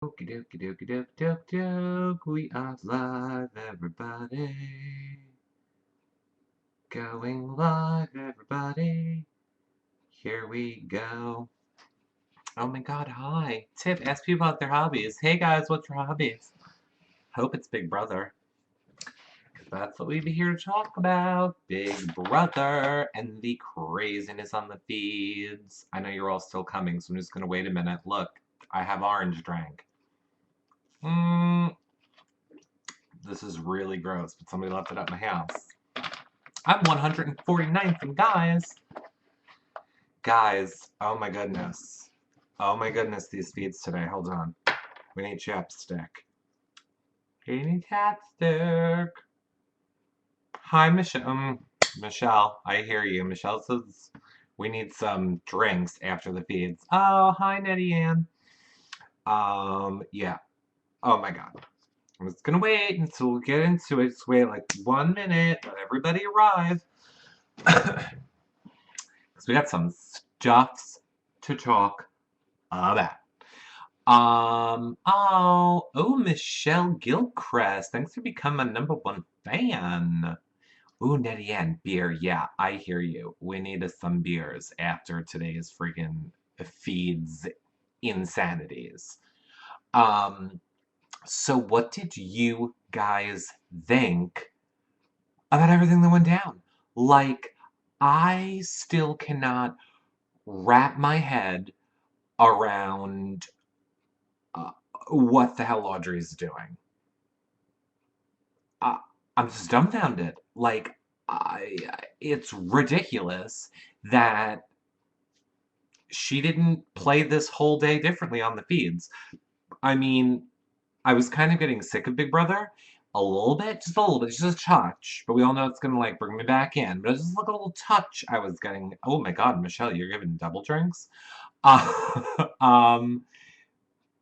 Okie dokie dokie doke doke doke. We are live, everybody. Going live, everybody. Here we go. Oh my god, hi. Tip, ask people about their hobbies. Hey guys, what's your hobbies? Hope it's Big Brother. That's what we'd be here to talk about. Big Brother and the craziness on the feeds. I know you're all still coming, so I'm just gonna wait a minute. Look, I have orange drink. Mmm. This is really gross, but somebody left it at my house. I'm 149th, and guys, oh my goodness. Oh my goodness, these feeds today. Hold on. We need chapstick. We need chapstick. Hi, Michelle. Michelle, I hear you. Michelle says we need some drinks after the feeds. Oh, hi, Nettie Ann. Yeah. Oh my god. I'm just gonna wait until we get into it. Just wait like 1 minute. Let everybody arrive. Because we got some stuffs to talk about. Michelle Gilchrist. Thanks for becoming my #1 fan. Ooh, Nettie Ann, beer. Yeah, I hear you. We need some beers after today's freaking feeds insanities. Um, so what did you guys think about everything that went down? Like, I still cannot wrap my head around uh, what the hell Audrey's doing. Uh, I'm just dumbfounded. Like, it's ridiculous that she didn't play this whole day differently on the feeds. I mean, I was kind of getting sick of Big Brother. A little bit, just a little bit, just a touch. But we all know it's gonna like bring me back in. But just like a little touch I was getting. Oh my god, Michelle, you're giving double drinks? Uh, um,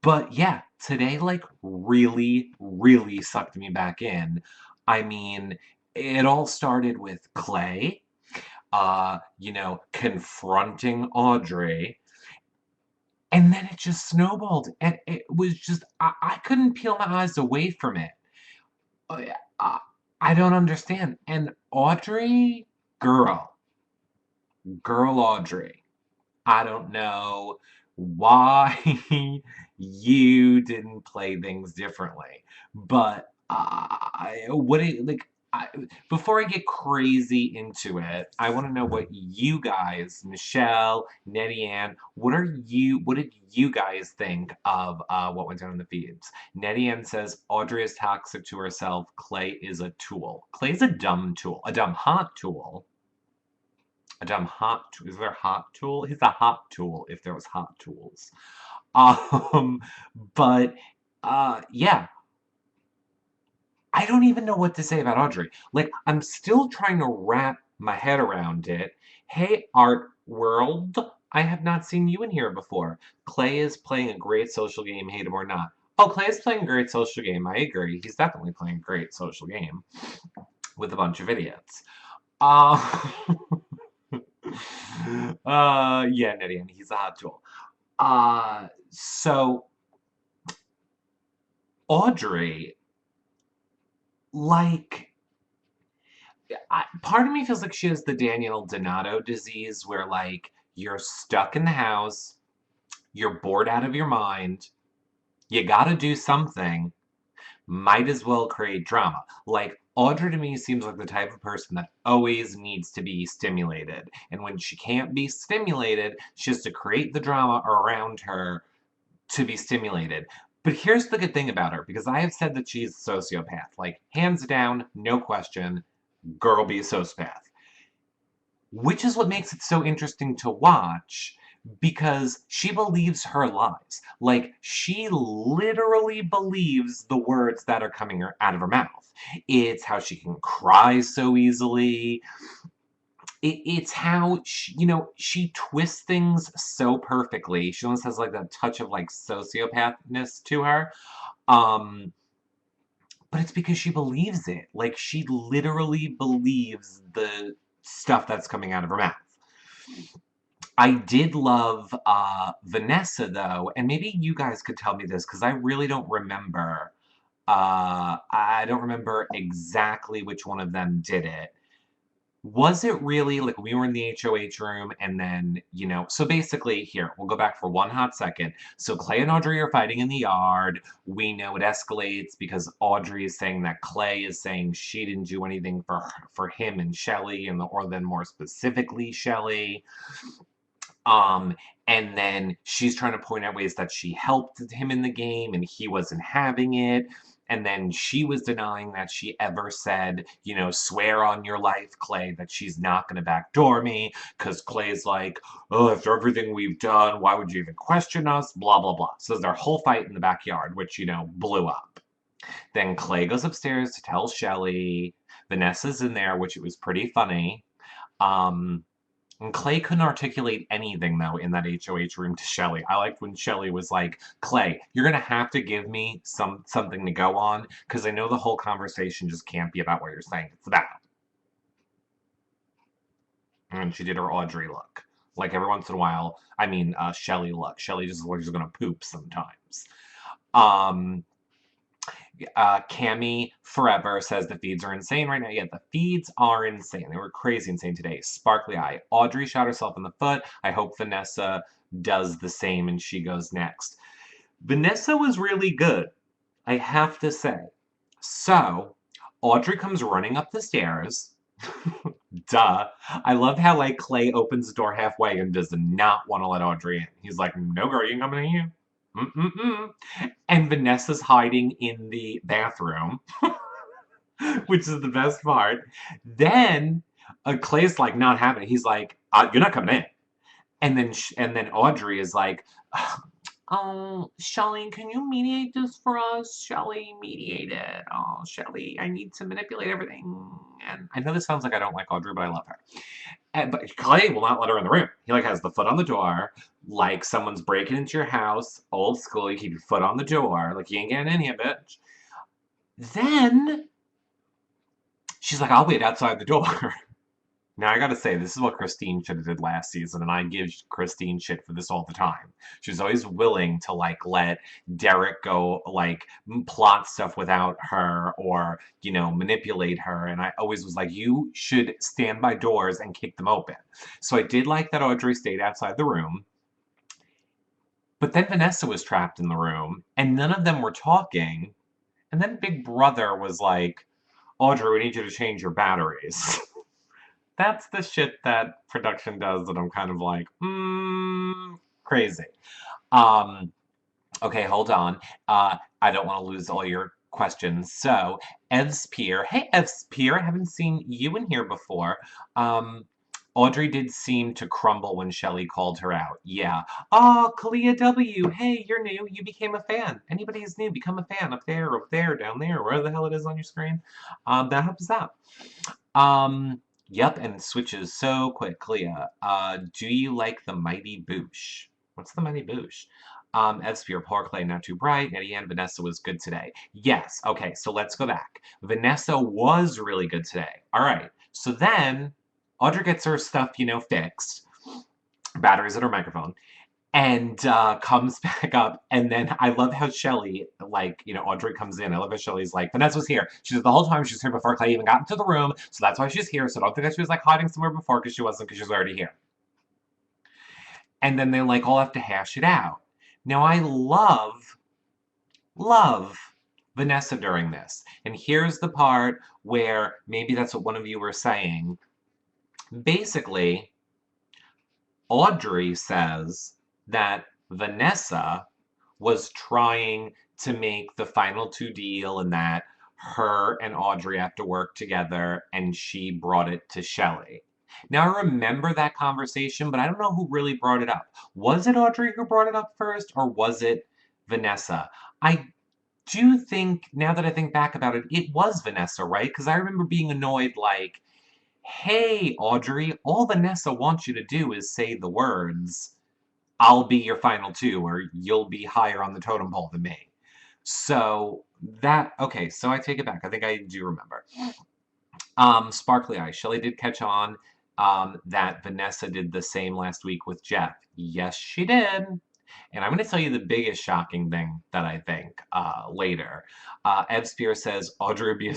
but yeah, today like really, really sucked me back in. I mean, it all started with Clay, confronting Audrey, and then it just snowballed. And it was just, I couldn't peel my eyes away from it. I, I I don't understand. And Audrey, girl, girl Audrey. I don't know why you didn't play things differently, but what it like. Before I get crazy into it, I want to know what you guys, Michelle, Nettie Ann, what did you guys think of what went down in the feeds? Nettie Ann says Audrey is toxic to herself. Clay is a tool. Clay's a dumb tool, a dumb hot tool. A dumb hot tool. Is there a hot tool? He's a hot tool if there was hot tools. Um, but yeah, I don't even know what to say about Audrey. Like, I'm still trying to wrap my head around it. Hey, Art World, I have not seen you in here before. Clay is playing a great social game, hate him or not. Oh, Clay is playing a great social game. I agree. He's definitely playing a great social game with a bunch of idiots. Uh, yeah, Nidian, he's a hot tool. So Audrey, like, part of me feels like she has the Daniel Donato disease, where like you're stuck in the house, you're bored out of your mind, you gotta do something, might as well create drama. Like, Audrey to me seems like the type of person that always needs to be stimulated. And when she can't be stimulated, she has to create the drama around her to be stimulated. But here's the good thing about her, because I have said that she's a sociopath. Like, hands down, no question, girl be a sociopath. Which is what makes it so interesting to watch, because she believes her lies. Like, she literally believes the words that are coming out of her mouth. It's how she can cry so easily. It's how she twists things so perfectly. She almost has like that touch of like sociopathness to her. Um, but it's because she believes it. Like, she literally believes the stuff that's coming out of her mouth. I did love Vanessa though, and maybe you guys could tell me this because I really don't remember. I don't remember exactly which one of them did it. Was it really like we were in the HOH room and then, so basically, here, we'll go back for one hot second. So Clay and Audrey are fighting in the yard. We know it escalates because Audrey is saying that Clay is saying she didn't do anything for him and Shelly, or then more specifically Shelly. Um, and then she's trying to point out ways that she helped him in the game and he wasn't having it. And then she was denying that she ever said, swear on your life, Clay, that she's not going to backdoor me. Because Clay's like, oh, after everything we've done, why would you even question us? Blah, blah, blah. So there's their whole fight in the backyard, which, blew up. Then Clay goes upstairs to tell Shelly. Vanessa's in there, which it was pretty funny. And Clay couldn't articulate anything, though, in that HOH room to Shelly. I liked when Shelly was like, Clay, you're going to have to give me something to go on, because I know the whole conversation just can't be about what you're saying. It's about. And she did her Audrey look. Like, every once in a while, Shelly look. Shelly just looks like she's going to poop sometimes. Cammy Forever says the feeds are insane right now. Yeah, the feeds are insane. They were crazy insane today. Sparkly Eye. Audrey shot herself in the foot. I hope Vanessa does the same and she goes next. Vanessa was really good, I have to say. So, Audrey comes running up the stairs. Duh. I love how, Clay opens the door halfway and does not want to let Audrey in. He's like, no, girl, you ain't coming in here. Mm-mm-mm. And Vanessa's hiding in the bathroom, which is the best part. Then Clay's like not having it. He's like, "You're not coming in." And then Audrey is like, "Oh, Shelly, can you mediate this for us? Shelly, mediate it. Oh, Shelly, I need to manipulate everything." And I know this sounds like I don't like Audrey, but I love her. But Clay will not let her in the room. He has the foot on the door, like someone's breaking into your house, old school. You keep your foot on the door, like you ain't getting in here, bitch. Then she's like, "I'll wait outside the door." Now I gotta say, this is what Christine should have did last season, and I give Christine shit for this all the time. She's always willing to let Derek go plot stuff without her or manipulate her, and I always was like, you should stand by doors and kick them open. So I did like that Audrey stayed outside the room, but then Vanessa was trapped in the room, and none of them were talking, and then Big Brother was like, Audrey, we need you to change your batteries. That's the shit that production does that I'm kind of like, crazy. Okay, hold on. I don't want to lose all your questions. So, Ev's Pier. Hey, Ev's Pier, I haven't seen you in here before. Audrey did seem to crumble when Shelly called her out. Yeah. Oh, Kalia W. Hey, you're new. You became a fan. Anybody who's new, become a fan up there, down there, wherever the hell it is on your screen. That helps out. Yep, and it switches so quickly. Do you like the Mighty Boosh? What's the Mighty Boosh? Edsphere, poor Clay, not too bright. Eddie and Vanessa was good today. Yes, okay, so let's go back. Vanessa was really good today. All right, so then Audrey gets her stuff, fixed. Batteries in her microphone. And comes back up, and then I love how Shelly, Audrey comes in. I love how Shelly's like, Vanessa was here. She said the whole time she was here before Clay even got into the room, so that's why she's here. So don't think that she was hiding somewhere before, because she wasn't, because she was already here. And then they all have to hash it out. Now I love Vanessa during this. And here's the part where maybe that's what one of you were saying. Basically, Audrey says that Vanessa was trying to make the final two deal and that her and Audrey have to work together, and she brought it to Shelly. Now, I remember that conversation, but I don't know who really brought it up. Was it Audrey who brought it up first, or was it Vanessa? I do think, now that I think back about it, it was Vanessa, right? Because I remember being annoyed, hey, Audrey, all Vanessa wants you to do is say the words, I'll be your final two, or you'll be higher on the totem pole than me. So okay, so I take it back. I think I do remember. Sparkly Eye. Shelly did catch on that Vanessa did the same last week with Jeff. Yes, she did. And I'm going to tell you the biggest shocking thing that I think later. Ev Spear says Audrey would be a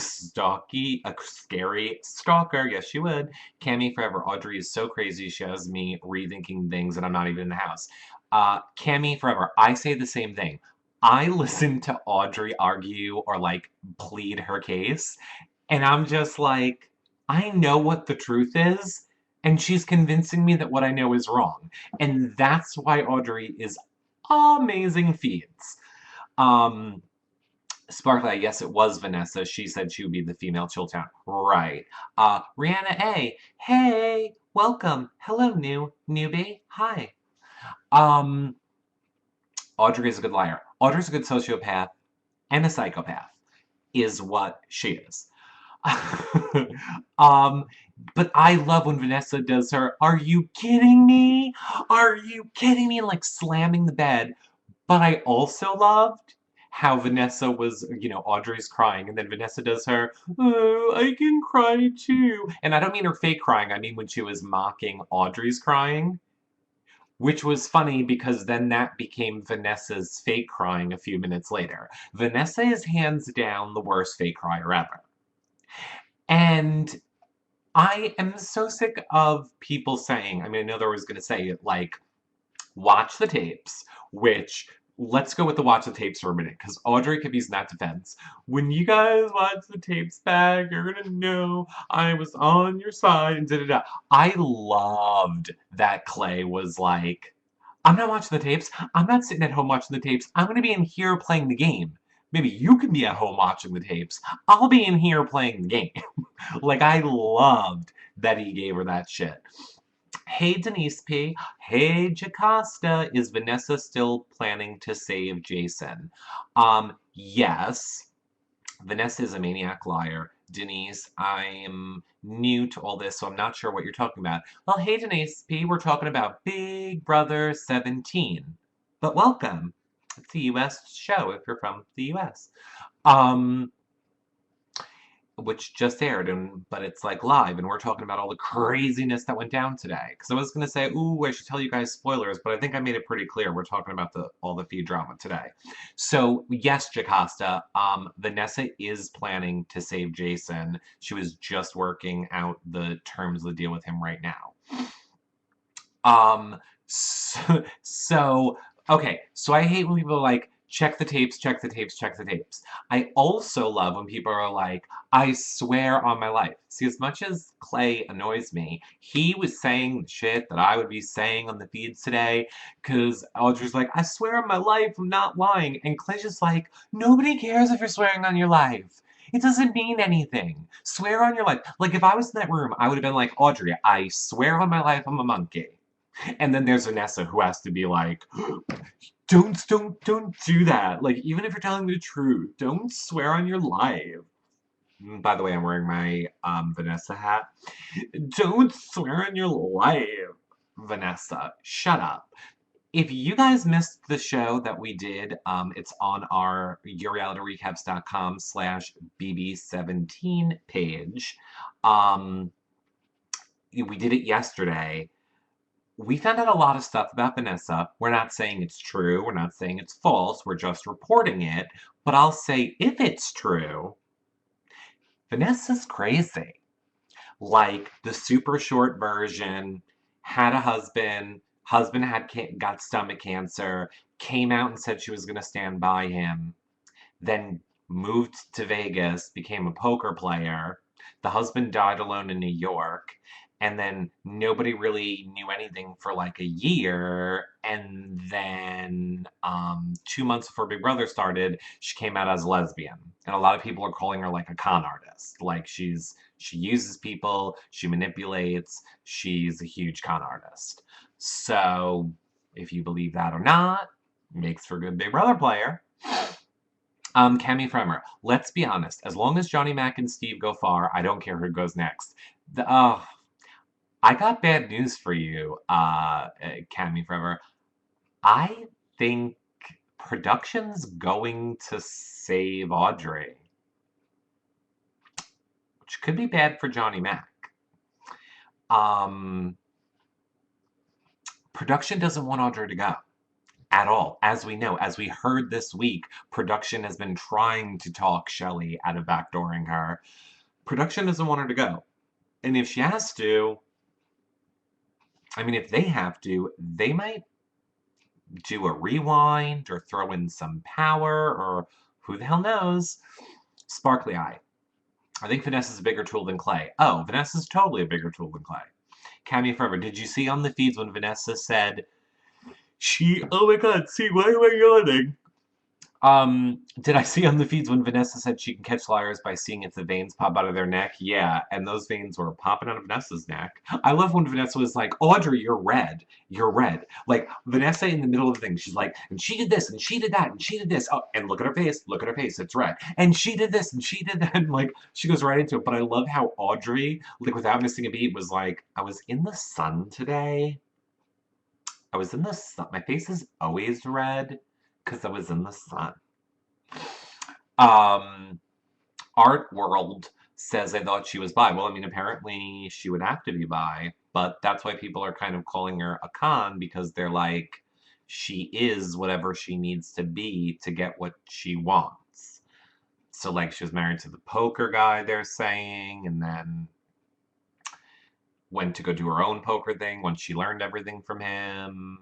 scary stalker. Yes, she would. Cammy Forever. Audrey is so crazy. She has me rethinking things, and I'm not even in the house. Cammy Forever. I say the same thing. I listen to Audrey argue or like plead her case, and I'm just like, I know what the truth is, and she's convincing me that what I know is wrong. And that's why Audrey is amazing feeds. Um, Sparkly, yes, it was Vanessa. She said she would be the female Chilltown. Right. Rihanna A. Hey, welcome. Hello, newbie. Hi. Um, Audrey is a good liar. Audrey's a good sociopath and a psychopath, is what she is. um, but I love when Vanessa does her, "Are you kidding me? Are you kidding me?" and like slamming the bed. But I also loved how Vanessa was, Audrey's crying, and then Vanessa does her, "Oh, I can cry too." And I don't mean her fake crying, I mean when she was mocking Audrey's crying, which was funny because then that became Vanessa's fake crying a few minutes later. Vanessa is hands down the worst fake crier ever. And I am so sick of people saying, I mean, I know they was going to say it, like, watch the tapes, which, let's go with the watch the tapes for a minute, because Audrey could be that defense. When you guys watch the tapes back, you're going to know I was on your side, and da-da-da. I loved that Clay was like, I'm not watching the tapes. I'm not sitting at home watching the tapes. I'm going to be in here playing the game. Maybe you can be at home watching the tapes. I'll be in here playing the game. Like, I loved that he gave her that shit. Hey, Denise P. Hey, Jocasta. Is Vanessa still planning to save Jason? Yes. Vanessa is a maniac liar. Denise, I am new to all this, so I'm not sure what you're talking about. Well, hey, Denise P. We're talking about Big Brother 17. But welcome. It's a U.S. show if you're from the U.S. Which just aired, but it's like live, and we're talking about all the craziness that went down today. Because I was gonna say, ooh, I should tell you guys spoilers, but I think I made it pretty clear. We're talking about all the feed drama today. So yes, Jocasta, Vanessa is planning to save Jason. She was just working out the terms of the deal with him right now. So okay, so I hate when people are like, check the tapes, check the tapes, check the tapes. I also love when people are like, I swear on my life. See, as much as Clay annoys me, he was saying shit that I would be saying on the feeds today, because Audrey's like, I swear on my life, I'm not lying. And Clay's just like, nobody cares if you're swearing on your life. It doesn't mean anything. Swear on your life. Like, if I was in that room, I would have been like, Audrey, I swear on my life I'm a monkey. And then there's Vanessa who has to be like, don't do that. Like, even if you're telling the truth, don't swear on your life. By the way, I'm wearing my Vanessa hat. Don't swear on your life, Vanessa. Shut up. If you guys missed the show that we did, it's on our yourrealityrecaps.com/bb17 page. We did it yesterday. We found out a lot of stuff about Vanessa. We're not saying it's true. We're not saying it's false. We're just reporting it. But I'll say if it's true, Vanessa's crazy. Like the super short version, had a husband got stomach cancer, came out and said she was going to stand by him, then moved to Vegas, became a poker player. The husband died alone in New York, and then nobody really knew anything for like a year. And then 2 months before Big Brother started, she came out as a lesbian. And a lot of people are calling her like a con artist. Like she uses people, she manipulates, she's a huge con artist. So if you believe that or not, makes for a good Big Brother player. Cammy Fremer, let's be honest. As long as Johnny Mac and Steve go far, I don't care who goes next. I got bad news for you, Cammy Fremer. I think production's going to save Audrey, which could be bad for Johnny Mac. Um, production doesn't want Audrey to go at all. As we know, as we heard this week, production has been trying to talk Shelley out of backdooring her. Production doesn't want her to go. And if she has to, I mean, if they have to, they might do a rewind or throw in some power or who the hell knows. Sparkly Eye. I think Vanessa's a bigger tool than Clay. Oh, Vanessa's totally a bigger tool than Clay. Cammy Forever. Did you see on the feeds when Vanessa said oh my god, see, why am I yawning? Did I see on the feeds when Vanessa said she can catch liars by seeing if the veins pop out of their neck? Yeah, and those veins were popping out of Vanessa's neck. I love when Vanessa was like, Audrey, you're red. You're red. Like, Vanessa in the middle of the thing, she's like, and she did this, and she did that, and she did this. Oh, and look at her face, it's red. And she did this, and she did that, and like, she goes right into it. But I love how Audrey, like, without missing a beat, was like, I was in the sun today. I was in the sun. My face is always red because I was in the sun. Art World says I thought she was bi. Well, I mean, apparently she would have to be bi, but that's why people are kind of calling her a con because they're like, she is whatever she needs to be to get what she wants. So, like, she was married to the poker guy, they're saying, and then went to go do her own poker thing once she learned everything from him.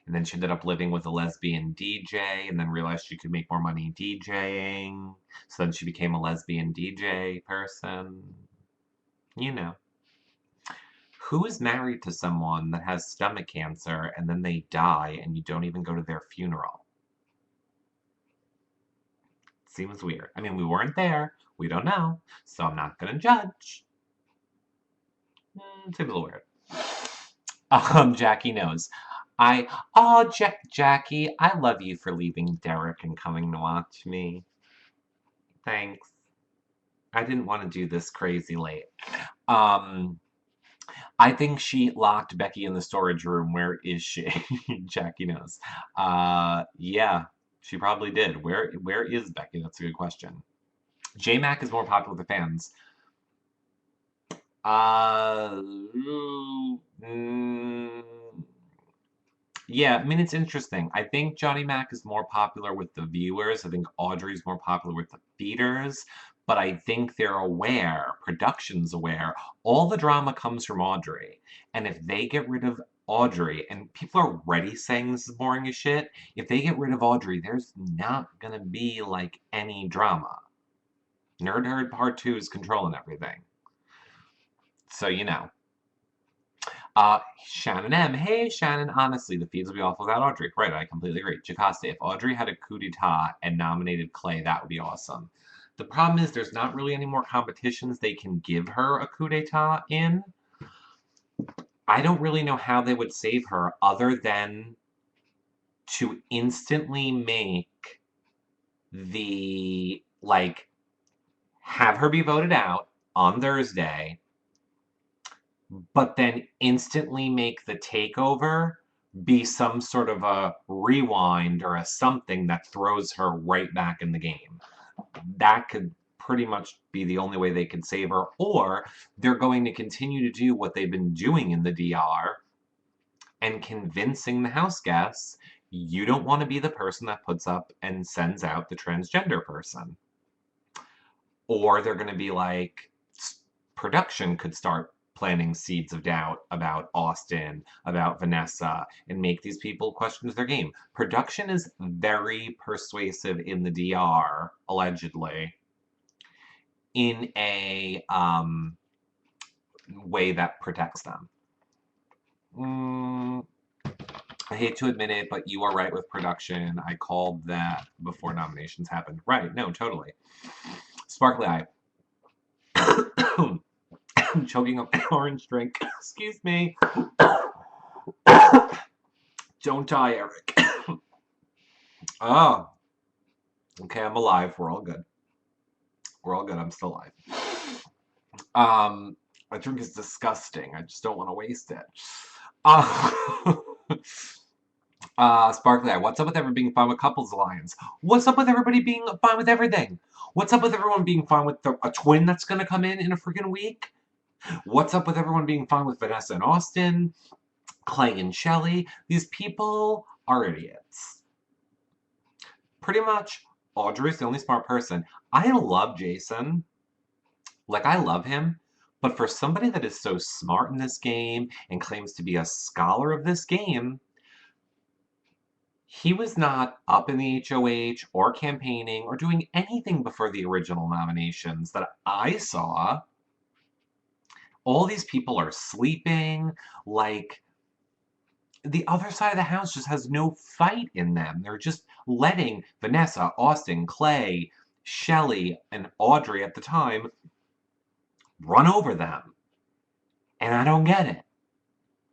And then she ended up living with a lesbian DJ and then realized she could make more money DJing. So then she became a lesbian DJ person. You know. Who is married to someone that has stomach cancer and then they die and you don't even go to their funeral? Seems weird. I mean, we weren't there. We don't know. So I'm not going to judge. Seems a little weird. Jackie knows. Jackie, I love you for leaving Derek and coming to watch me. Thanks. I didn't want to do this crazy late. I think she locked Becky in the storage room. Where is she? Jackie knows. Yeah, she probably did. Where is Becky? That's a good question. J-Mac is more popular with the fans. Yeah, I mean, it's interesting. I think Johnny Mac is more popular with the viewers. I think Audrey's more popular with the feeders. But I think they're aware, production's aware, all the drama comes from Audrey. And if they get rid of Audrey, and people are already saying this is boring as shit, if they get rid of Audrey, there's not gonna be, like, any drama. Nerd Herd Part 2 is controlling everything. So, you know. Shannon M. Hey, Shannon. Honestly, the feeds would be awful without Audrey. Right, I completely agree. Jocasta, if Audrey had a coup d'etat and nominated Clay, that would be awesome. The problem is there's not really any more competitions they can give her a coup d'etat in. I don't really know how they would save her other than to instantly make the, like, have her be voted out on Thursday, but then instantly make the takeover be some sort of a rewind or a something that throws her right back in the game. That could pretty much be the only way they could save her, or they're going to continue to do what they've been doing in the DR and convincing the house guests, you don't want to be the person that puts up and sends out the transgender person. Or they're going to be like, production could start planting seeds of doubt about Austin, about Vanessa, and make these people question their game. Production is very persuasive in the DR, allegedly, in a way that protects them. I hate to admit it, but you are right with production. I called that before nominations happened. Right, no, totally. Sparkly Eye. I'm choking on an orange drink. Excuse me. Don't die, Eric. Oh. Okay, I'm alive. We're all good. We're all good. I'm still alive. My drink is disgusting. I just don't want to waste it. Sparkly Eye, what's up with everyone being fine with couples alliance? What's up with everybody being fine with everything? What's up with everyone being fine with a twin that's going to come in a freaking week? What's up with everyone being fine with Vanessa and Austin, Clay and Shelley? These people are idiots. Pretty much, Audrey's the only smart person. I love Jason. Like, I love him. But for somebody that is so smart in this game and claims to be a scholar of this game, he was not up in the HOH or campaigning or doing anything before the original nominations that I saw. All these people are sleeping. Like, the other side of the house just has no fight in them. They're just letting Vanessa, Austin, Clay, Shelley, and Audrey at the time run over them. And I don't get it.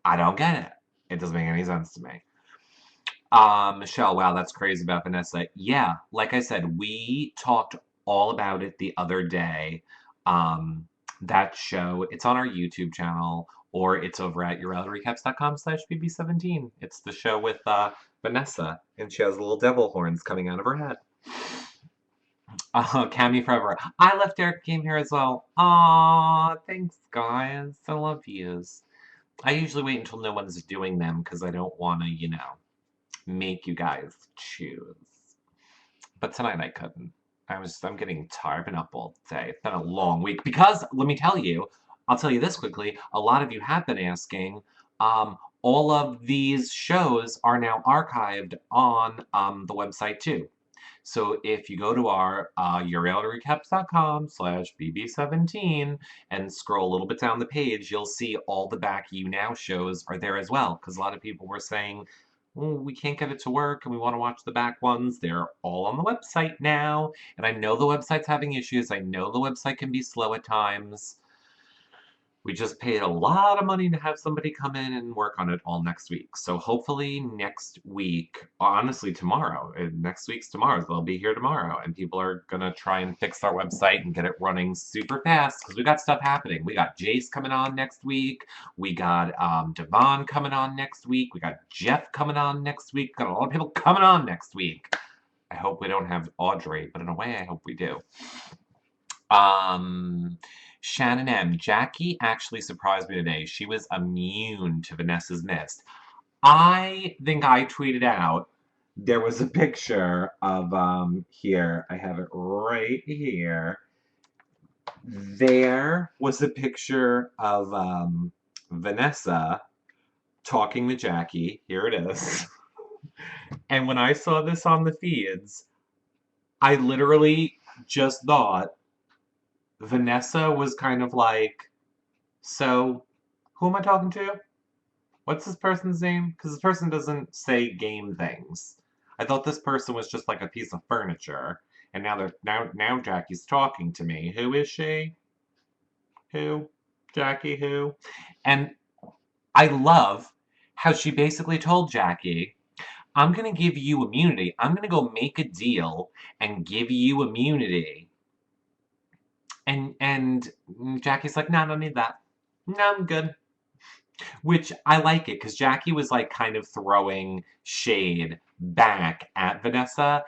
I don't get it. It doesn't make any sense to me. Michelle, wow, that's crazy about Vanessa. Yeah, like I said, we talked all about it the other day. Um, that show, it's on our YouTube channel, or it's over at yourrealityrecaps.com/bb17. It's the show with Vanessa, and she has little devil horns coming out of her head. Cammy Forever. I left Eric came here as well. Aw, thanks, guys. I love yous. I usually wait until no one's doing them because I don't want to, make you guys choose. But tonight I couldn't. I'm getting tired. Been up all day. It's been a long week because let me tell you, I'll tell you this quickly. A lot of you have been asking. All of these shows are now archived on the website too. So if you go to our yourrealityrecaps.com/bb17 and scroll a little bit down the page, you'll see all the back YouNow shows are there as well. Because a lot of people were saying, "Oh, we can't get it to work and we want to watch the back ones." They're all on the website now. And I know the website's having issues. I know the website can be slow at times. We just paid a lot of money to have somebody come in and work on it all next week. So hopefully next week, honestly tomorrow, next week's tomorrow, they'll be here tomorrow, and people are gonna try and fix our website and get it running super fast because we got stuff happening. We got Jace coming on next week. We got Devon coming on next week. We got Jeff coming on next week. Got a lot of people coming on next week. I hope we don't have Audrey, but in a way, I hope we do. Shannon M. Jackie actually surprised me today. She was immune to Vanessa's mist. I think I tweeted out there was a picture of here. I have it right here. There was a picture of Vanessa talking to Jackie. Here it is. And when I saw this on the feeds, I literally just thought Vanessa was kind of like, so who am I talking to? What's this person's name? Because this person doesn't say game things. I thought this person was just like a piece of furniture, and now Jackie's talking to me. Who is she? Who? Jackie who? And I love how she basically told Jackie, I'm gonna give you immunity. I'm gonna go make a deal and give you immunity. And Jackie's like, no, I don't need that. No, I'm good. Which I like it because Jackie was like kind of throwing shade back at Vanessa,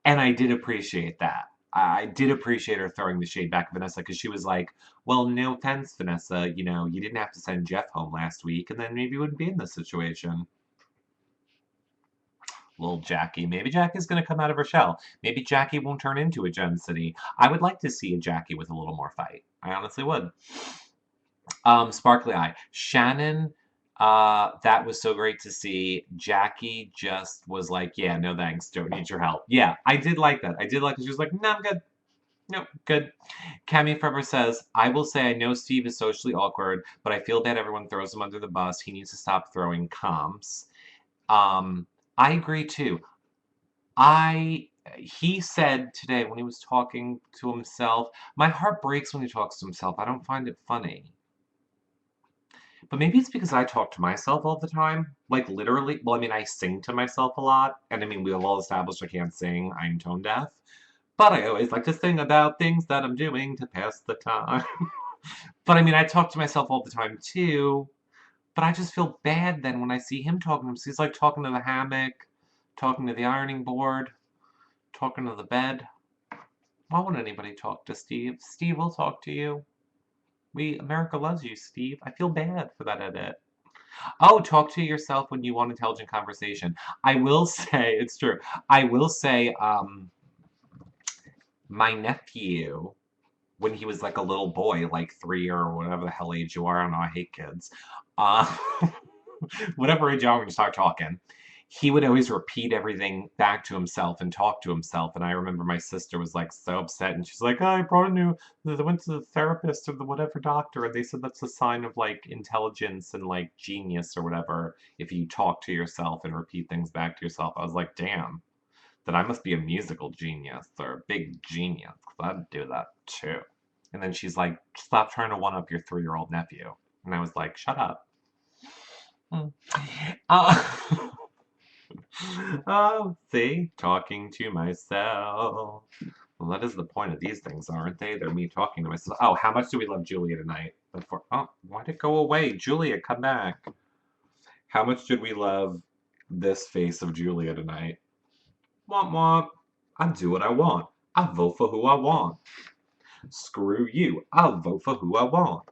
and I did appreciate that. I did appreciate her throwing the shade back at Vanessa because she was like, well, no offense, Vanessa, you didn't have to send Jeff home last week, and then maybe you wouldn't be in this situation. Little Jackie. Maybe Jackie's going to come out of her shell. Maybe Jackie won't turn into a Gem City. I would like to see a Jackie with a little more fight. I honestly would. Sparkly Eye. Shannon, that was so great to see. Jackie just was like, yeah, no thanks, don't need your help. Yeah, I did like that. I did like that. She was like, no, I'm good. No, good. Cammy Forever says, I will say I know Steve is socially awkward, but I feel bad everyone throws him under the bus. He needs to stop throwing comps. I agree too. He said today when he was talking to himself, my heart breaks when he talks to himself. I don't find it funny. But maybe it's because I talk to myself all the time. Like, literally. Well, I mean, I sing to myself a lot. And I mean, we have all established I can't sing. I'm tone deaf. But I always like to sing about things that I'm doing to pass the time. But I mean, I talk to myself all the time, too. But I just feel bad then when I see him talking to him. He's like talking to the hammock, talking to the ironing board, talking to the bed. Why wouldn't anybody talk to Steve? Steve will talk to you. America loves you, Steve. I feel bad for that edit. Oh, talk to yourself when you want intelligent conversation. I will say, it's true. I will say, my nephew, when he was like a little boy, like 3 or whatever the hell age you are, I don't know, I hate kids. Uh, whatever age you are when you start talking, he would always repeat everything back to himself and talk to himself. And I remember my sister was like so upset, and she's like, "Oh, I brought a new. They went to the therapist or the whatever doctor, and they said that's a sign of like intelligence and like genius or whatever if you talk to yourself and repeat things back to yourself." I was like, "Damn, that I must be a musical genius or a big genius because I'd do that too." And then she's like, "Stop trying to one up your 3-year-old nephew." And I was like, "Shut up." Hmm. Uh, oh, see, talking to myself. Well, that is the point of these things, aren't they? They're me talking to myself. Oh, how much do we love Julia tonight? Before, oh, why'd it go away? Julia, come back. How much did we love this face of Julia tonight? Womp womp. I do what I want. I vote for who I want. Screw you. I'll vote for who I want.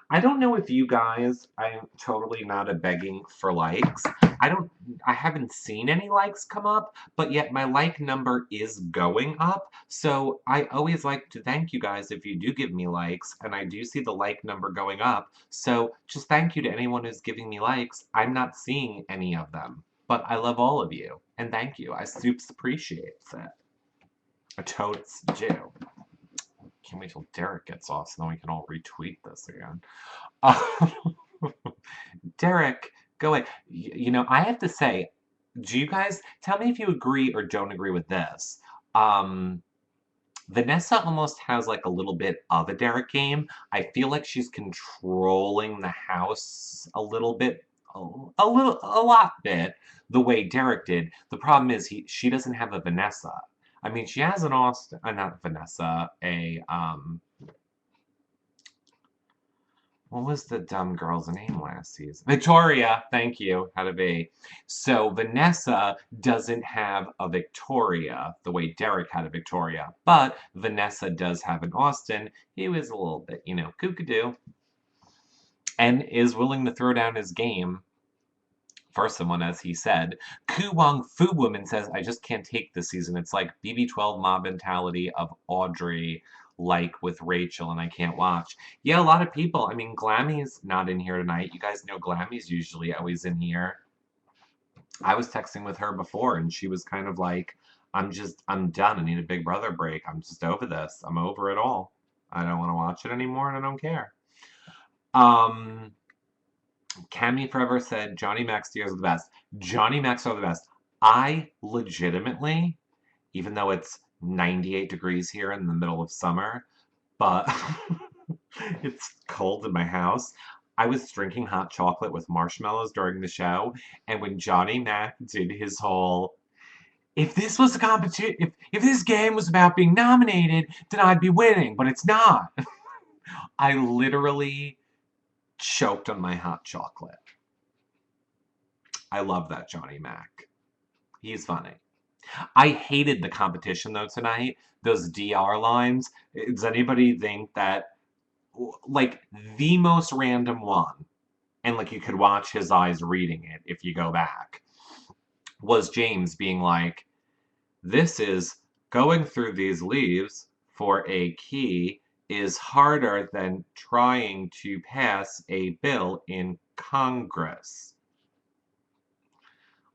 I don't know if you guys, I'm totally not a begging for likes. I haven't seen any likes come up, but yet my like number is going up. So I always like to thank you guys if you do give me likes, and I do see the like number going up. So just thank you to anyone who's giving me likes. I'm not seeing any of them, but I love all of you, and thank you. I super appreciates it. I totes do. Can't wait till Derek gets off so then we can all retweet this again. Uh, Derek, go away. I have to say, do you guys tell me if you agree or don't agree with this? Um, Vanessa almost has like a little bit of a Derek game. I feel like she's controlling the house a little bit, a lot bit, the way Derek did. The problem is she doesn't have a Vanessa. I mean, she has an Austin, not Vanessa, what was the dumb girl's name last season? Victoria, thank you, had a B. So Vanessa doesn't have a Victoria the way Derek had a Victoria, but Vanessa does have an Austin. He was a little bit, kookadoo, and is willing to throw down his game for someone, as he said. Ku Wong Fu Woman says, I just can't take this season. It's like BB12 mob mentality of Audrey, like with Rachel, and I can't watch. Yeah, a lot of people. I mean, Glammy's not in here tonight. You guys know Glammy's usually always in here. I was texting with her before, and she was kind of like, I'm done. I need a Big Brother break. I'm just over this. I'm over it all. I don't want to watch it anymore, and I don't care. Cammy Forever said Johnny Mac steers are the best. Johnny Macs are the best. I legitimately, even though it's 98 degrees here in the middle of summer, but it's cold in my house. I was drinking hot chocolate with marshmallows during the show, and when Johnny Mac did his whole, if this was a competition, if this game was about being nominated, then I'd be winning, but it's not. I literally choked on my hot chocolate. I love that Johnny Mac. He's funny. I hated the competition though tonight. Those DR lines. Does anybody think that like the most random one, and like you could watch his eyes reading it if you go back, was James being like, this is going through these leaves for a key is harder than trying to pass a bill in Congress.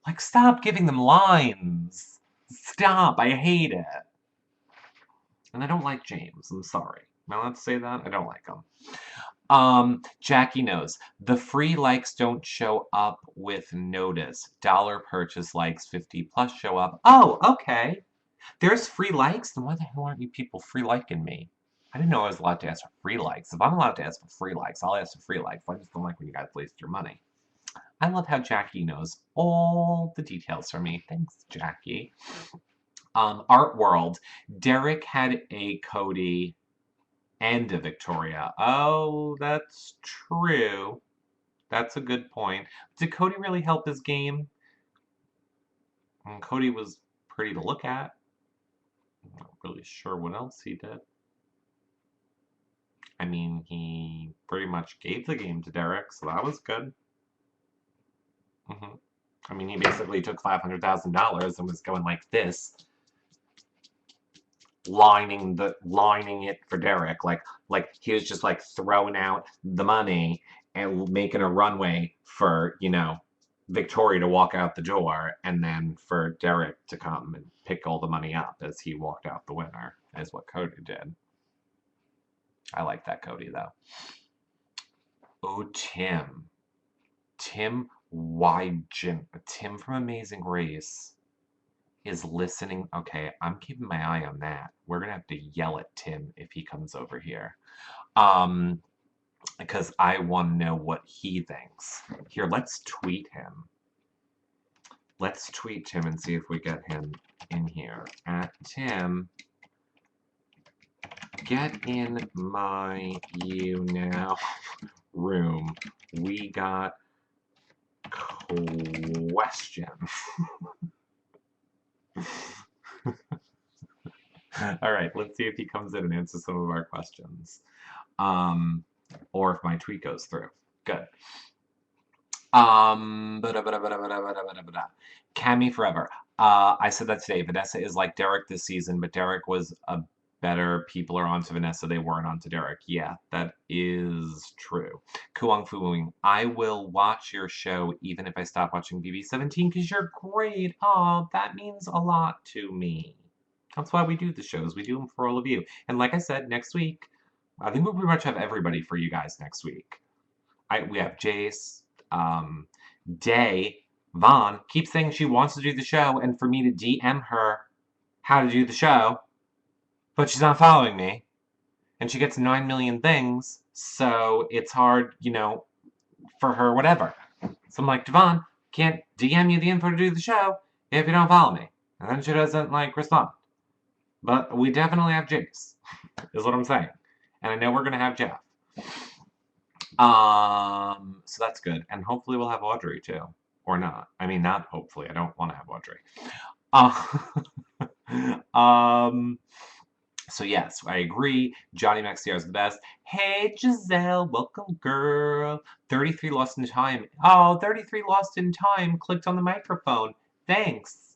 Like, stop giving them lines. Stop. I hate it. And I don't like James. I'm sorry. Am I allowed to say that? I don't like him. Jackie knows. The free likes don't show up with notice. Dollar purchase likes 50 plus show up. Oh, okay. There's free likes? Then why the hell aren't you people free liking me? I didn't know I was allowed to ask for free likes. If I'm allowed to ask for free likes, I'll ask for free likes. I just don't like when you guys waste your money. I love how Jackie knows all the details for me. Thanks, Jackie. Art World. Derek had a Cody and a Victoria. Oh, that's true. That's a good point. Did Cody really help his game? Cody was pretty to look at. I'm not really sure what else he did. I mean, he pretty much gave the game to Derek, so that was good. I mean, he basically took $500,000 and was going like this, lining it for Derek, like he was just like throwing out the money and making a runway for, you know, Victoria to walk out the door, and then for Derek to come and pick all the money up as he walked out the winner, is what Cody did. I like that Cody though. Oh, Tim from Amazing Race is listening. Okay, I'm keeping my eye on that. We're gonna have to yell at Tim if he comes over here. Because I want to know what he thinks. Here, let's tweet him. Let's tweet him and see if we get him in here. At Tim, get in my YouNow room. We got question. All right, let's see if he comes in and answers some of our questions. Or if my tweet goes through. Good. Cammy forever. I said that today. Vanessa is like Derek this season, but Derek was a better. People are onto Vanessa. They weren't onto Derek. Yeah, that is true. Kuang Fuing. I will watch your show even if I stop watching BB17 because you're great. Oh, that means a lot to me. That's why we do the shows. We do them for all of you. And like I said, next week, I think we'll pretty much have everybody for you guys next week. We have Jace, Day, Vaughn keeps saying she wants to do the show and for me to DM her how to do the show, but she's not following me. And she gets 9 million things, so it's hard, you know, for her, whatever. So I'm like, Devon, can't DM you the info to do the show if you don't follow me. And then she doesn't, like, respond. But we definitely have Jace, is what I'm saying. And I know we're going to have Jeff. So that's good. And hopefully we'll have Audrey, too. Or not. I mean, not hopefully. I don't want to have Audrey. So yes, I agree. Johnny Maxier is the best. Hey, Giselle. Welcome, girl. 33 lost in time. Oh, 33 lost in time. Clicked on the microphone. Thanks.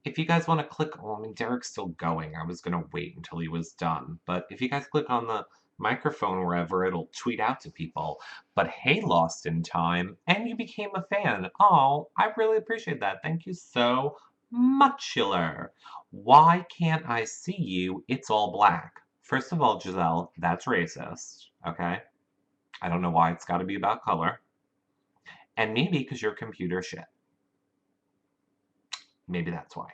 If you guys want to click, oh, I mean, Derek's still going. I was going to wait until he was done. But if you guys click on the microphone wherever, it'll tweet out to people. But hey, lost in time, and you became a fan. Oh, I really appreciate that. Thank you so much, Schiller. Why can't I see you? It's all black. First of all, Giselle, that's racist, okay? I don't know why it's got to be about color. And maybe because your computer shit. Maybe that's why.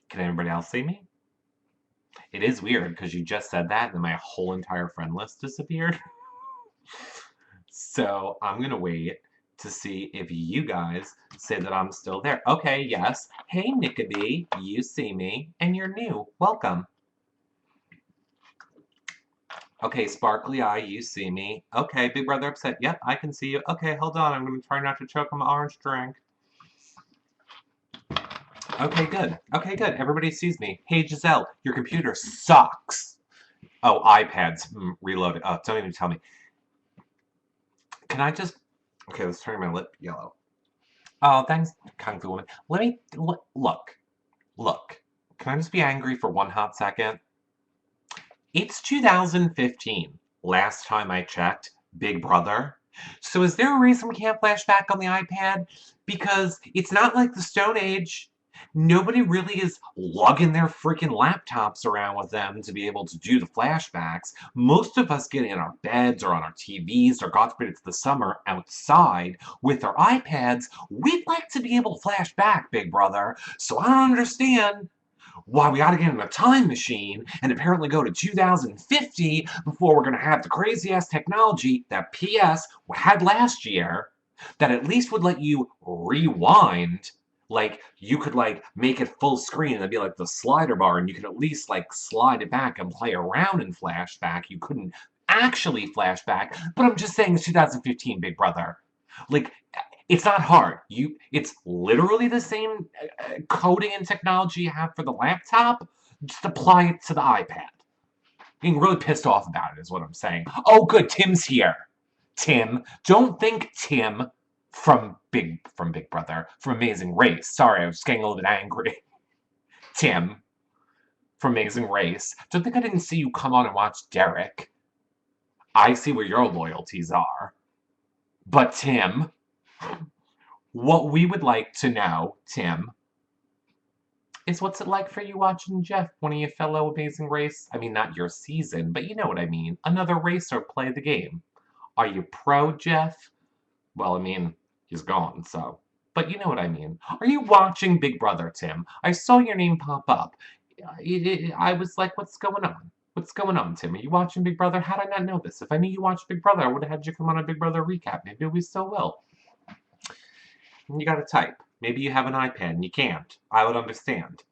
Can anybody else see me? It is weird because you just said that and then my whole entire friend list disappeared. So I'm going to wait to see if you guys say that I'm still there. Okay, yes. Hey, Nickabee, you see me and you're new. Welcome. Okay, Sparkly Eye, you see me. Okay, Big Brother Upset. Yep, I can see you. Okay, hold on. I'm going to try not to choke on my orange drink. Okay, good. Okay, good. Everybody sees me. Hey, Giselle, your computer sucks. Oh, iPads. Reloaded. Oh, don't even tell me. Can I just... Okay, let's turn my lip yellow. Oh, thanks, Kung Fu Woman. Let me... Look. Can I just be angry for one hot second? It's 2015. Last time I checked, Big Brother. So is there a reason we can't flash back on the iPad? Because it's not like the Stone Age. Nobody really is lugging their freaking laptops around with them to be able to do the flashbacks. Most of us get in our beds or on our TVs or, God forbid, it's the summer, outside with our iPads. We'd like to be able to flash back, Big Brother. So I don't understand why we gotta get in a time machine and apparently go to 2050 before we're gonna have the crazy-ass technology that PS had last year that at least would let you rewind. Like, you could, like, make it full screen and it'd be like the slider bar and you could at least, like, slide it back and play around in flashback. You couldn't actually flashback, but I'm just saying it's 2015, Big Brother. Like, it's not hard. It's literally the same coding and technology you have for the laptop. Just apply it to the iPad. Being really pissed off about it is what I'm saying. Oh, good, Tim's here. Tim, don't think Tim from Big Brother, from Amazing Race. Sorry, I was getting a little bit angry. Tim from Amazing Race. Don't think I didn't see you come on and watch Derek. I see where your loyalties are. But Tim, what we would like to know, Tim, is what's it like for you watching Jeff, one of your fellow Amazing Race? I mean, not your season, but you know what I mean. Another racer play the game. Are you pro Jeff? Well, I mean, he's gone, so. But you know what I mean. Are you watching Big Brother, Tim? I saw your name pop up. I was like, what's going on? What's going on, Tim? Are you watching Big Brother? How did I not know this? If I knew you watched Big Brother, I would have had you come on a Big Brother recap. Maybe we still will. You gotta type. Maybe you have an iPad and you can't. I would understand.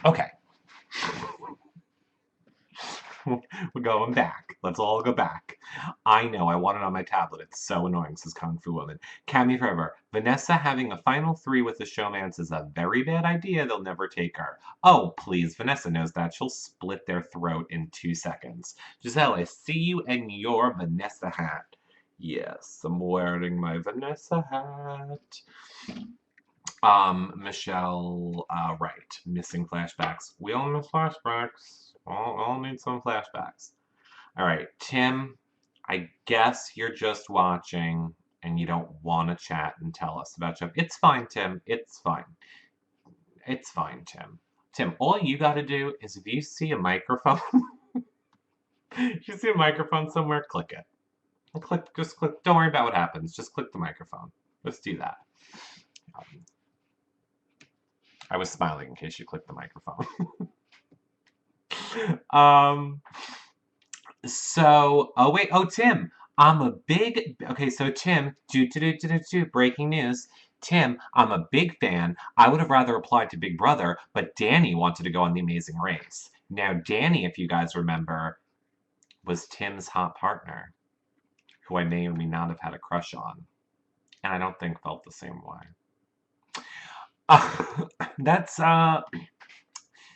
Okay. We're going back. Let's all go back. I know, I want it on my tablet. It's so annoying, says Kung Fu Woman. Cammy Forever. Vanessa having a final 3 with the showmance is a very bad idea. They'll never take her. Oh, please. Vanessa knows that. She'll split their throat in 2 seconds. Giselle, I see you in your Vanessa hat. Yes, I'm wearing my Vanessa hat. Michelle, right. Missing flashbacks. We all miss flashbacks. I'll need some flashbacks. All right, Tim, I guess you're just watching and you don't want to chat and tell us about Jeff. It's fine, Tim. It's fine. It's fine, Tim. Tim, all you got to do is if you see a microphone, if you see a microphone somewhere, click it. Just click. Don't worry about what happens. Just click the microphone. Let's do that. I was smiling in case you clicked the microphone. Tim, I'm a big, okay, so Tim, breaking news. Tim, I'm a big fan. I would have rather applied to Big Brother, but Danny wanted to go on The Amazing Race. Now, Danny, if you guys remember, was Tim's hot partner, who I may or may not have had a crush on. And I don't think felt the same way.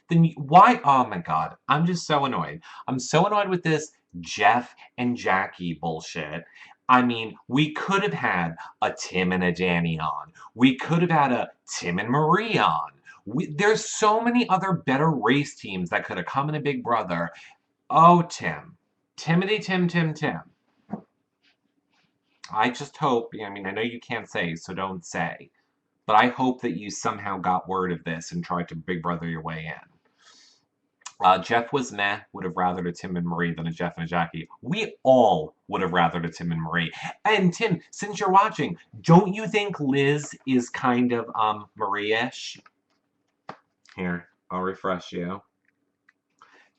Then why? Oh my god, I'm just so annoyed. I'm so annoyed with this Jeff and Jackie bullshit. I mean, we could have had a Tim and a Danny on. We could have had a Tim and Marie on. There's so many other better race teams that could have come in a Big Brother. Oh, Tim. Timothy, Tim. I just hope, I mean, I know you can't say, so don't say. But I hope that you somehow got word of this and tried to Big Brother your way in. Jeff was meh, would have rathered a Tim and Marie than a Jeff and a Jackie. We all would have rathered a Tim and Marie. And Tim, since you're watching, don't you think Liz is kind of Marie-ish? Here, I'll refresh you.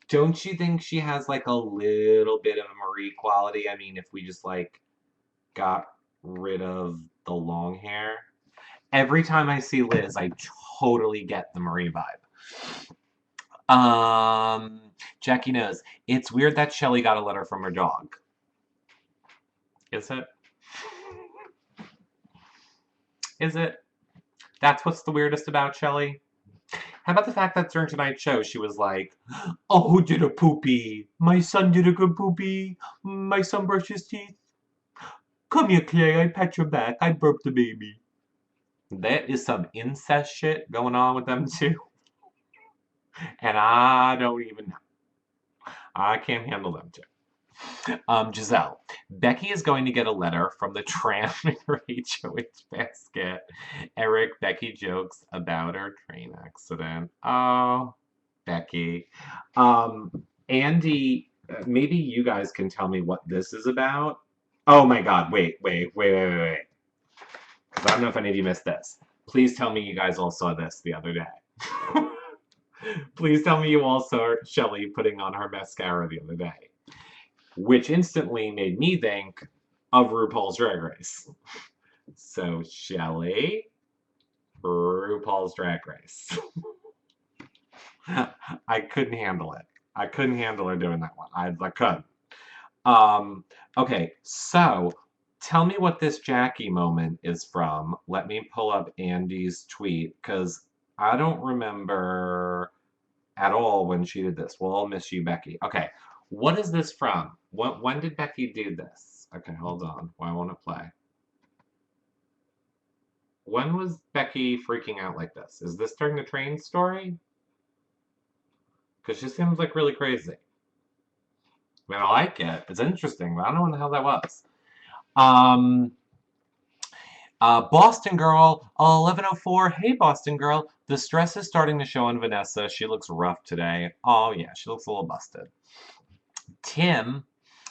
Don't you think she has like a little bit of a Marie quality? I mean, if we just like got rid of the long hair. Every time I see Liz, I totally get the Marie vibe. Jackie knows. It's weird that Shelly got a letter from her dog. Is it? Is it? That's what's the weirdest about Shelly? How about the fact that during tonight's show, she was like, oh, who did a poopy? My son did a good poopy. My son brushed his teeth. Come here, Clay. I pat your back. I burped the baby. There is some incest shit going on with them, too. And I don't even know. I can't handle them too. Giselle. Becky is going to get a letter from the tram in her HOH basket. Eric, Becky jokes about her train accident. Oh, Becky. Andy, maybe you guys can tell me what this is about. Oh my god, wait. Because I don't know if any of you missed this. Please tell me you guys all saw this the other day. Please tell me you all saw Shelly putting on her mascara the other day. Which instantly made me think of RuPaul's Drag Race. So, Shelly, RuPaul's Drag Race. I couldn't handle it. I couldn't handle her doing that one. I couldn't. Okay, so tell me what this Jackie moment is from. Let me pull up Andy's tweet, because I don't remember at all when she did this. We'll all miss you, Becky. Okay, what is this from? When did Becky do this? Okay, hold on. Why won't it play? When was Becky freaking out like this? Is this during the train story? Because she seems like really crazy. I mean, I like it. It's interesting, but I don't know when the hell that was. Um, Boston Girl, 11:04. Hey, Boston Girl. The stress is starting to show on Vanessa. She looks rough today. Oh, yeah, she looks a little busted. Tim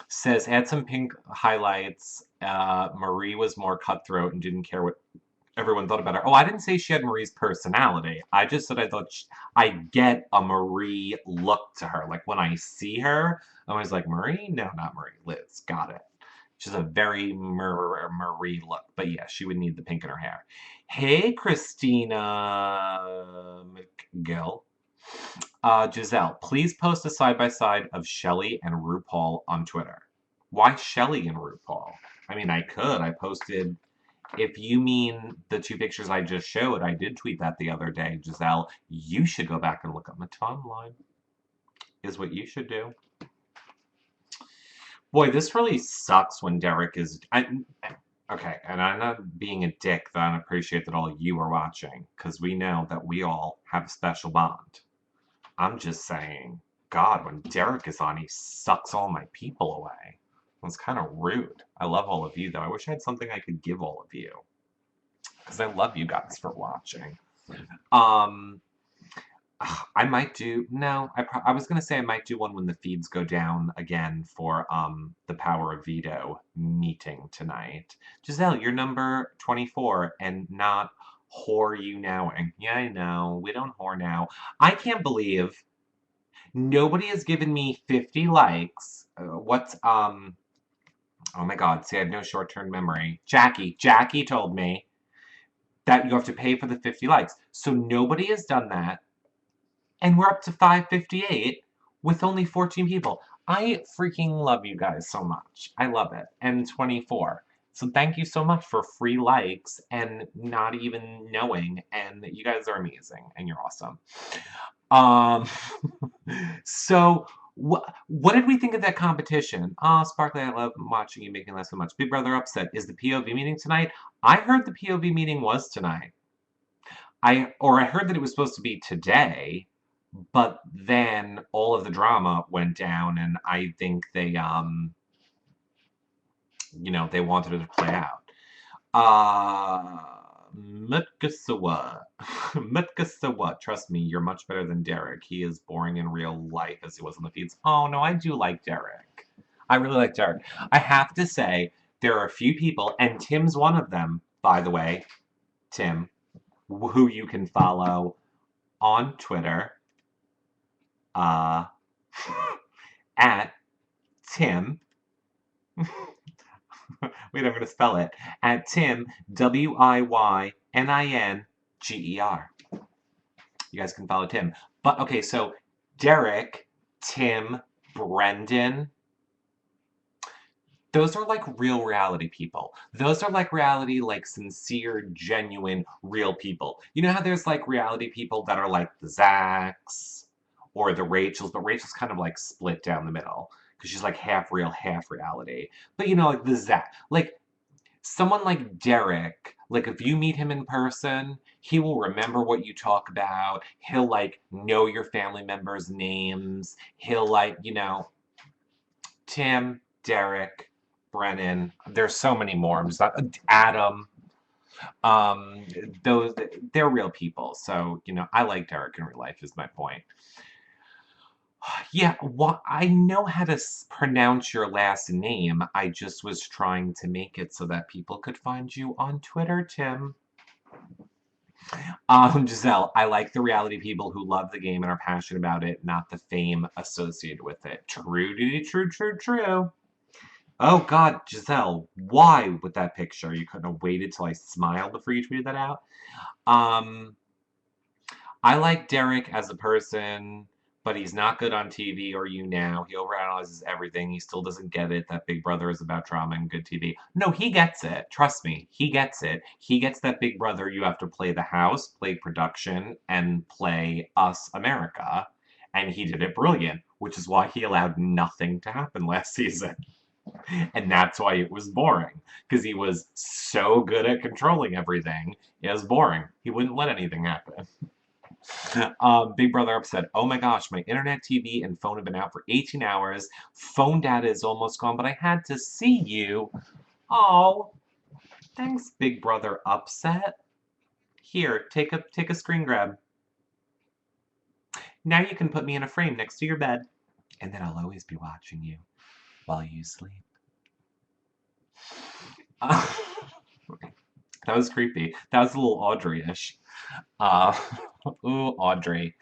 says, add some pink highlights. Marie was more cutthroat and didn't care what everyone thought about her. Oh, I didn't say she had Marie's personality. I just said I thought I get a Marie look to her. Like when I see her, I'm always like, Marie? No, not Marie. Liz. Got it. She's a very Marie look. But yeah, she would need the pink in her hair. Hey, Christina McGill. Giselle, please post a side-by-side of Shelley and RuPaul on Twitter. Why Shelley and RuPaul? I mean, I could. I posted... If you mean the two pictures I just showed, I did tweet that the other day, Giselle. You should go back and look at my timeline. Is what you should do. Boy, this really sucks when Derek is... okay, and I'm not being a dick that I don't appreciate that all you are watching, because we know that we all have a special bond. I'm just saying, God, when Derek is on, he sucks all my people away. It's kind of rude. I love all of you, though. I wish I had something I could give all of you. Because I love you guys for watching. I might do... No, I was going to say I might do one when the feeds go down again for the Power of Veto meeting tonight. Giselle, you're number 24 and not whore you now. And yeah, I know. We don't whore now. I can't believe nobody has given me 50 likes. Oh my God, see, I have no short-term memory. Jackie told me that you have to pay for the 50 likes. So nobody has done that. And we're up to 558 with only 14 people. I freaking love you guys so much. I love it. And 24. So thank you so much for free likes and not even knowing. And you guys are amazing. And you're awesome. So... What did we think of that competition? Oh, Sparkly, I love watching you making less so much. Big Brother upset. Is the POV meeting tonight? I heard the POV meeting was tonight. I heard that it was supposed to be today, but then all of the drama went down, and I think they, they wanted it to play out. Mutkasawa. Mutkasawa. Trust me, you're much better than Derek. He is boring in real life as he was on the feeds. Oh, no, I do like Derek. I really like Derek. I have to say, there are a few people, and Tim's one of them, by the way. Tim, who you can follow on Twitter. At Tim. Wait, I'm going to spell it. At Tim, Wiyninger. You guys can follow Tim. But, okay, so Derek, Tim, Brendan, those are like real reality people. Those are like reality, like sincere, genuine, real people. You know how there's like reality people that are like the Zacks or the Rachels, but Rachel's kind of like split down the middle. Because she's like half real, half reality. But you know, like the Zach, like someone like Derek, like if you meet him in person, he will remember what you talk about. He'll like know your family members' names. He'll like, Tim, Derek, Brennan. There's so many more. I'm just not, Adam. They're real people. So, I like Derek in real life is my point. Yeah, I know how to pronounce your last name. I just was trying to make it so that people could find you on Twitter, Tim. Giselle, I like the reality people who love the game and are passionate about it, not the fame associated with it. True. Oh, God, Giselle, why with that picture? You couldn't have waited till I smiled before you tweeted that out? I like Derek as a person... But he's not good on TV or YouNow. He overanalyzes everything. He still doesn't get it that Big Brother is about drama and good TV. No, he gets it. Trust me. He gets it. He gets that Big Brother, you have to play the house, play production, and play Us America. And he did it brilliant, which is why he allowed nothing to happen last season. And that's why it was boring, because he was so good at controlling everything. It was boring. He wouldn't let anything happen. Big Brother upset. Oh my gosh, my internet, TV, and phone have been out for 18 hours. Phone data is almost gone, but I had to see you. Oh, thanks, Big Brother upset. Here, take a screen grab. Now you can put me in a frame next to your bed, and then I'll always be watching you while you sleep. Uh, that was creepy. That was a little Audrey-ish. Uh, ooh, Audrey.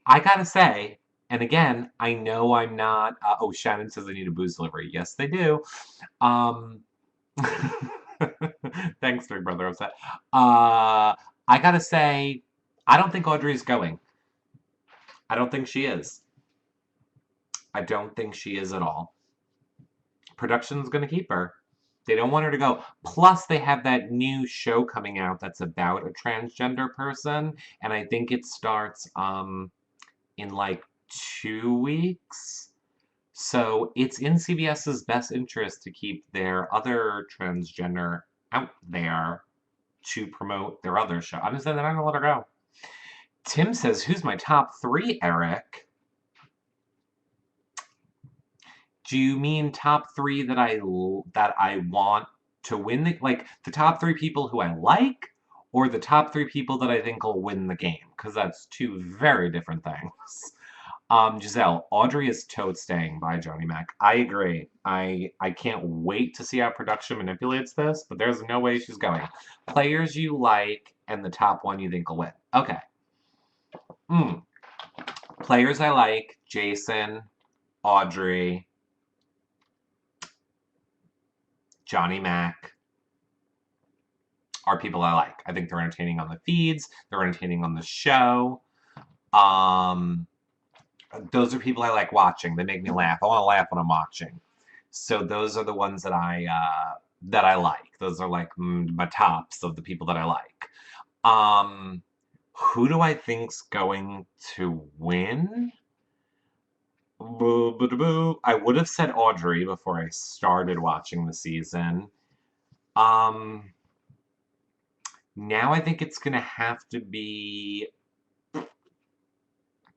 I gotta say, and again, I know I'm not. Oh, Shannon says I need a booze delivery. Yes, they do. Um, thanks, Big Brother upset. I gotta say, I don't think Audrey's going. I don't think she is. I don't think she is at all. Production's gonna keep her. They don't want her to go. Plus, they have that new show coming out that's about a transgender person, and I think it starts in like 2 weeks. So it's in CBS's best interest to keep their other transgender out there to promote their other show. I'm just saying they're not gonna let her go. Tim says, "Who's my top three, Eric?" Do you mean top three that I want to win like the top three people who I like, or the top three people that I think will win the game? Because that's two very different things. Giselle, Audrey is tote staying by Johnny Mac. I agree. I can't wait to see how production manipulates this, but there's no way she's going. Players you like and the top one you think will win. Okay. Players I like, Jason, Audrey, Johnny Mac are people I like. I think they're entertaining on the feeds. They're entertaining on the show. Those are people I like watching. They make me laugh. I want to laugh when I'm watching. So those are the ones that I like. Those are like my tops of the people that I like. Who do I think's going to win? Boo, boo, boo. I would have said Audrey before I started watching the season. Now I think it's gonna have to be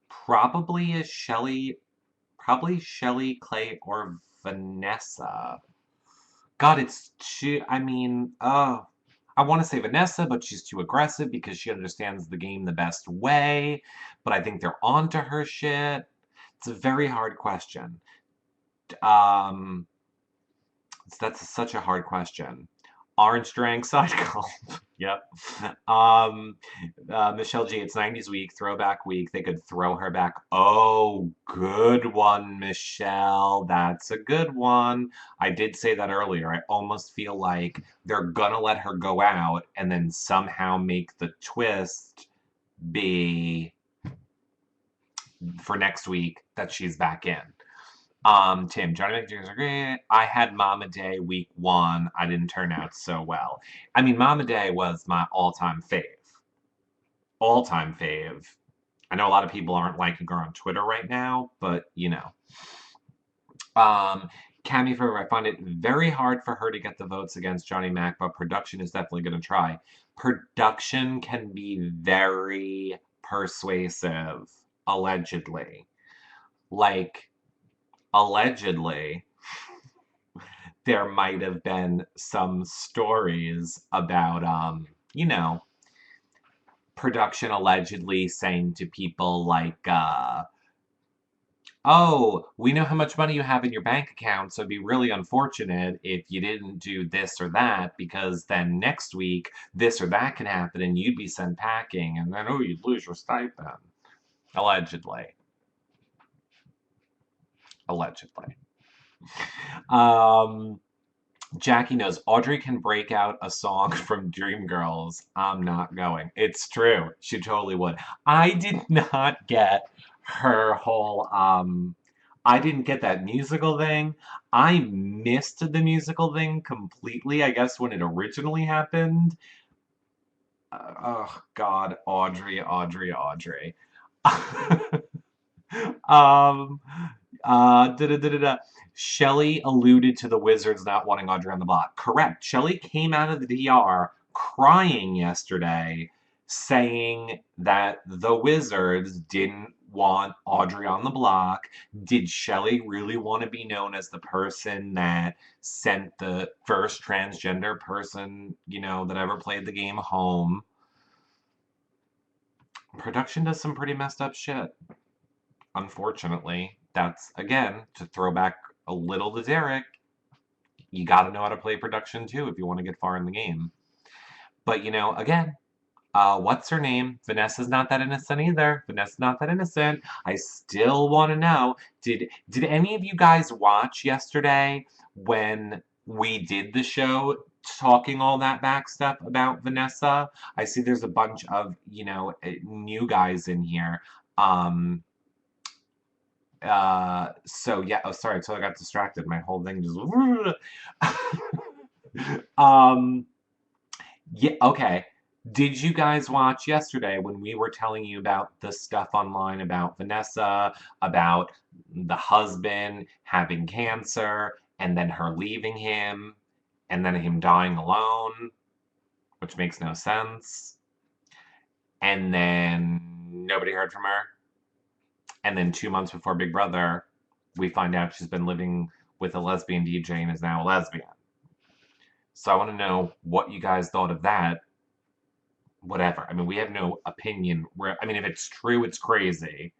probably Shelly, Clay, or Vanessa. God, it's too. I mean, I want to say Vanessa, but she's too aggressive because she understands the game the best way. But I think they're onto her shit. It's a very hard question. That's such a hard question. Orange drink side call. Yep. Michelle G, it's 90s week, throwback week. They could throw her back. Oh, good one, Michelle. That's a good one. I did say that earlier. I almost feel like they're gonna let her go out and then somehow make the twist be for next week that she's back in. Tim, Johnny McJeers are great. I had Mama Day week 1. I didn't turn out so well. I mean, Mama Day was my all-time fave. All-time fave. I know a lot of people aren't liking her on Twitter right now, but, you know. Cammy Forever, I find it very hard for her to get the votes against Johnny Mac, but production is definitely going to try. Production can be very persuasive, allegedly. Like, allegedly, there might have been some stories about, you know, production allegedly saying to people like, oh, we know how much money you have in your bank account, so it'd be really unfortunate if you didn't do this or that, because then next week, this or that can happen and you'd be sent packing, and then, oh, you'd lose your stipend. Allegedly. Allegedly. Jackie knows Audrey can break out a song from Dreamgirls. I'm not going. It's true. She totally would. I did not get her whole I didn't get that musical thing. I missed the musical thing completely, I guess, when it originally happened. Oh God, Audrey. Um, da-da-da-da-da. Shelley alluded to the Wizards not wanting Audrey on the block. Correct. Shelley came out of the DR crying yesterday, saying that the Wizards didn't want Audrey on the block. Did Shelley really want to be known as the person that sent the first transgender person, that ever played the game home? Production does some pretty messed up shit. Unfortunately, that's again to throw back a little to Derek. You got to know how to play production too if you want to get far in the game. But again, what's her name? Vanessa's not that innocent either. Vanessa's not that innocent. I still want to know. Did any of you guys watch yesterday when we did the show talking all that back stuff about Vanessa? I see there's a bunch of new guys in here. So yeah, oh sorry, so I got distracted. My whole thing just yeah, okay. Did you guys watch yesterday when we were telling you about the stuff online about Vanessa, about the husband having cancer, and then her leaving him, and then him dying alone, which makes no sense, and then nobody heard from her? And then 2 months before Big Brother, we find out she's been living with a lesbian DJ and is now a lesbian. So I want to know what you guys thought of that. Whatever. I mean, we have no opinion. If it's true, it's crazy.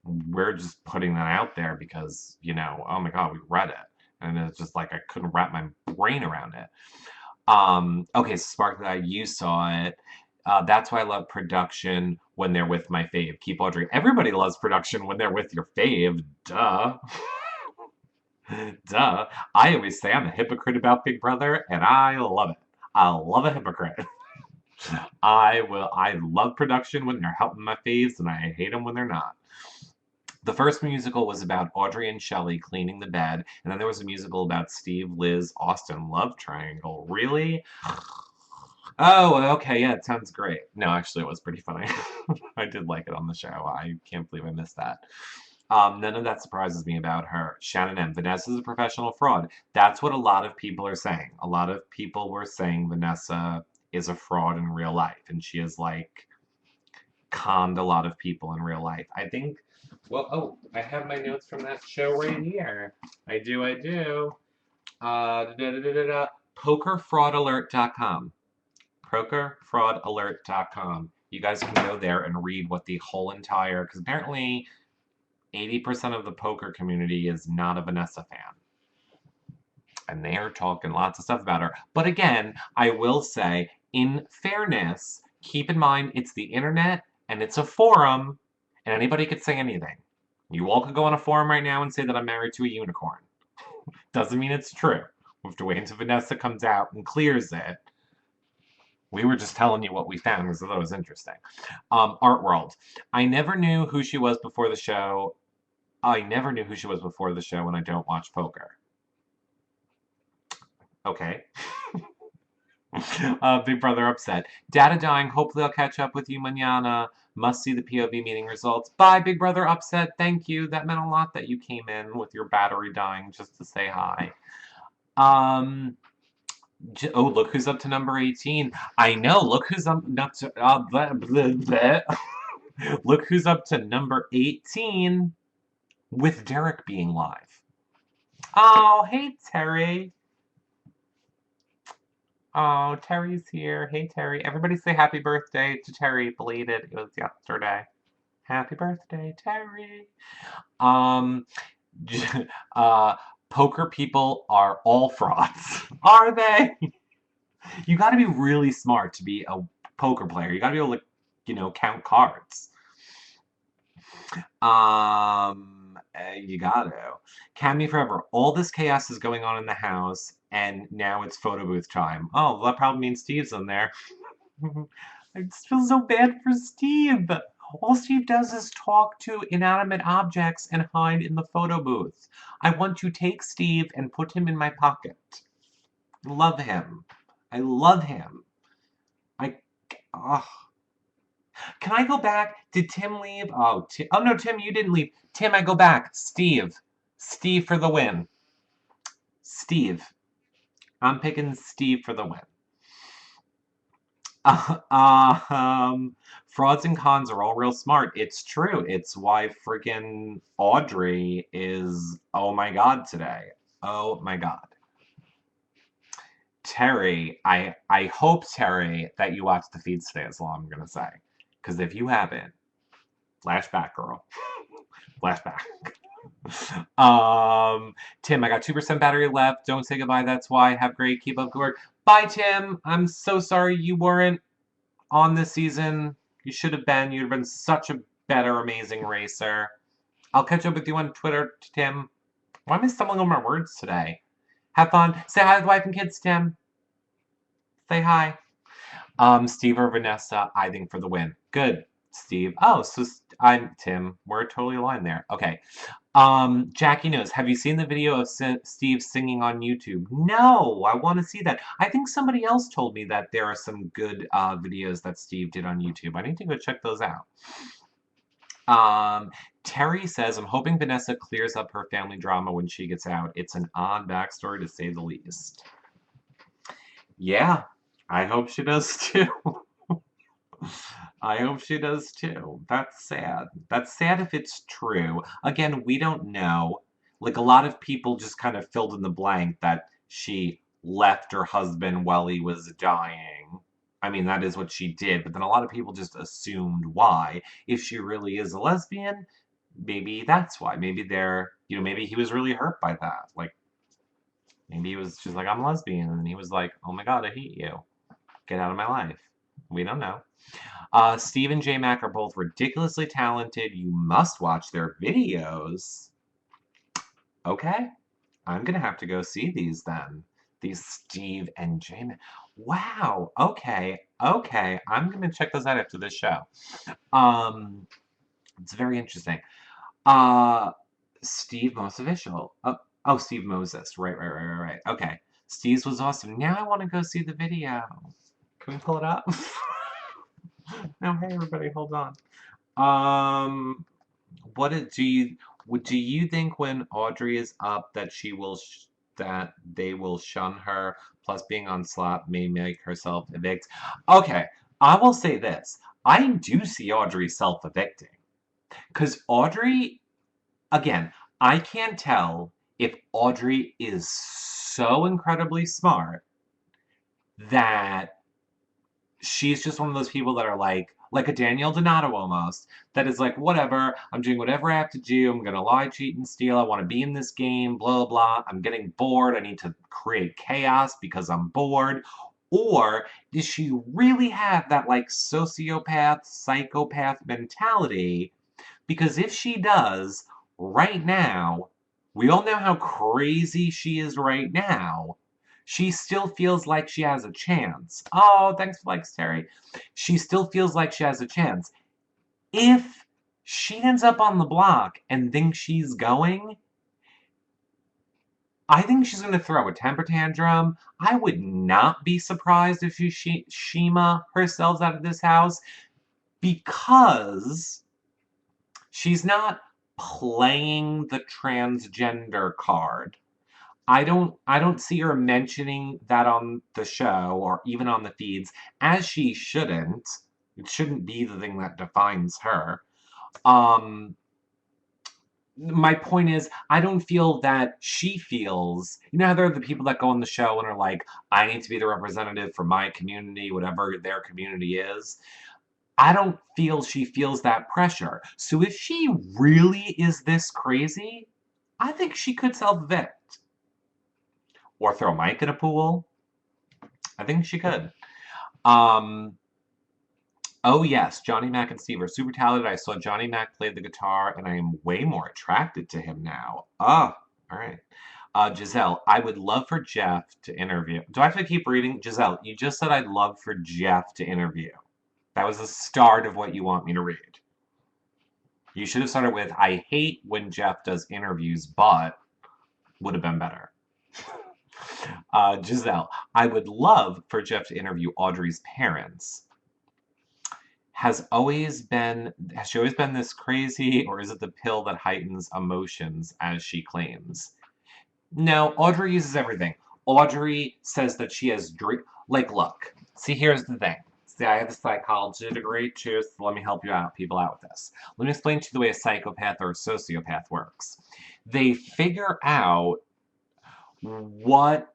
We're just putting that out there because, oh my God, we read it. And it's just like I couldn't wrap my brain around it. Okay, so Spark That you saw it. That's why I love production when they're with my fave. Keep Audrey. Everybody loves production when they're with your fave. Duh. Duh. I always say I'm a hypocrite about Big Brother, and I love it. I love a hypocrite. I love production when they're helping my faves, and I hate them when they're not. The first musical was about Audrey and Shelley cleaning the bed, and then there was a musical about Steve, Liz, Austin love triangle. Really? Oh, okay, yeah, it sounds great. No, actually, it was pretty funny. I did like it on the show. I can't believe I missed that. None of that surprises me about her. Shannon M. Vanessa's a professional fraud. That's what a lot of people are saying. A lot of people were saying Vanessa is a fraud in real life, and she has, conned a lot of people in real life. I think, I have my notes from that show right here. I do. Pokerfraudalert.com. Pokerfraudalert.com. You guys can go there and read what the whole entire, because apparently 80% of the poker community is not a Vanessa fan. And they are talking lots of stuff about her. But again, I will say, in fairness, keep in mind it's the internet and it's a forum, and anybody could say anything. You all could go on a forum right now and say that I'm married to a unicorn. Doesn't mean it's true. We have to wait until Vanessa comes out and clears it. We were just telling you what we found because I thought it was interesting. Art World. I never knew who she was before the show. And I don't watch poker. Okay. Big Brother upset. Data dying. Hopefully I'll catch up with you mañana. Must see the POV meeting results. Bye, Big Brother upset. Thank you. That meant a lot that you came in with your battery dying just to say hi. Oh, look who's up to number 18. I know. Look who's up to... blah, blah, blah. Look who's up to number 18 with Derek being live. Oh, hey, Terry. Oh, Terry's here. Hey, Terry. Everybody say happy birthday to Terry. Belated. It was yesterday. Happy birthday, Terry. Poker people are all frauds. Are they? You got to be really smart to be a poker player. You got to be able to, count cards. You got to. Cammy Forever. All this chaos is going on in the house, and now it's photo booth time. Oh, well, that probably means Steve's in there. I just feel so bad for Steve. All Steve does is talk to inanimate objects and hide in the photo booth. I want to take Steve and put him in my pocket. Love him. I love him. Can I go back? Did Tim leave? Oh, oh no, Tim, you didn't leave. Tim, I go back. Steve. Steve for the win. Steve. I'm picking Steve for the win. Frauds and cons are all real smart. It's true. It's why freaking Audrey is, oh my god, today. Oh my god. Terry, I hope, Terry, that you watched the feeds today is all I'm going to say. Because if you haven't, flashback, girl. Flashback. Tim, I got 2% battery left. Don't say goodbye. That's why. Have great. Keep up good work. Bye, Tim. I'm so sorry you weren't on this season. You should have been. You'd have been such a better, amazing racer. I'll catch up with you on Twitter, Tim. Why am I stumbling over my words today? Have fun. Say hi to the wife and kids, Tim. Say hi. Steve or Vanessa, I think for the win. Good, Steve. Oh, so I'm Tim. We're totally aligned there. Okay. Jackie knows. Have you seen the video of Steve singing on YouTube? No, I want to see that. I think somebody else told me that there are some good videos that Steve did on YouTube. I need to go check those out. Terry says, I'm hoping Vanessa clears up her family drama when she gets out. It's an odd backstory to say the least. Yeah, I hope she does too. I hope she does too. That's sad. That's sad if it's true. Again, we don't know. Like, a lot of people just kind of filled in the blank that she left her husband while he was dying. I mean, that is what she did, but then a lot of people just assumed why. If she really is a lesbian, maybe that's why. Maybe maybe he was really hurt by that. Like, maybe he was just like, I'm lesbian, and he was like, oh my god, I hate you. Get out of my life. We don't know. Steve and J Mac are both ridiculously talented. You must watch their videos. Okay. I'm going to have to go see these then. These Steve and J Mac. Wow. Okay. Okay. I'm going to check those out after this show. It's very interesting. Steve Most Official. Oh, Steve Moses. Right. Okay. Steve's was awesome. Now I want to go see the video. Can we pull it up? No, hey everybody, hold on. Do you think when Audrey is up that that they will shun her? Plus, being on slot may make herself evict. Okay, I will say this: I do see Audrey self-evicting, because Audrey, again, I can't tell if Audrey is so incredibly smart that she's just one of those people that are like a Danielle Donato almost, that is like, whatever, I'm doing whatever I have to do, I'm gonna lie, cheat, and steal, I want to be in this game, blah, blah, I'm getting bored, I need to create chaos because I'm bored. Or does she really have that like sociopath, psychopath mentality? Because if she does, right now, we all know how crazy she is right now. She still feels like she has a chance. Oh, thanks for likes, Terry. She still feels like she has a chance. If she ends up on the block and thinks she's going, I think she's going to throw a temper tantrum. I would not be surprised if she Shima herself out of this house, because she's not playing the transgender card. I don't see her mentioning that on the show or even on the feeds, as she shouldn't. It shouldn't be the thing that defines her. My point is, I don't feel that she feels, you know how there are the people that go on the show and are like, I need to be the representative for my community, whatever their community is. I don't feel she feels that pressure. So if she really is this crazy, I think she could self-evict. Or throw Mike in a pool. I think she could. Oh yes, Johnny Mac and Steve are super talented. I saw Johnny Mac play the guitar, and I am way more attracted to him now. Oh, all right. Giselle, I would love for Jeff to interview. Do I have to keep reading? Giselle, you just said I'd love for Jeff to interview. That was the start of what you want me to read. You should have started with, I hate when Jeff does interviews, but would have been better. Giselle, I would love for Jeff to interview Audrey's parents. has she always been this crazy, or is it the pill that heightens emotions, as she claims? No, Audrey uses everything. Audrey says that she has like, look, see, here's the thing. See, I have a psychology degree too, so let me help you out, people out with this. Let me explain to you the way a psychopath or a sociopath works. They figure out what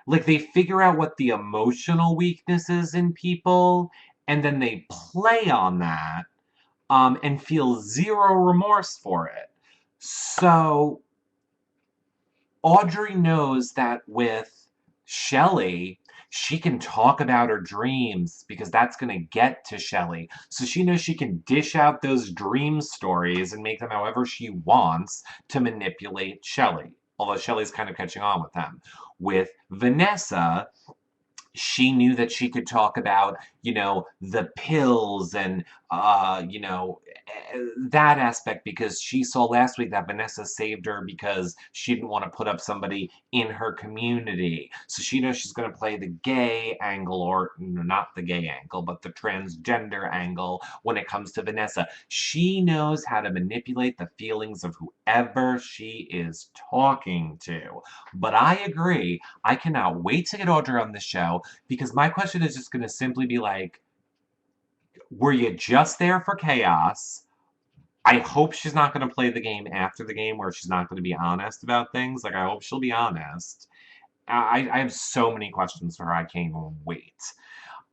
they figure out what the emotional weakness is in people, and then they play on that, and feel zero remorse for it. So Audrey knows that with Shelley, she can talk about her dreams because that's going to get to Shelley. So she knows she can dish out those dream stories and make them however she wants to manipulate Shelley. Although Shelley's kind of catching on with them. With Vanessa, she knew that she could talk about, the pills and, that aspect, because she saw last week that Vanessa saved her because she didn't want to put up somebody in her community. So she knows she's going to play the gay angle, or not the gay angle, but the transgender angle when it comes to Vanessa. She knows how to manipulate the feelings of whoever she is talking to. But I agree, I cannot wait to get Audrey on the show, because my question is just going to simply be like, were you just there for chaos? I hope she's not going to play the game after the game where she's not going to be honest about things. Like, I hope she'll be honest. I have so many questions for her. I can't even wait.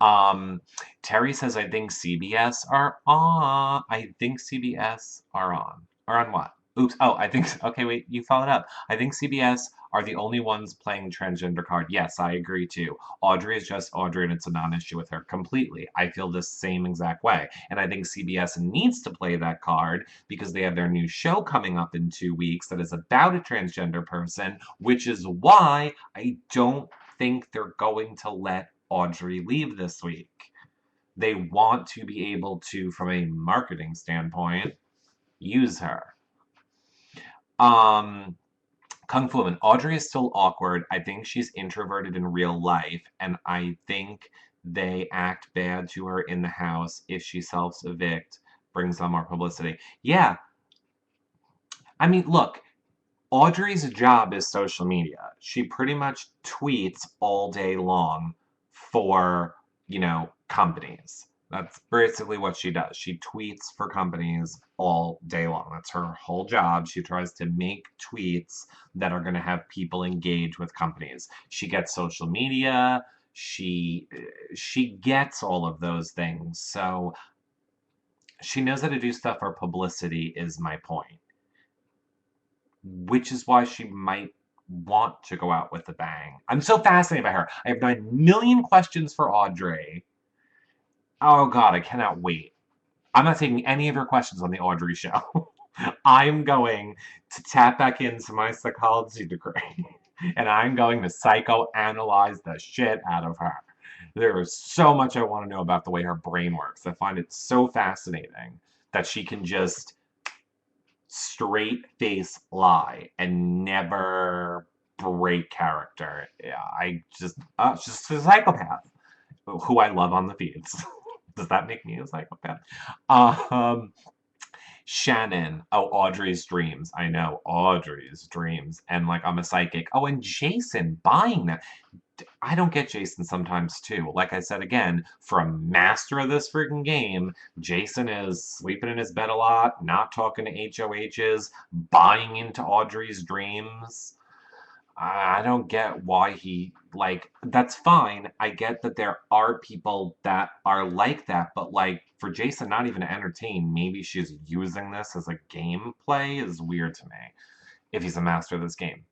Um, Terry says, I think CBS are on. I think CBS are on. Or on what? Oops. Oh, I think. Okay, wait. You followed up. I think CBS are the only ones playing transgender card. Yes, I agree too. Audrey is just Audrey, and it's a non-issue with her completely. I feel the same exact way. And I think CBS needs to play that card because they have their new show coming up in 2 weeks that is about a transgender person, which is why I don't think they're going to let Audrey leave this week. They want to be able to, from a marketing standpoint, use her. Kung Fu Woman. Audrey is still awkward. I think she's introverted in real life, and I think they act bad to her in the house if she self-evict, brings on more publicity. Yeah. I mean, look, Audrey's job is social media. She pretty much tweets all day long for, companies. That's basically what she does. She tweets for companies all day long. That's her whole job. She tries to make tweets that are going to have people engage with companies. She gets social media. She gets all of those things. So she knows how to do stuff for publicity, is my point, which is why she might want to go out with a bang. I'm so fascinated by her. I have 9 million questions for Audrey. Oh God, I cannot wait. I'm not taking any of your questions on the Audrey show. I'm going to tap back into my psychology degree and I'm going to psychoanalyze the shit out of her. There is so much I want to know about the way her brain works. I find it so fascinating that she can just straight face lie and never break character. Yeah, just a psychopath who I love on the feeds. Does that make me a psychopath? Um, Shannon. Oh, Audrey's dreams. I know, Audrey's dreams. And like, I'm a psychic. Oh, and Jason buying that. I don't get Jason sometimes too. Like I said again, for a master of this freaking game, Jason is sleeping in his bed a lot, not talking to HOHs, buying into Audrey's dreams. I don't get why that's fine. I get that there are people that are like that, but like for Jason not even to entertain, maybe she's using this as a gameplay is weird to me if he's a master of this game.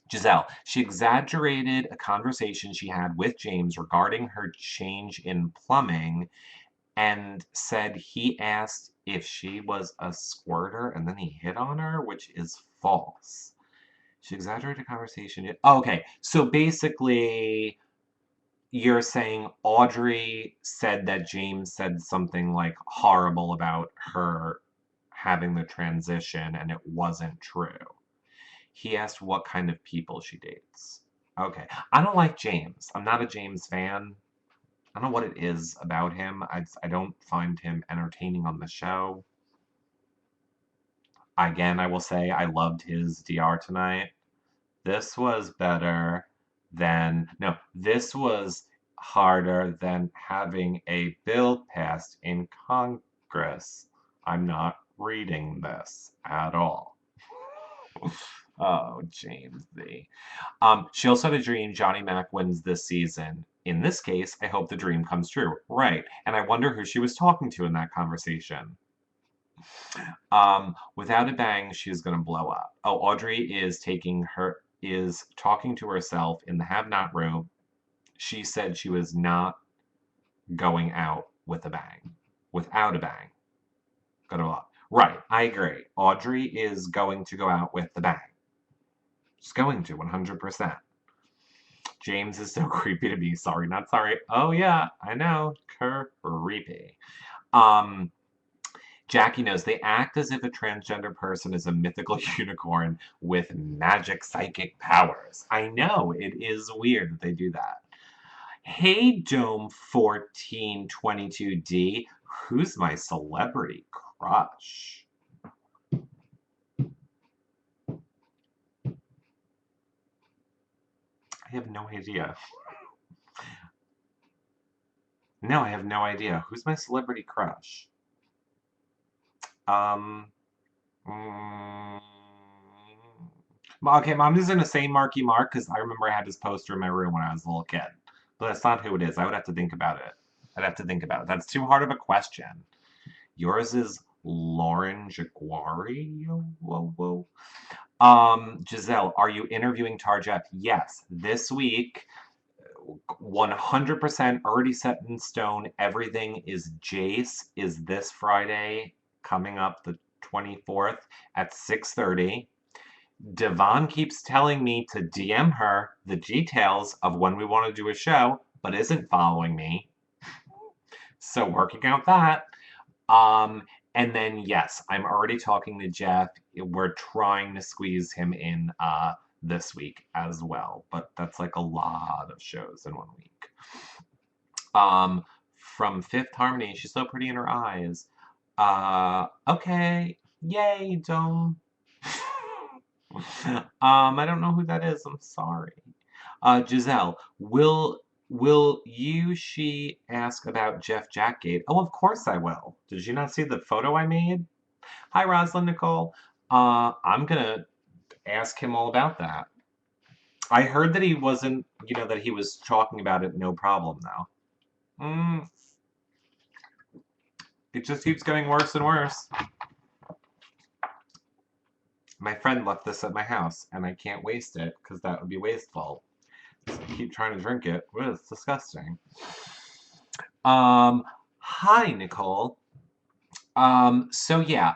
Giselle, she exaggerated a conversation she had with James regarding her change in plumbing and said he asked if she was a squirter and then he hit on her, which is false. She exaggerated a conversation. Oh, okay, so basically, you're saying Audrey said that James said something like horrible about her having the transition and it wasn't true. He asked what kind of people she dates. Okay. I don't like James. I'm not a James fan. I don't know what it is about him. I don't find him entertaining on the show. Again, I will say I loved his DR tonight. This was better than, no, this was harder than having a bill passed in Congress. I'm not reading this at all. Oh, James Z. She also had a dream Johnny Mac wins this season. In this case, I hope the dream comes true. Right. And I wonder who she was talking to in that conversation. Without a bang, she's gonna blow up. Oh, Audrey is talking to herself in the have not room. She said she was not going out with a bang. Without a bang. Gonna blow up. Right, I agree. Audrey is going to go out with the bang. She's going to 100%. James is so creepy to me. Sorry, not sorry. Oh yeah, I know. Creepy. Um, Jackie knows they act as if a transgender person is a mythical unicorn with magic psychic powers. I know, it is weird that they do that. Hey, Dome 1422D, who's my celebrity crush? I have no idea. No, I have no idea. Who's my celebrity crush? Um, mm, okay, I'm just gonna say Marky Mark because I remember I had this poster in my room when I was a little kid. But that's not who it is. I would have to think about it. I'd have to think about it. That's too hard of a question. Yours is Lauren Jaguari? Whoa, whoa. Giselle, are you interviewing Tarjef? Yes. This week, 100% already set in stone. Everything is Jace is this Friday, coming up the 24th at 6:30. Devon keeps telling me to DM her the details of when we want to do a show, but isn't following me. So working out that. Um, and then yes, I'm already talking to Jeff. We're trying to squeeze him in this week as well, but that's like a lot of shows in 1 week. From Fifth Harmony, she's so pretty in her eyes. Okay, yay, Dome. I don't know who that is. I'm sorry. Giselle, she ask about Jeff Jackgate? Oh, of course I will. Did you not see the photo I made? Hi, Rosalind Nicole. I'm gonna ask him all about that. I heard that he wasn't, that he was talking about it, no problem though. It just keeps getting worse and worse. My friend left this at my house, and I can't waste it because that would be wasteful. So I keep trying to drink it. It's disgusting. Hi, Nicole. So yeah,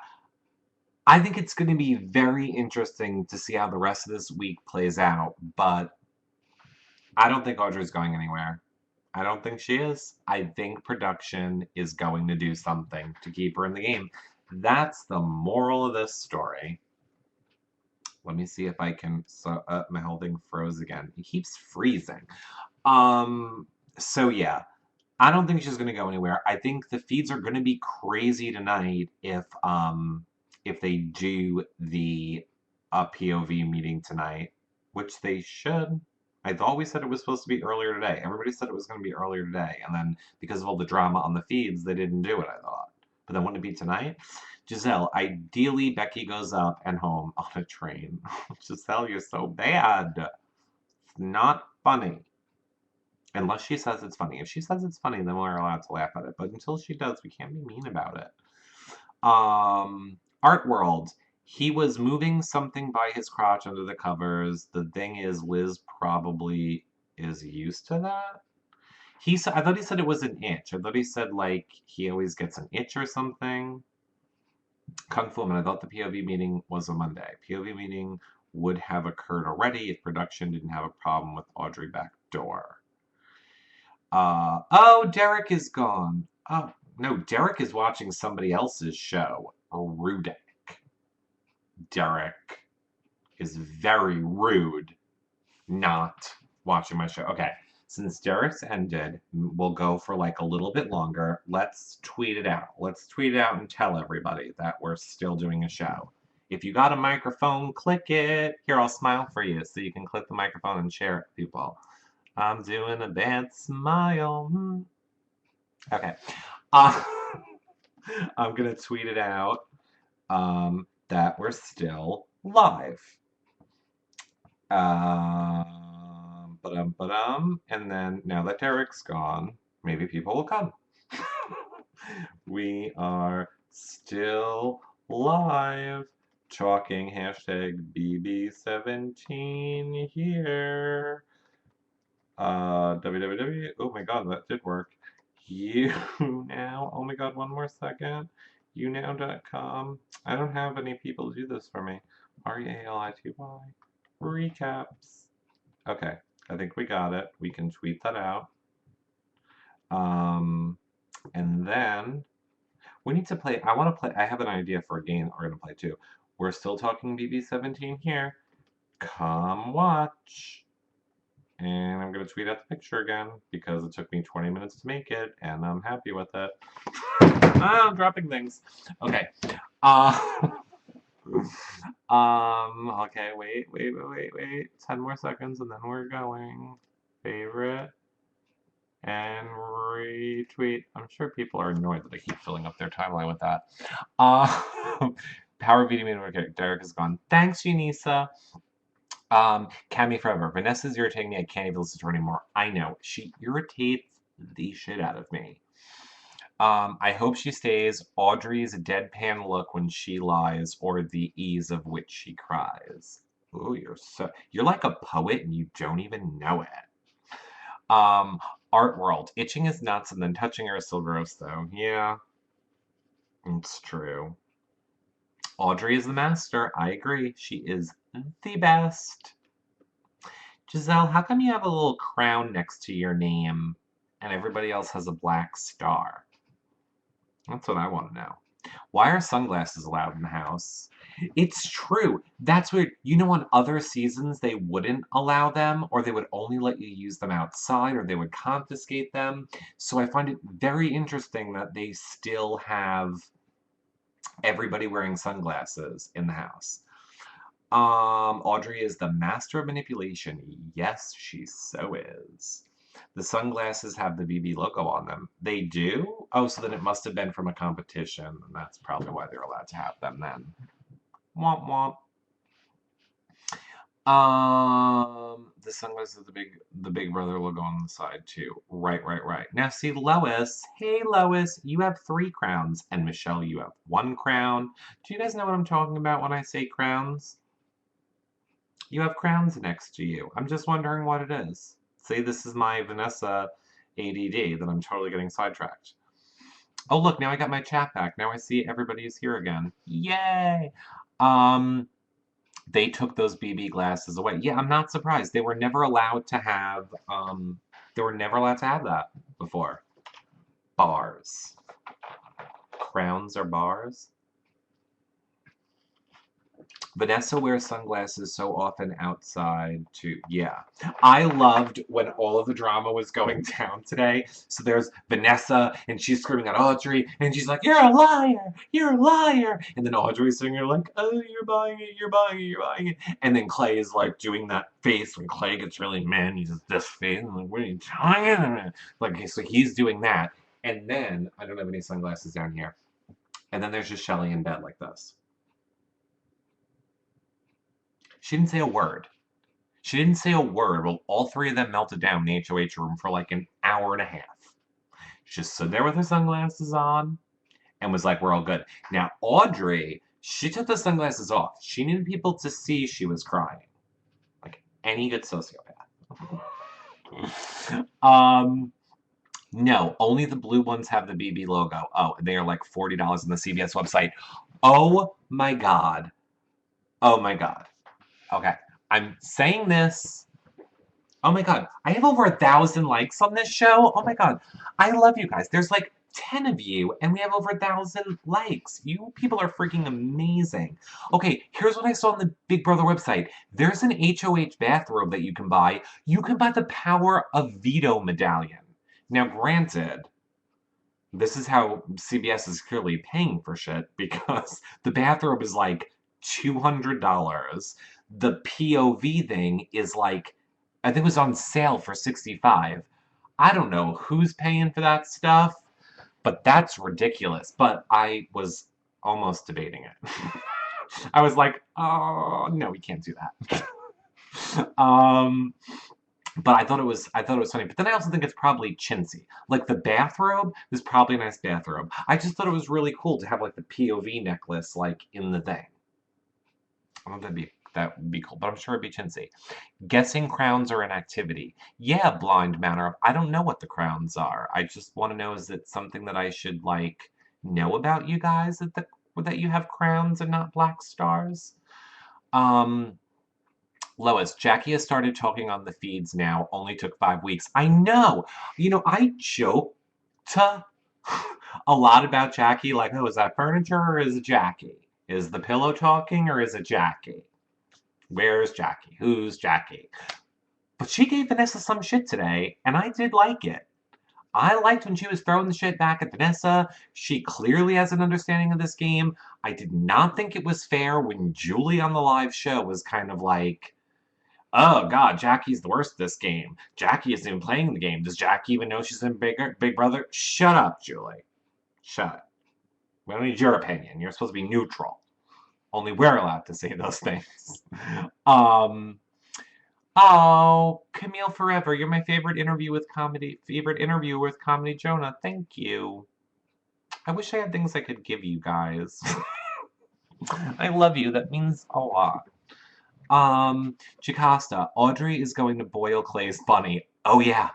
I think it's going to be very interesting to see how the rest of this week plays out, but I don't think Audrey's going anywhere. I don't think she is. I think production is going to do something to keep her in the game. That's the moral of this story. Let me see if I can. So my whole thing froze again. It keeps freezing. So yeah, I don't think she's gonna go anywhere. I think the feeds are gonna be crazy tonight if they do the POV meeting tonight, which they should. I thought we said it was supposed to be earlier today. Everybody said it was going to be earlier today, and then because of all the drama on the feeds, they didn't do it. I thought, but then wouldn't it be tonight? Giselle, ideally Becky goes up and home on a train. Giselle, you're so bad. It's not funny. Unless she says it's funny. If she says it's funny, then we're allowed to laugh at it. But until she does, we can't be mean about it. Art World. He was moving something by his crotch under the covers. The thing is, Liz probably is used to that. I thought he said it was an itch. I thought he said like he always gets an itch or something. Kung Fu Man, I thought the POV meeting was a Monday. POV meeting would have occurred already if production didn't have a problem with Audrey backdoor. Oh, Derek is gone. Oh, no, Derek is watching somebody else's show. Rudick. Derek is very rude not watching my show. Okay, Since Derek's ended, we'll go for like a little bit longer. Let's tweet it out. Let's tweet it out and tell everybody that we're still doing a show. If you got a microphone, click it. Here, I'll smile for you so you can click the microphone and share it, people. I'm doing a bad smile. Okay. Uh, I'm going to tweet it out that we're still live. And then now that Derek's gone, maybe people will come. We are still live talking hashtag BB17 here. www. Oh my god, that did work. YouNow. Oh my god, one more second. YouNow.com. I don't have any people do this for me. REALITY. Recaps. Okay, I think we got it. We can tweet that out. And then we need to play. I want to play. I have an idea for a game that we're going to play too. We're still talking BB17 here. Come watch. And I'm going to tweet out the picture again because it took me 20 minutes to make it, and I'm happy with it. I'm dropping things. Okay. Okay, wait. 10 more seconds, and then we're going. Favorite. And retweet. I'm sure people are annoyed that I keep filling up their timeline with that. Power Beating Me, Derek is gone. Thanks, Unisa. Cammy forever. Vanessa's irritating me. I can't even listen to her anymore. I know. She irritates the shit out of me. I hope she stays. Audrey's deadpan look when she lies, or the ease of which she cries. Ooh, you're like a poet and you don't even know it. Art World. Itching is nuts and then touching her is still gross though. Yeah. It's true. Audrey is the master. I agree. She is the best. Giselle, how come you have a little crown next to your name and everybody else has a black star? That's what I want to know. Why are sunglasses allowed in the house? It's true. That's weird. You know, on other seasons, they wouldn't allow them, or they would only let you use them outside, or they would confiscate them. So I find it very interesting that they still have everybody wearing sunglasses in the house. Audrey is the master of manipulation. Yes, she so is. The sunglasses have the BB logo on them. They do? Oh, so then it must have been from a competition, and that's probably why they're allowed to have them then. Womp womp. The sunglasses, the big brother logo on the side too. Right. Now see Lois. Hey Lois, you have 3 crowns, and Michelle, you have 1 crown. Do you guys know what I'm talking about when I say crowns? You have crowns next to you. I'm just wondering what it is. See, this is my Vanessa ADD that I'm totally getting sidetracked. Oh, look, now I got my chat back. Now I see everybody is here again. Yay! They took those BB glasses away. Yeah, I'm not surprised. They were never allowed to have, that before. Bars. Crowns are bars? Vanessa wears sunglasses so often outside too. Yeah. I loved when all of the drama was going down today. So there's Vanessa and she's screaming at Audrey and she's like, "You're a liar! You're a liar!" And then Audrey's sitting there like, "Oh, you're buying it. And then Clay is like doing that face when Clay gets really mad. He's just this face. I'm like, what are you talking about? Like, so he's doing that. And then, I don't have any sunglasses down here. And then there's just Shelly in bed like this. She didn't say a word. Well, all 3 of them melted down in the HOH room for like an hour and a half. She just stood there with her sunglasses on and was like, we're all good. Now, Audrey, she took the sunglasses off. She needed people to see she was crying. Like any good sociopath. No, only the blue ones have the BB logo. Oh, they are like $40 on the CBS website. Oh my God. Okay, I'm saying this. Oh my God, I have over 1,000 likes on this show. Oh my God, I love you guys. There's like 10 of you, and we have over 1,000 likes. You people are freaking amazing. Okay, here's what I saw on the Big Brother website. There's an HOH bathrobe that you can buy. You can buy the Power of Veto medallion. Now, granted, this is how CBS is clearly paying for shit because the bathrobe is like $200. The POV thing is like, I think it was on sale for $65. I don't know who's paying for that stuff, but that's ridiculous. But I was almost debating it. I was like, oh no, we can't do that. But I thought it was funny. But then I also think it's probably chintzy. Like the bathrobe is probably a nice bathrobe. I just thought it was really cool to have like the POV necklace like in the thing. I don't know if that would be cool, but I'm sure it'd be chintzy. Guessing crowns are an activity. Yeah, blind manner. I don't know what the crowns are. I just want to know, is it something that I should like know about you guys that you have crowns and not black stars? Um Lois, Jackie has started talking on the feeds now. Only took 5 weeks. I know. You know, I joke to a lot about Jackie. Like, oh, is that furniture or is it Jackie? Is the pillow talking or is it Jackie? Where's Jackie? Who's Jackie? But she gave Vanessa some shit today, and I did like it. I liked when she was throwing the shit back at Vanessa. She clearly has an understanding of this game. I did not think it was fair when Julie on the live show was kind of like, oh god, Jackie's the worst at this game. Jackie isn't even playing the game. Does Jackie even know she's in Big Brother? Shut up, Julie. Shut up. We don't need your opinion. You're supposed to be neutral. Only we're allowed to say those things. um Oh, Camille Forever, you're my favorite interview with comedy Jonah. Thank you. I wish I had things I could give you guys. I love you. That means a lot. Jocasta, Audrey is going to boil Clay's bunny. Oh yeah.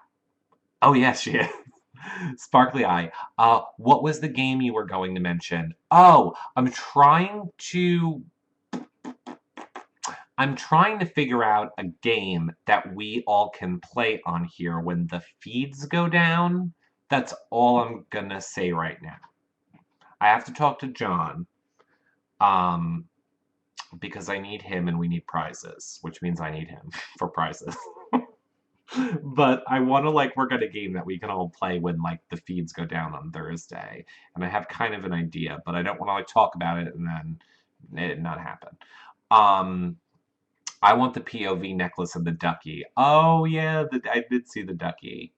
Oh yes, she is. Sparkly Eye. What was the game you were going to mention? Oh, I'm trying to figure out a game that we all can play on here when the feeds go down. That's all I'm gonna say right now. I have to talk to John. Um, because I need him and we need prizes, which means I need him for prizes. But I want to like work out a game that we can all play when like the feeds go down on Thursday. And I have kind of an idea, but I don't want to like talk about it and then it not happen. I want the POV necklace and the ducky. Oh yeah, I did see the ducky.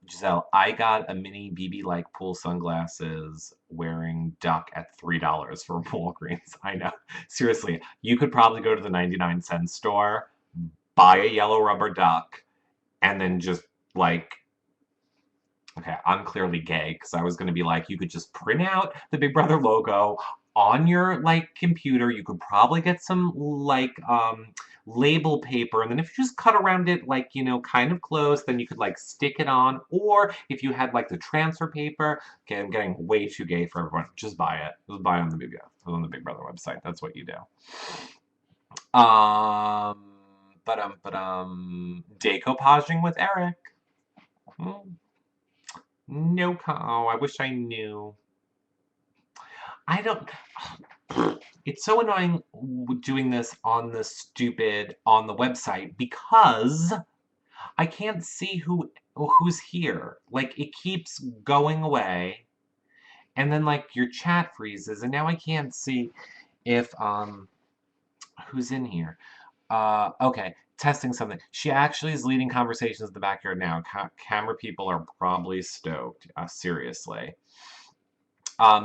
Giselle, I got a mini BB like pool sunglasses wearing duck at $3 from Walgreens. I know. Seriously, you could probably go to the 99-cent store, buy a yellow rubber duck, and then just like, okay, I'm clearly gay because I was going to be like, you could just print out the Big Brother logo on your like computer. You could probably get some like label paper, and then if you just cut around it like, you know, kind of close, then you could like stick it on. Or if you had like the transfer paper, okay, I'm getting way too gay for everyone. Just buy it. Just buy it on the Big Brother website. That's what you do. Decoupaging with Eric. No, oh, I wish I knew. I don't. It's so annoying doing this on the website because I can't see who's here. Like it keeps going away, and then like your chat freezes, and now I can't see if who's in here. Okay, testing something. She actually is leading conversations in the backyard now. Camera people are probably stoked. Seriously.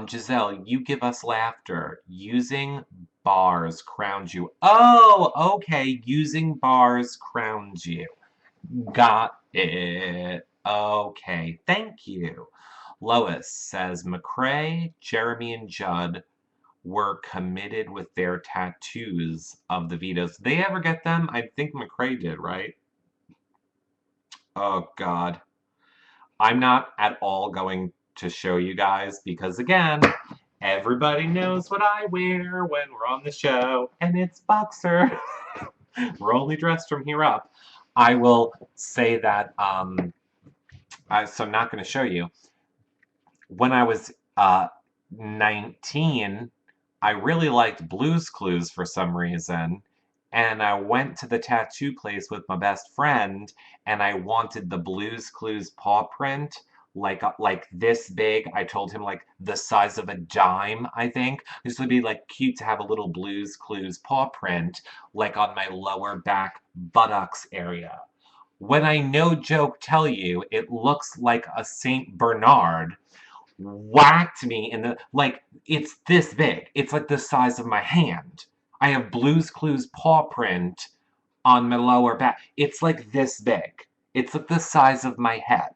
Giselle, you give us laughter. Using bars crowns you. Oh, okay. Using bars crowns you. Got it. Okay. Thank you. Lois says McCrae, Jeremy, and Judd were committed with their tattoos of the vetoes. Did they ever get them? I think McCrae did, right? Oh, God. I'm not at all going to show you guys because, again, everybody knows what I wear when we're on the show, and it's boxer. We're only dressed from here up. I will say that So I'm not going to show you. When I was 19, I really liked Blue's Clues for some reason. And I went to the tattoo place with my best friend, and I wanted the Blue's Clues paw print, like this big. I told him like the size of a dime, I think. This would be like cute to have a little Blue's Clues paw print, like on my lower back buttocks area. When I no joke tell you, it looks like a Saint Bernard whacked me in the like it's this big. It's like the size of my hand. I have Blue's Clues paw print on my lower back. It's like this big. It's like the size of my head.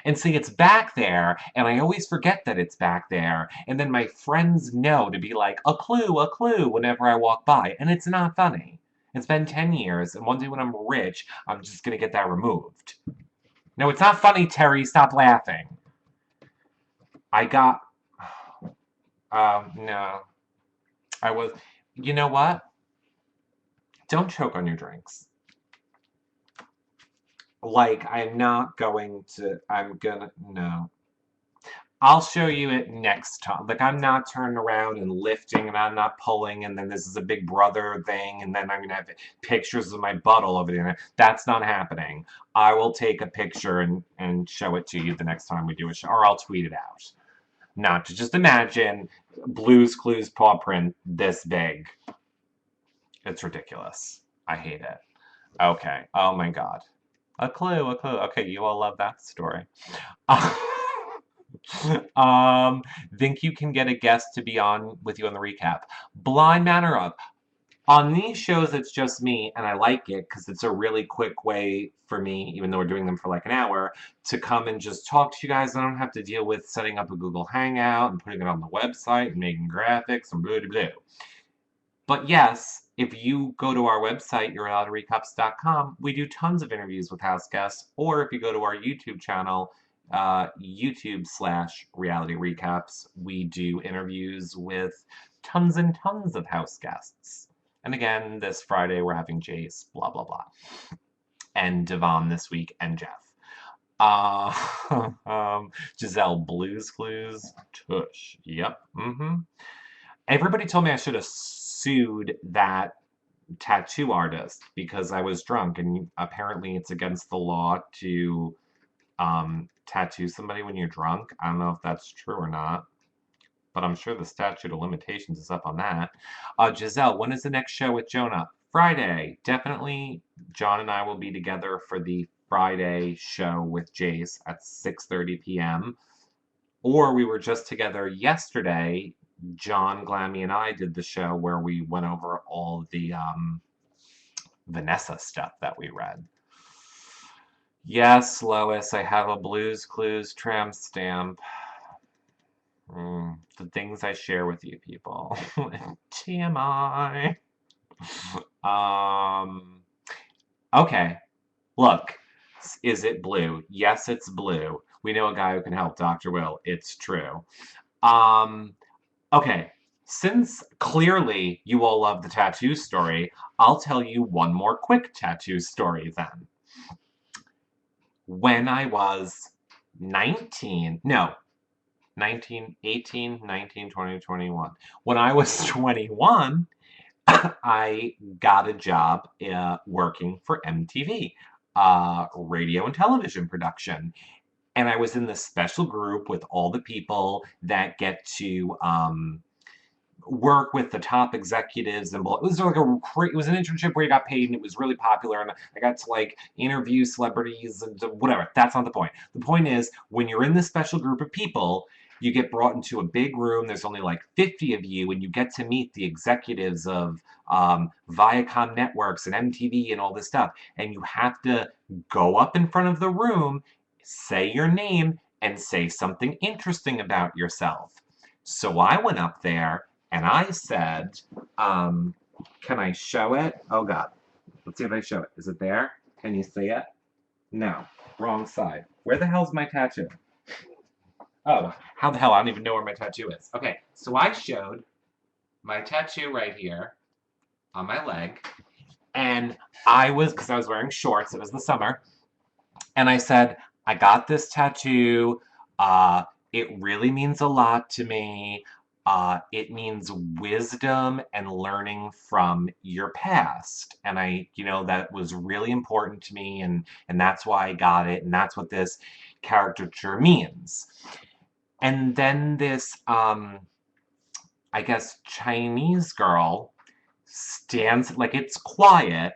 And see, it's back there, and I always forget that it's back there. And then my friends know to be like, a clue, whenever I walk by. And it's not funny. It's been 10 years, and one day when I'm rich, I'm just going to get that removed. No, it's not funny, Terry. Stop laughing. I got. No. I was. You know what? Don't choke on your drinks. Like, I'm not going to. I'm gonna. No. I'll show you it next time. Like, I'm not turning around and lifting, and I'm not pulling, and then this is a big brother thing, and then I'm gonna have pictures of my butt all over the internet. That's not happening. I will take a picture and show it to you the next time we do a show, or I'll tweet it out. Not to just imagine Blue's Clues paw print this big. It's ridiculous. I hate it. Okay. Oh my god. A clue, a clue. Okay, you all love that story. Think you can get a guest to be on with you on the recap. Blind manner of. On these shows, it's just me, and I like it because it's a really quick way for me, even though we're doing them for like an hour, to come and just talk to you guys. I don't have to deal with setting up a Google Hangout and putting it on the website and making graphics and blah, blah, blah. But yes, if you go to our website, yourrealityrecaps.com, we do tons of interviews with house guests. Or if you go to our YouTube channel, YouTube/Reality Recaps, we do interviews with tons and tons of house guests. And again, this Friday we're having Jace, blah, blah, blah. And Devon this week, and Jeff. Giselle, Blue's Clues, tush. Yep. Everybody told me I should have sued that tattoo artist because I was drunk, and apparently it's against the law to tattoo somebody when you're drunk. I don't know if that's true or not, but I'm sure the statute of limitations is up on that. Giselle, when is the next show with Jonah? Friday. Definitely John and I will be together for the Friday show with Jace at 6:30 p.m. Or we were just together yesterday. John, Glammy, and I did the show where we went over all the Vanessa stuff that we read. Yes, Lois, I have a Blue's Clues tramp stamp. The things I share with you people. TMI. Okay. Look, is it blue? Yes, it's blue. We know a guy who can help, Dr. Will. It's true. Okay. Since clearly you all love the tattoo story, I'll tell you one more quick tattoo story then. When I was 19, 18, 19, 20, 21. When I was 21, I got a job working for MTV, radio and television production. And I was in this special group with all the people that get to work with the top executives, and it was like it was an internship where you got paid, and it was really popular, and I got to like interview celebrities and whatever. That's not the point. The point is, when you're in this special group of people, you get brought into a big room. There's only like 50 of you, and you get to meet the executives of Viacom Networks and MTV and all this stuff. And you have to go up in front of the room, say your name, and say something interesting about yourself. So I went up there and I said, can I show it? Oh God, let's see if I show it. Is it there? Can you see it? No, wrong side. Where the hell's my tattoo? Oh, how the hell? I don't even know where my tattoo is. Okay, so I showed my tattoo right here on my leg, and because I was wearing shorts, it was the summer, and I said, I got this tattoo. Uh, it really means a lot to me. It means wisdom and learning from your past. And that was really important to me, and that's why I got it, and that's what this caricature means. And then this, I guess, Chinese girl stands, like, it's quiet,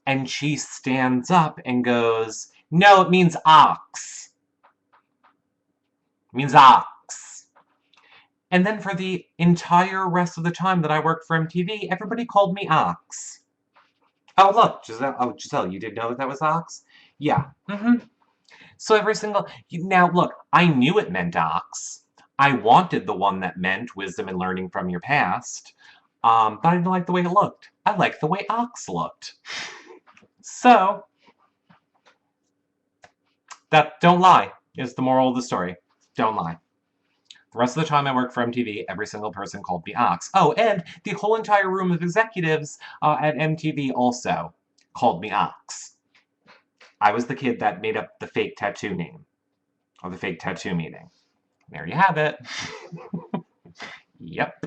and she stands up and goes, "No, it means ox. It means ox." And then for the entire rest of the time that I worked for MTV, everybody called me Ox. Oh, look, Giselle. Oh, Giselle, you didn't know that was Ox? Yeah. So every single. Now, look, I knew it meant Ox. I wanted the one that meant wisdom and learning from your past. But I didn't like the way it looked. I liked the way Ox looked. So, don't lie, is the moral of the story. Don't lie. The rest of the time I worked for MTV, every single person called me Ox. Oh, and the whole entire room of executives at MTV also called me Ox. I was the kid that made up the fake tattoo name, or the fake tattoo meeting. There you have it. Yep.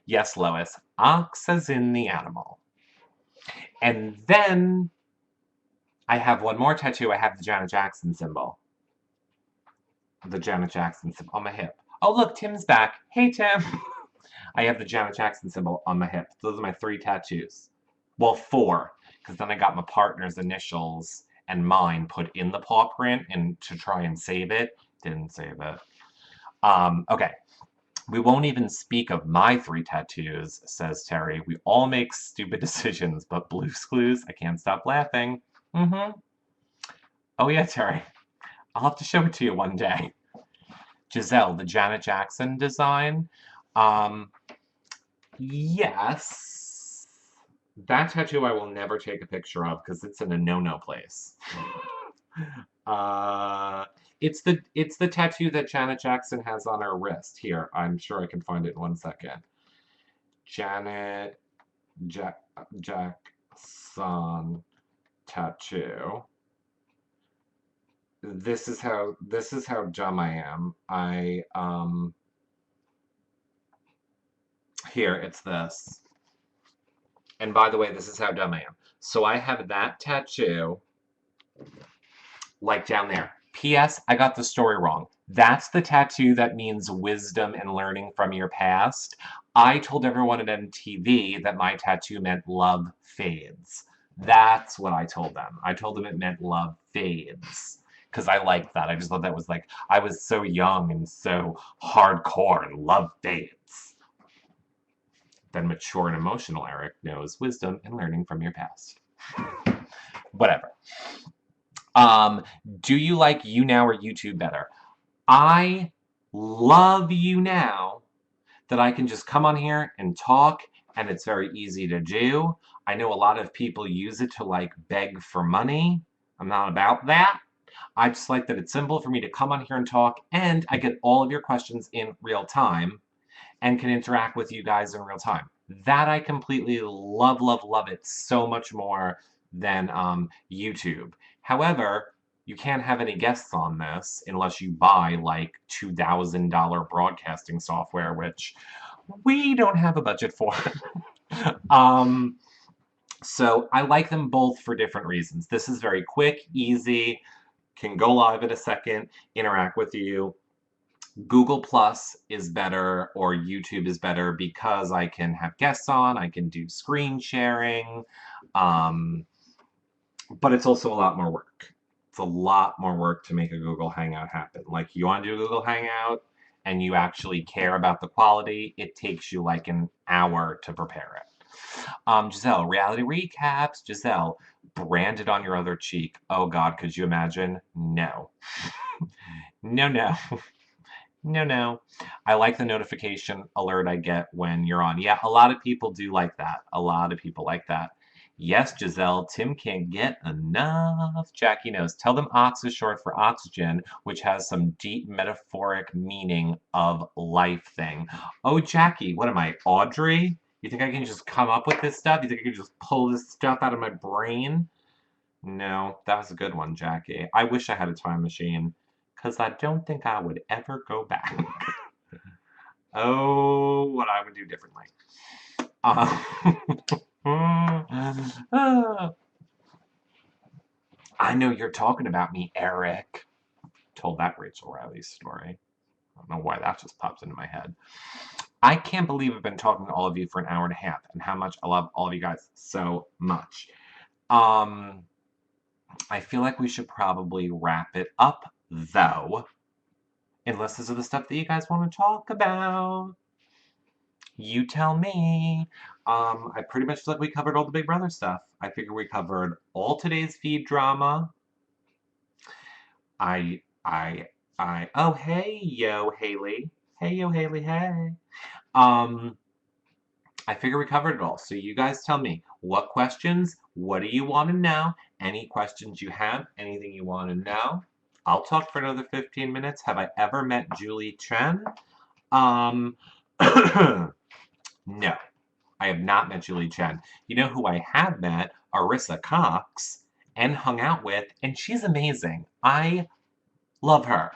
Yes, Lois. Ox as in the animal. And then I have one more tattoo. I have the Janet Jackson symbol. The Janet Jackson symbol on my hip. Oh, look, Tim's back. Hey, Tim. I have the Janet Jackson symbol on my hip. Those are my 3 tattoos. Well, 4, because then I got my partner's initials and mine put in the paw print and to try and save it. Didn't save it. Okay. We won't even speak of my 3 tattoos, says Terry. We all make stupid decisions, but Blue's Clues, I can't stop laughing. Oh yeah, Terry. I'll have to show it to you one day. Giselle, the Janet Jackson design. Yes. That tattoo I will never take a picture of because it's in a no-no place. It's the tattoo that Janet Jackson has on her wrist. Here, I'm sure I can find it in 1 second. Janet Jackson tattoo. This is how dumb I am. Here, it's this. And by the way, this is how dumb I am. So I have that tattoo, like down there. P.S. I got the story wrong. That's the tattoo that means wisdom and learning from your past. I told everyone at MTV that my tattoo meant love fades. That's what I told them. I told them it meant love fades. Because I liked that. I just thought that was like, I was so young and so hardcore and love fades. Then mature and emotional Eric knows wisdom and learning from your past. Whatever. Do you like YouNow or YouTube better? I love YouNow that I can just come on here and talk, and it's very easy to do. I know a lot of people use it to like beg for money. I'm not about that. I just like that it's simple for me to come on here and talk, and I get all of your questions in real time and can interact with you guys in real time. That I completely love, love, love it so much more than YouTube. However, you can't have any guests on this unless you buy like $2,000 broadcasting software, which we don't have a budget for. So I like them both for different reasons. This is very quick, easy, can go live in a second, interact with you. Google Plus is better or YouTube is better because I can have guests on, I can do screen sharing, but it's also a lot more work. It's a lot more work to make a Google Hangout happen. Like, you want to do a Google Hangout and you actually care about the quality, it takes you like an hour to prepare it. Giselle, reality recaps. Giselle, branded on your other cheek. Oh God, could you imagine? No. No. No. I like the notification alert I get when you're on. Yeah, a lot of people do like that. A lot of people like that. Yes, Giselle, Tim can't get enough. Jackie knows. Tell them ox is short for oxygen, which has some deep metaphoric meaning of life thing. Oh, Jackie, what am I, Audrey? You think I can just come up with this stuff? You think I can just pull this stuff out of my brain? No, that was a good one, Jackie. I wish I had a time machine, because I don't think I would ever go back. Oh, what I would do differently. I know you're talking about me, Eric. Told that Rachel Riley story. I don't know why that just popped into my head. I can't believe I've been talking to all of you for an hour and a half, and how much I love all of you guys so much. Um, I feel like we should probably wrap it up, though. Unless this is the stuff that you guys want to talk about. You tell me. I pretty much feel like we covered all the Big Brother stuff. I figure we covered all today's feed drama. I, oh, hey, yo, Haley. Hey, yo, Haley, hey. Um, I figure we covered it all. So you guys tell me, what questions, what do you want to know? Any questions you have, anything you want to know? I'll talk for another 15 minutes. Have I ever met Julie Chen? Um, no, I have not met Julie Chen. You know who I have met? Arissa Cox, and hung out with, and she's amazing. I love her.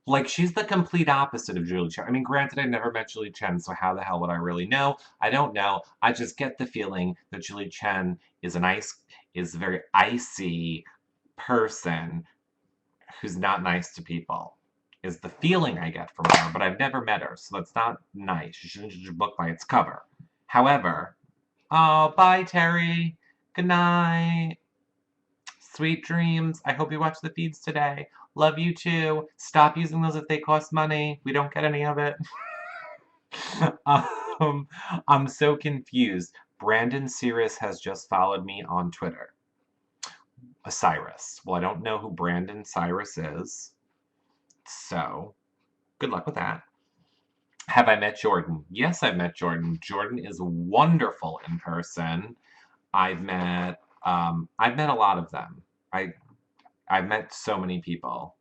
Like, she's the complete opposite of Julie Chen. I mean, granted, I never met Julie Chen, so how the hell would I really know? I don't know. I just get the feeling that Julie Chen is is a very icy person who's not nice to people. Is the feeling I get from her, but I've never met her, so that's not nice. You shouldn't judge a book by its cover. However, oh, bye, Terry. Good night. Sweet dreams. I hope you watch the feeds today. Love you too. Stop using those if they cost money. We don't get any of it. um, I'm so confused. Brandon Cyrus has just followed me on Twitter. Cyrus. Well, I don't know who Brandon Cyrus is. So, good luck with that. Have I met Jordan? Yes, I've met Jordan. Jordan is wonderful in person. I've met a lot of them. I I've met so many people,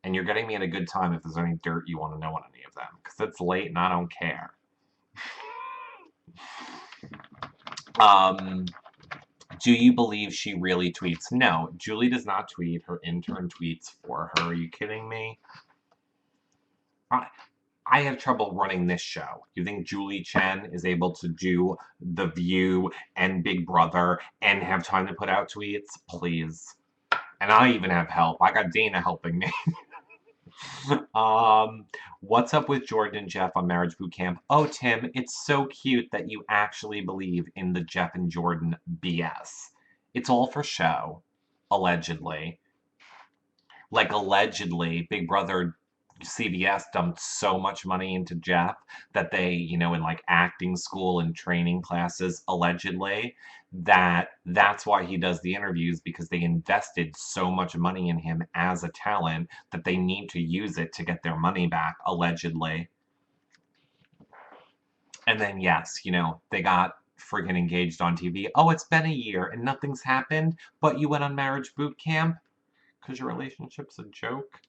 and you're getting me at a good time if there's any dirt you want to know on any of them, because it's late and I don't care. Um, do you believe she really tweets? No, Julie does not tweet. Her intern tweets for her. Are you kidding me? I, I have trouble running this show. You think Julie Chen is able to do The View and Big Brother and have time to put out tweets? Please. And I even have help. I got Dana helping me. What's up with Jordan and Jeff on Marriage Boot Camp? Oh, Tim, it's so cute that you actually believe in the Jeff and Jordan BS. It's all for show, allegedly. Like, allegedly, Big Brother CBS dumped so much money into Jeff that they, in like acting school and training classes, allegedly, that's why he does the interviews, because they invested so much money in him as a talent that they need to use it to get their money back, allegedly. And then, yes, they got friggin' engaged on TV. Oh, it's been a year and nothing's happened, but you went on Marriage Boot Camp because your relationship's a joke.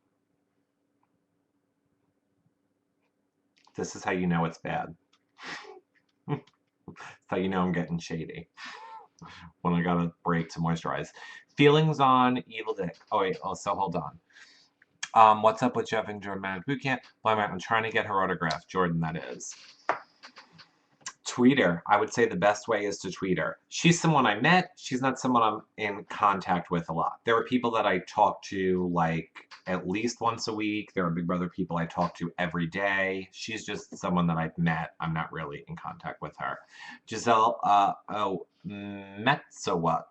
This is how you know it's bad. That's how you know I'm getting shady. When I got a break to moisturize. Feelings on Evil Dick. Oh, wait. Oh, so hold on. What's up with Jeff and Jordan Marriage Boot Camp? Well, I'm trying to get her autograph. Jordan, that is. Tweet her. I would say the best way is to tweet her. She's someone I met. She's not someone I'm in contact with a lot. There are people that I talk to like at least once a week. There are Big Brother people I talk to every day. She's just someone that I've met. I'm not really in contact with her. Giselle, so what?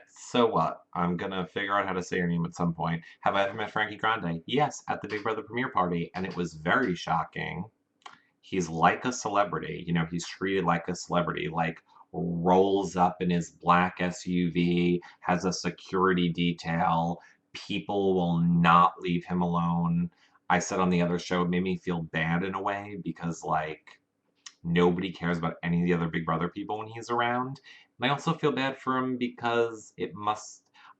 So what? I'm gonna figure out how to say her name at some point. Have I ever met Frankie Grande? Yes, at the Big Brother premiere party, and it was very shocking. He's like a celebrity. He's treated like a celebrity, like rolls up in his black SUV, has a security detail. People will not leave him alone. I said on the other show, it made me feel bad in a way because, like, nobody cares about any of the other Big Brother people when he's around. And I also feel bad for him because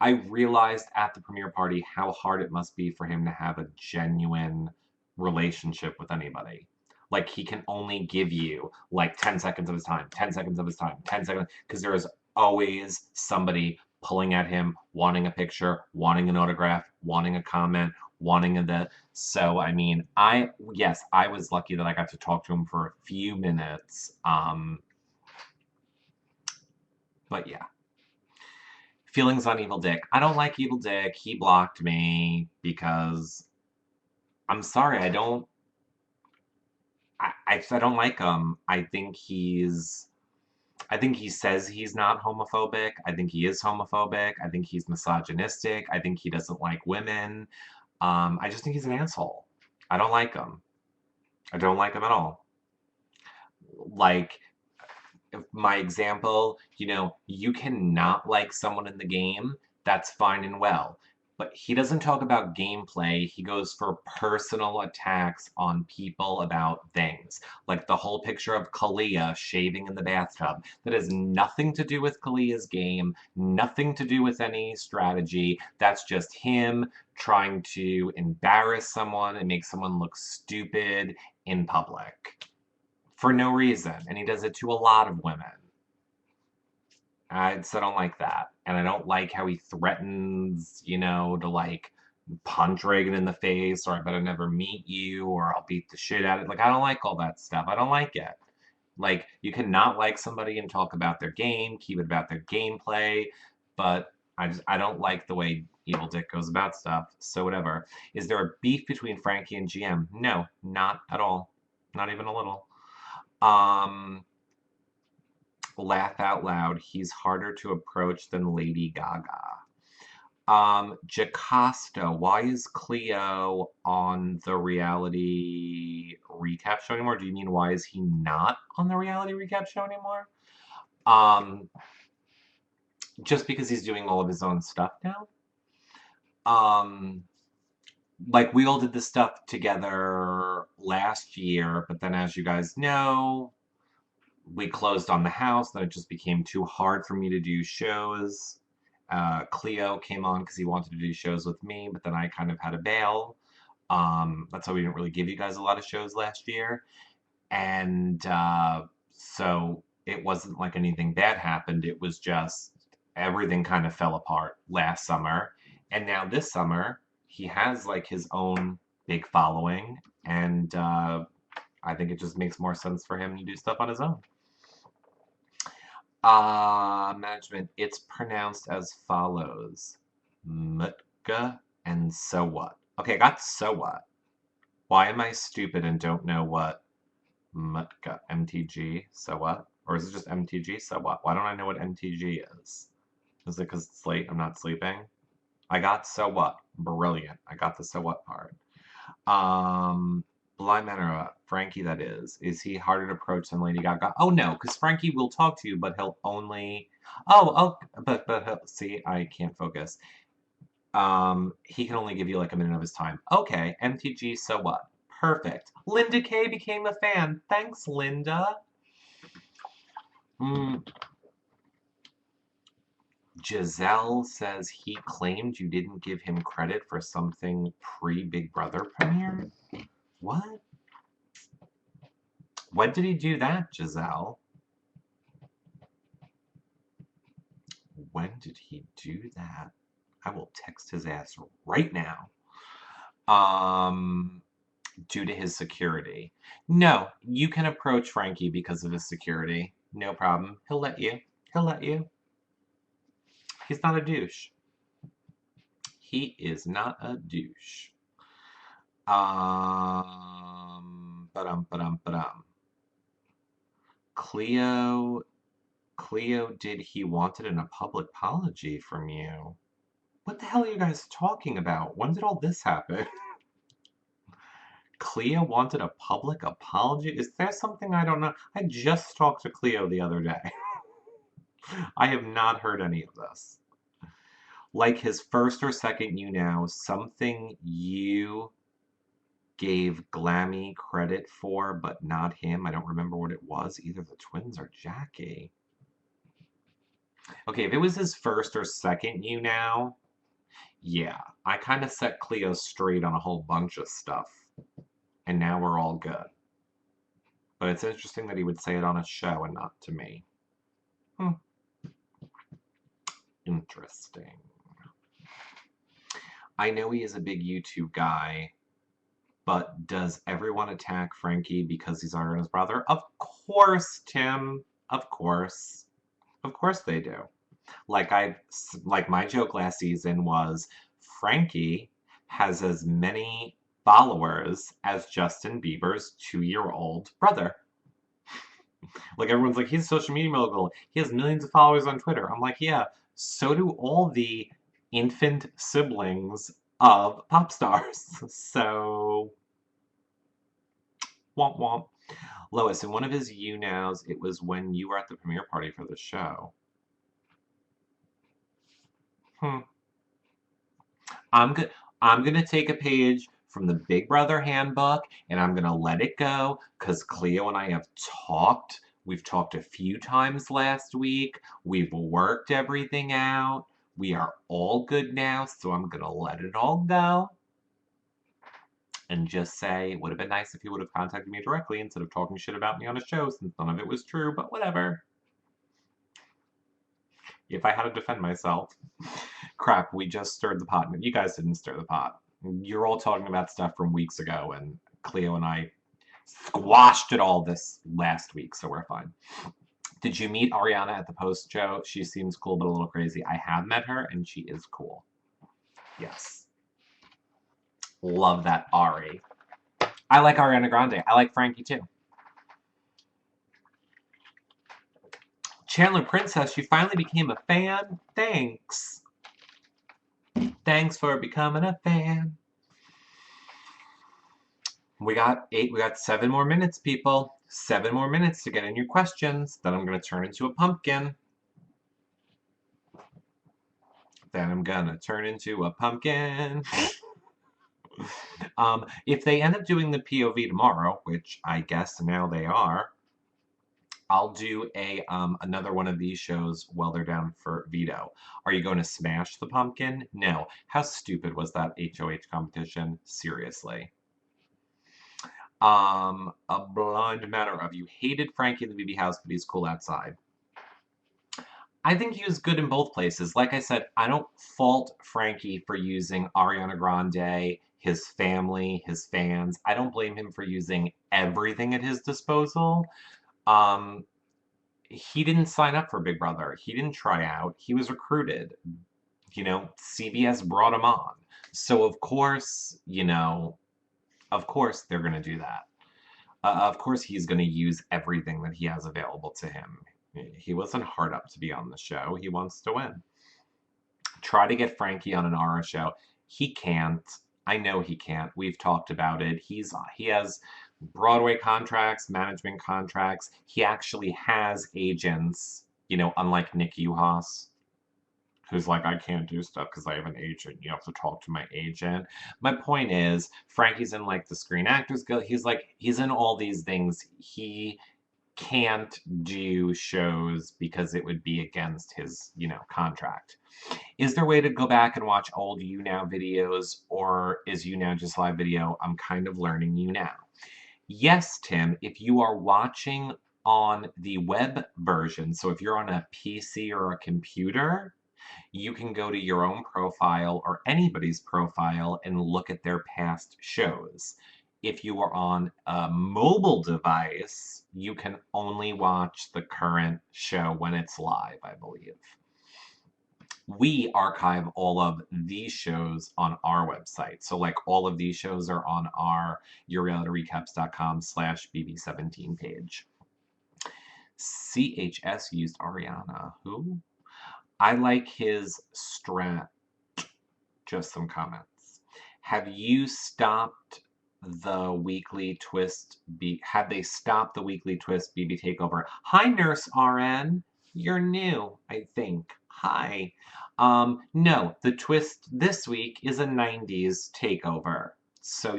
I realized at the premiere party how hard it must be for him to have a genuine relationship with anybody. Like, he can only give you like 10 seconds of his time, 10 seconds of his time, 10 seconds, because there is always somebody pulling at him, wanting a picture, wanting an autograph, wanting a comment, wanting the. So I mean, yes, I was lucky that I got to talk to him for a few minutes. But yeah. Feelings on Evil Dick. I don't like Evil Dick. He blocked me because I'm sorry, I don't like him. I think he says he's not homophobic. I think he is homophobic. I think he's misogynistic. I think he doesn't like women. I just think he's an asshole. I don't like him. I don't like him at all. Like, my example, you cannot like someone in the game. That's fine and well. But he doesn't talk about gameplay. He goes for personal attacks on people about things. Like the whole picture of Kalia shaving in the bathtub. That has nothing to do with Kalia's game, nothing to do with any strategy. That's just him trying to embarrass someone and make someone look stupid in public for no reason. And he does it to a lot of women. I don't like that. And I don't like how he threatens, to like punch Reagan in the face, or I better never meet you, or I'll beat the shit out of it. Like, I don't like all that stuff. I don't like it. Like, you cannot like somebody and talk about their game, keep it about their gameplay, but I don't like the way Evil Dick goes about stuff. So whatever. Is there a beef between Frankie and GM? No, not at all. Not even a little. Laugh out loud. He's harder to approach than Lady Gaga. Jocasta, why is Cleo on the reality recap show anymore? Do you mean why is he not on the reality recap show anymore? Just because he's doing all of his own stuff now. Like we all did this stuff together last year, but then as you guys know, we closed on the house, then it just became too hard for me to do shows. Cleo came on because he wanted to do shows with me, but then I kind of had to bail. That's why we didn't really give you guys a lot of shows last year. And so it wasn't like anything bad happened. It was just everything kind of fell apart last summer. And now this summer, he has like his own big following. And I think it just makes more sense for him to do stuff on his own. Management, it's pronounced as follows. Mutka and so what? Okay, I got so what. Why am I stupid and don't know what Mutka, MTG, so what? Or is it just MTG, so what? Why don't I know what MTG is? Is it because it's late, I'm not sleeping? I got so what. Brilliant. I got the so what part. Blind Manor, Frankie, that is. Is he harder to approach than Lady Gaga? Oh, no, because Frankie will talk to you, but he'll only... but he'll... See, I can't focus. He can only give you like a minute of his time. Okay, MTG, so what? Perfect. Linda K became a fan. Thanks, Linda. Giselle says he claimed you didn't give him credit for something pre-Big Brother premiere? What? When did he do that, Giselle? When did he do that? I will text his ass right now. Due to his security. No, you can approach Frankie because of his security. No problem. He'll let you. He'll let you. He's not a douche. He is not a douche. Cleo, did he wanted a public apology from you? What the hell are you guys talking about? When did all this happen? Cleo wanted a public apology? Is there something I don't know? I just talked to Cleo the other day. I have not heard any of this. Like his first or second YouNow, something you gave Glammy credit for, but not him. I don't remember what it was. Either the twins or Jackie. Okay, if it was his first or second YouNow, yeah, I kind of set Cleo straight on a whole bunch of stuff. And now we're all good. But it's interesting that he would say it on a show and not to me. Interesting. I know he is a big YouTube guy, but does everyone attack Frankie because he's Ariana's brother? Of course, Tim. Of course. Of course they do. Like my joke last season was Frankie has as many followers as Justin Bieber's 2-year-old brother. Like everyone's like, he's a social media mogul. He has millions of followers on Twitter. I'm like, yeah, so do all the infant siblings of pop stars. So, womp womp. Lois, in one of his YouNows, it was when you were at the premiere party for the show. I'm good. I'm gonna take a page from the Big Brother handbook and I'm gonna let it go because Cleo and I have talked. We've talked a few times last week. We've worked everything out. We are all good now, so I'm gonna let it all go and just say it would have been nice if he would have contacted me directly instead of talking shit about me on a show since none of it was true, but whatever. If I had to defend myself. Crap, we just stirred the pot. You guys didn't stir the pot. You're all talking about stuff from weeks ago, and Cleo and I squashed it all this last week, so we're fine. Did you meet Ariana at the post show? She seems cool, but a little crazy. I have met her, and she is cool. Yes. Love that Ari. I like Ariana Grande. I like Frankie, too. Chandler Princess, she finally became a fan. Thanks. Thanks for becoming a fan. We got 7 more minutes, people. 7 more minutes to get in your questions. Then I'm going to turn into a pumpkin. If they end up doing the POV tomorrow, which I guess now they are, I'll do another one of these shows while they're down for veto. Are you going to smash the pumpkin? No. How stupid was that HOH competition? Seriously. A blind matter of you hated Frankie in the BB house, but he's cool outside. I think he was good in both places. Like I said, I don't fault Frankie for using Ariana Grande, his family, his fans. I don't blame him for using everything at his disposal. He didn't sign up for Big Brother. He didn't try out. He was recruited. You know, CBS brought him on. So of course, of course they're going to do that. Of course he's going to use everything that he has available to him. He wasn't hard up to be on the show. He wants to win. Try to get Frankie on an Aura show. He can't. I know he can't. We've talked about it. He has Broadway contracts, management contracts. He actually has agents, unlike Nick Uhas, who's like, I can't do stuff because I have an agent. You have to talk to my agent. My point is, Frankie's in like the Screen Actors Guild. He's in all these things. He can't do shows because it would be against his, contract. Is there a way to go back and watch old YouNow videos, or is YouNow just live video? I'm kind of learning YouNow. Yes, Tim, if you are watching on the web version, so if you're on a PC or a computer, you can go to your own profile or anybody's profile and look at their past shows. If you are on a mobile device, you can only watch the current show when it's live, I believe. We archive all of these shows on our website. So like all of these shows are on our yourrealityrecaps.com/bb17 page. CHS used Ariana. Who? I like his strat. Just some comments. Have you stopped the weekly twist? Have they stopped the weekly twist BB takeover? Hi, Nurse RN. You're new, I think. Hi. No, the twist this week is a 90s takeover. So,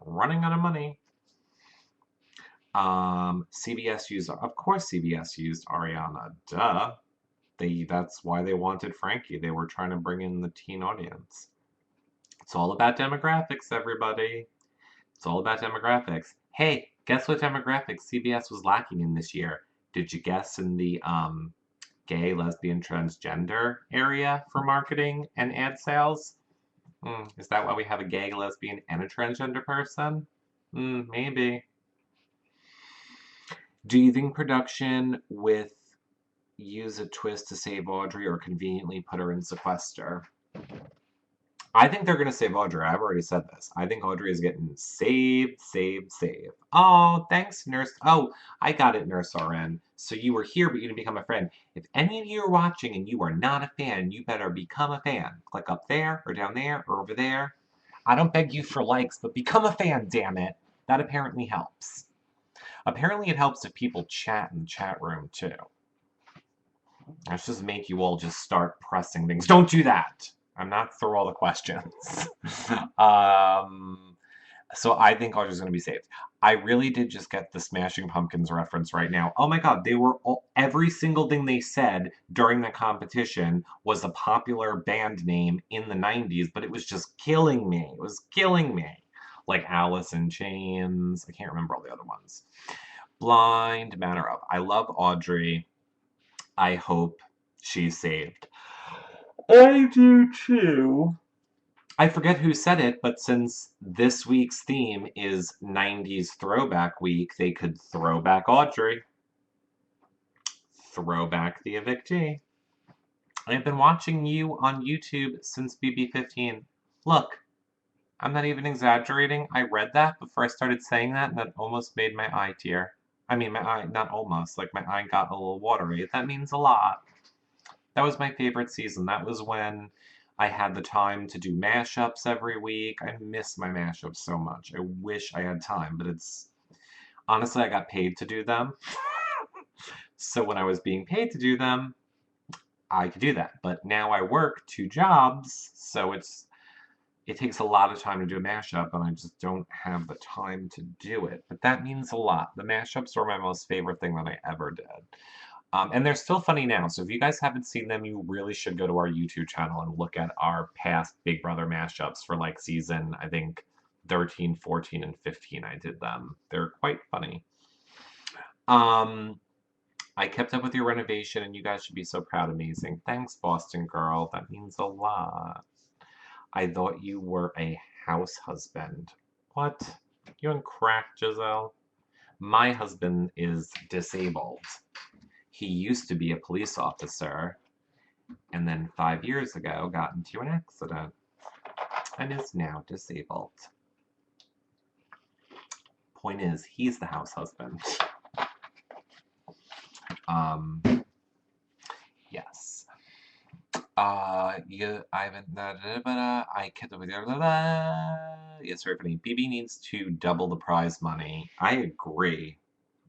running out of money. CBS used, of course CBS used Ariana. Duh. That's why they wanted Frankie. They were trying to bring in the teen audience. It's all about demographics, everybody. It's all about demographics. Hey, guess what demographics CBS was lacking in this year? Did you guess in the gay, lesbian, transgender area for marketing and ad sales. Is that why we have a gay, lesbian, and a transgender person? Maybe. Do you think production with use a twist to save Audrey or conveniently put her in sequester? I think they're going to save Audrey. I've already said this. I think Audrey is getting saved, saved, saved. Oh, thanks, Nurse. Oh, I got it, Nurse RN. So you were here, but you didn't become a friend. If any of you are watching and you are not a fan, you better become a fan. Click up there, or down there, or over there. I don't beg you for likes, but become a fan, damn it. That apparently helps. Apparently it helps if people chat in the chat room, too. Let's just make you all just start pressing things. Don't do that! I'm not through all the questions. So I think Audrey's going to be saved. I really did just get the Smashing Pumpkins reference right now. Oh my god, they were every single thing they said during the competition was a popular band name in the 90s, but it was just killing me. It was killing me. Like Alice in Chains. I can't remember all the other ones. Blind Manner of. I love Audrey. I hope she's saved. I do too. I forget who said it, but since this week's theme is 90s Throwback Week, they could throw back Audrey. Throw back the evictee. I've been watching you on YouTube since BB15. Look, I'm not even exaggerating. I read that before I started saying that, and that almost made my eye tear. I mean, my eye, not almost, like my eye got a little watery. That means a lot. That was my favorite season. That was when I had the time to do mashups every week. I miss my mashups so much. I wish I had time, but it's... Honestly, I got paid to do them. So when I was being paid to do them, I could do that. But now I work 2 jobs, so it takes a lot of time to do a mashup, and I just don't have the time to do it. But that means a lot. The mashups were my most favorite thing that I ever did. And they're still funny now, so if you guys haven't seen them, you really should go to our YouTube channel and look at our past Big Brother mashups for like season, I think, 13, 14, and 15 I did them. They're quite funny. I kept up with your renovation, and you guys should be so proud. Amazing. Thanks, Boston girl. That means a lot. I thought you were a house husband. What? You on crack, Giselle? My husband is disabled. He used to be a police officer, and then 5 years ago got into an accident, and is now disabled. Point is, he's the house husband. Yes. I kept up with your... Yes, very funny. BB needs to double the prize money. I agree.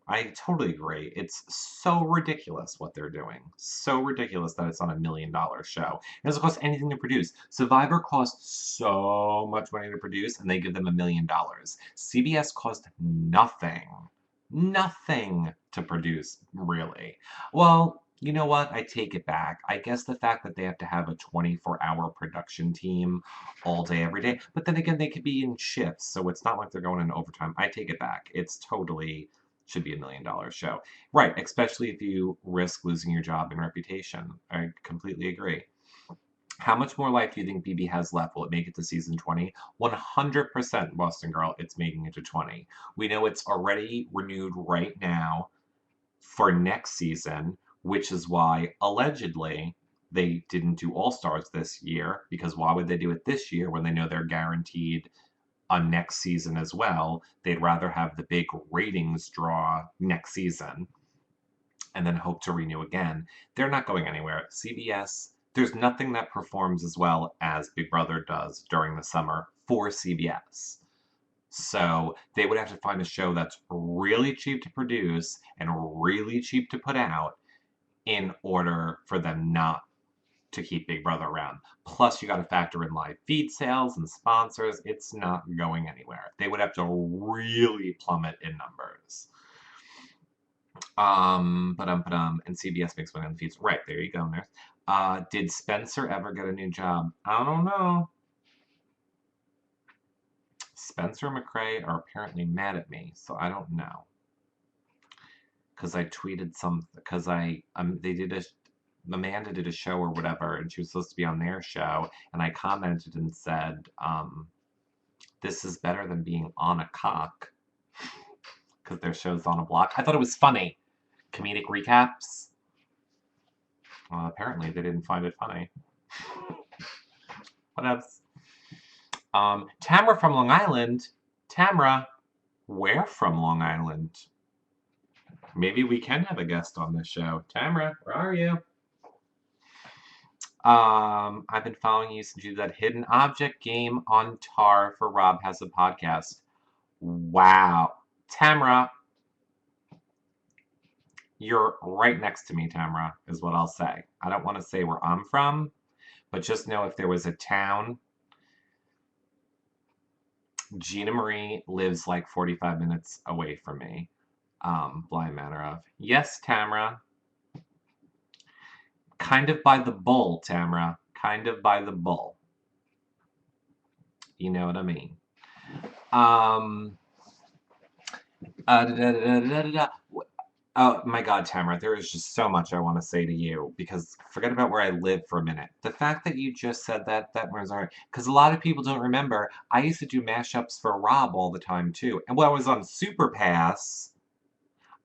I totally agree. It's so ridiculous what they're doing. So ridiculous that it's on $1 million show. It doesn't cost anything to produce. Survivor costs so much money to produce, and they give them $1 million. CBS cost nothing. Nothing to produce, really. Well, you know what? I take it back. I guess the fact that they have to have a 24-hour production team all day, every day. But then again, they could be in shifts, so it's not like they're going in overtime. I take it back. It's totally... should be $1 million show. Right, especially if you risk losing your job and reputation. I completely agree. How much more life do you think BB has left? Will it make it to season 20? 100%, Boston Girl, it's making it to 20. We know it's already renewed right now for next season, which is why, allegedly, they didn't do All-Stars this year, because why would they do it this year when they know they're guaranteed on next season as well? They'd rather have the big ratings draw next season and then hope to renew again. They're not going anywhere. CBS, there's nothing that performs as well as Big Brother does during the summer for CBS. So they would have to find a show that's really cheap to produce and really cheap to put out in order for them not to keep Big Brother around. Plus, you got to factor in live feed sales and sponsors. It's not going anywhere. They would have to really plummet in numbers. And CBS makes money on the feeds. Right, there you go, Nurse. Did Spencer ever get a new job? I don't know. Spencer and McCrae are apparently mad at me, so I don't know. Because I tweeted something, because they did Amanda did a show or whatever, and she was supposed to be on their show, and I commented and said, this is better than being on a cock, because their show's on a block. I thought it was funny. Comedic recaps. Well, apparently they didn't find it funny. What else? Tamra from Long Island. Tamra, where from Long Island? Maybe we can have a guest on this show. Tamra, where are you? I've been following you since you did that hidden object game on Tar for Rob Has a Podcast. Wow. Tamra, you're right next to me, Tamra, is what I'll say. I don't want to say where I'm from, but just know if there was a town, Gina Marie lives like 45 minutes away from me. Blind manner of. Yes, Tamra. Kind of by the bull, Tamra. Kind of by the bull. You know what I mean. Oh my God, Tamara, there is just so much I want to say to you, because forget about where I live for a minute. The fact that you just said that was alright, because a lot of people don't remember, I used to do mashups for Rob all the time too. And when I was on Super Pass,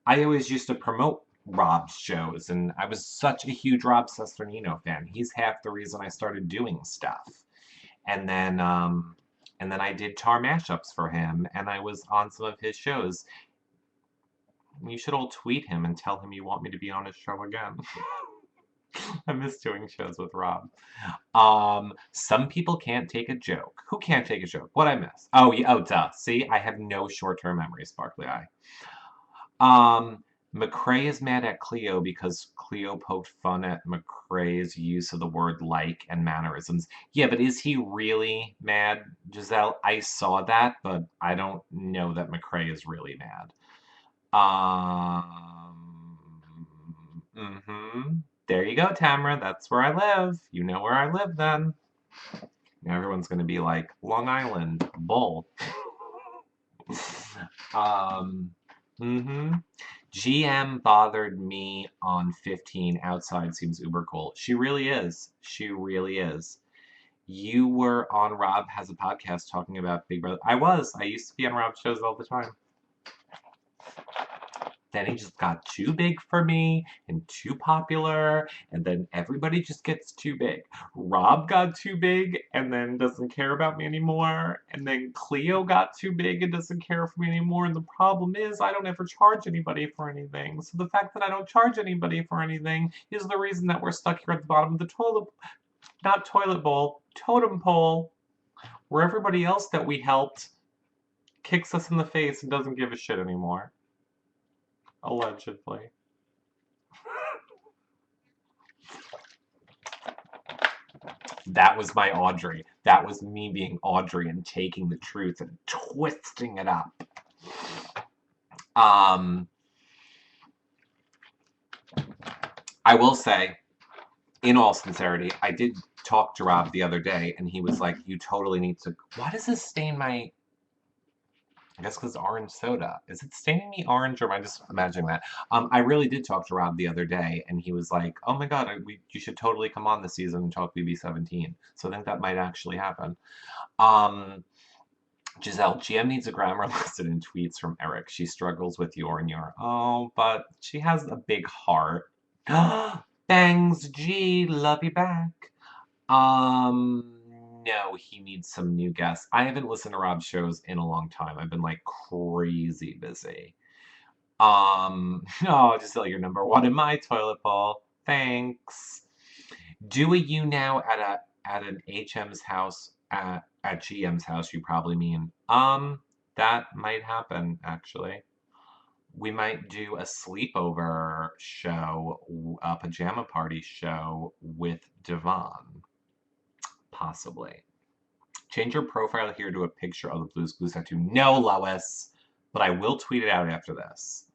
I always used to promote Rob's shows, and I was such a huge Rob Cesternino fan. He's half the reason I started doing stuff. And then I did Tar mashups for him, and I was on some of his shows. You should all tweet him and tell him you want me to be on his show again. I miss doing shows with Rob. Some people can't take a joke. Who can't take a joke? What I miss? Oh, yeah, oh, duh. See, I have no short-term memory, Sparkly Eye. McCrae is mad at Cleo because Cleo poked fun at McCrae's use of the word like and mannerisms. Yeah, but is he really mad, Giselle? I saw that, but I don't know that McCrae is really mad. There you go, Tamara. That's where I live. You know where I live then. Now everyone's going to be like, Long Island, bull. GM bothered me on 15. Outside seems uber cool. She really is. She really is. You were on Rob Has a Podcast talking about Big Brother. I was. I used to be on Rob's shows all the time. Then he just got too big for me and too popular, and then everybody just gets too big. Rob got too big and then doesn't care about me anymore, and then Cleo got too big and doesn't care for me anymore, and the problem is I don't ever charge anybody for anything. So the fact that I don't charge anybody for anything is the reason that we're stuck here at the bottom of the toilet bowl, totem pole, where everybody else that we helped kicks us in the face and doesn't give a shit anymore. Allegedly. That was my Audrey. That was me being Audrey and taking the truth and twisting it up. I will say, in all sincerity, I did talk to Rob the other day, and he was like, you totally need to... Why does this stain my... I guess because orange soda. Is it staining me orange, or am I just imagining that? I really did talk to Rob the other day, and he was like, oh my God, you should totally come on this season and talk BB17. So I think that might actually happen. Giselle, GM needs a grammar lesson in tweets from Eric. She struggles with your and your. Oh, but she has a big heart. Bangs, G, love you back. No, he needs some new guests. I haven't listened to Rob's shows in a long time. I've been like crazy busy. Oh, Giselle, you're number one in my toilet bowl. Thanks. Do a YouNow at an HM's house at GM's house, you probably mean. That might happen, actually. We might do a sleepover show, a pajama party show with Devon. Possibly. Change your profile here to a picture of the Blue's Clues tattoo. No, Lois, but I will tweet it out after this.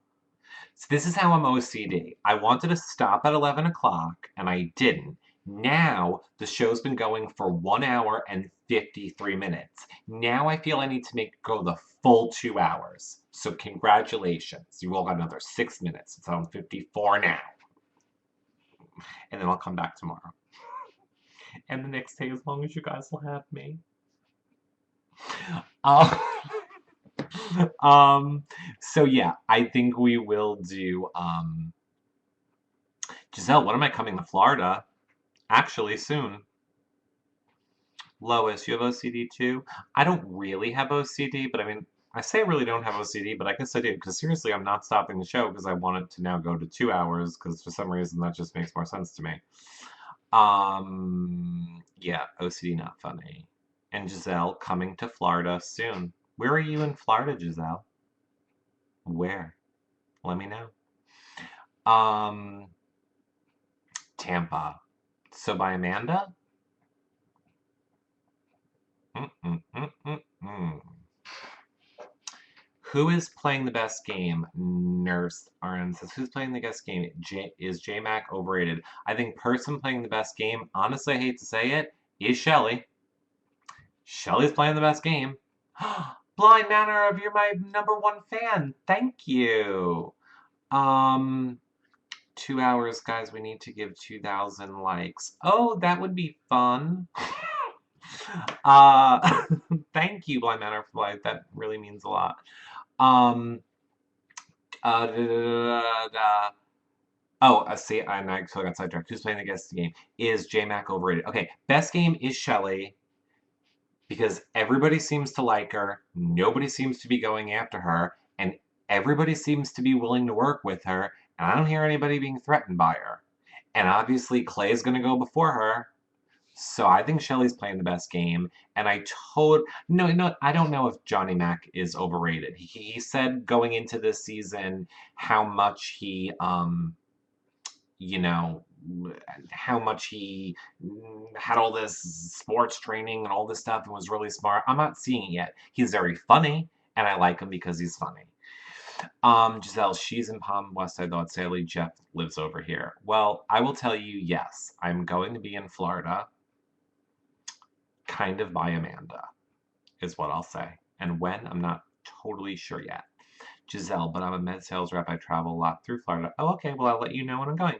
So this is how I'm OCD. I wanted to stop at 11 o'clock, and I didn't. Now, the show's been going for 1 hour and 53 minutes. Now I feel I need to go the full 2 hours. So congratulations. You all got another 6 minutes. It's on 54 now. And then I'll come back tomorrow. And the next day, as long as you guys will have me. Uh, so yeah, I think we will do, Giselle, when am I coming to Florida? Actually, soon. Lois, you have OCD too? I don't really have OCD, but I mean, I say I really don't have OCD, but I guess I do, because seriously, I'm not stopping the show because I want it to now go to 2 hours, because for some reason that just makes more sense to me. Yeah, OCD not funny. And Giselle coming to Florida soon. Where are you in Florida, Giselle? Where? Let me know. Um, Tampa. So by Amanda? Mm-mm-mm-mm-mm. Who is playing the best game? Nurse RN says, who's playing the best game? Is J-Mac overrated? I think person playing the best game, honestly, I hate to say it, is Shelly. Shelly's playing the best game. Blind Manor of you're my #1 fan. Thank you. Um, 2 hours, guys. We need to give 2,000 likes. Oh, that would be fun. uh, thank you, Blind Manor for life. That really means a lot. Um, da, da, da, da. Oh, see, I totally got sidetracked. Who's playing the guest game? Is J-Mac overrated? Okay, best game is Shelly because everybody seems to like her, nobody seems to be going after her, and everybody seems to be willing to work with her, and I don't hear anybody being threatened by her. And obviously, Clay is going to go before her, so I think Shelly's playing the best game. And no, I don't know if Johnny Mac is overrated. He said going into this season how much he you know, how much he had all this sports training and all this stuff and was really smart. I'm not seeing it yet. He's very funny, and I like him because he's funny. Giselle, she's in Palm West. I thought sadly Jeff lives over here. Well, I will tell you, yes, I'm going to be in Florida, kind of by Amanda, is what I'll say. And when, I'm not totally sure yet. Giselle, but I'm a med sales rep. I travel a lot through Florida. Oh, okay. Well, I'll let you know when I'm going.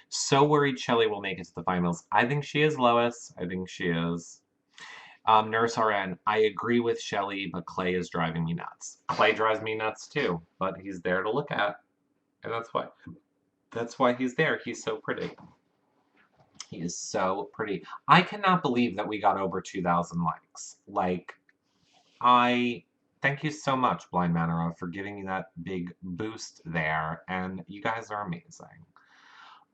So worried Shelly will make it to the finals. I think she is, Lois. I think she is. Nurse RN, I agree with Shelly, but Clay is driving me nuts. Clay drives me nuts too, but he's there to look at, and that's why he's there. He's so pretty. He is so pretty. I cannot believe that we got over 2,000 likes. Like, I thank you so much, Blind Manor, for giving me that big boost there, and you guys are amazing.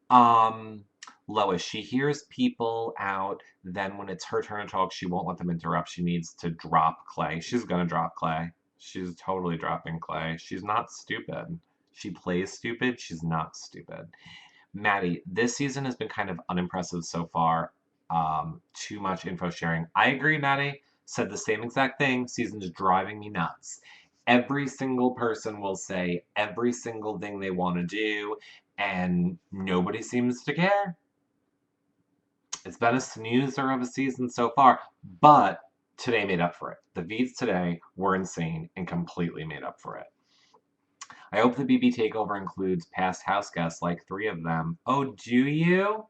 Um, Lois, she hears people out, then when it's her turn to talk, she won't let them interrupt. She needs to drop Clay. She's gonna drop Clay. She's totally dropping Clay. She's not stupid. She plays stupid, she's not stupid. Maddie, this season has been kind of unimpressive so far. Too much info sharing. I agree, Maddie. Said the same exact thing. Season's driving me nuts. Every single person will say every single thing they want to do, and nobody seems to care. It's been a snoozer of a season so far, but today made up for it. The V's today were insane and completely made up for it. I hope the BB takeover includes past house guests, like 3 of them. Oh, do you?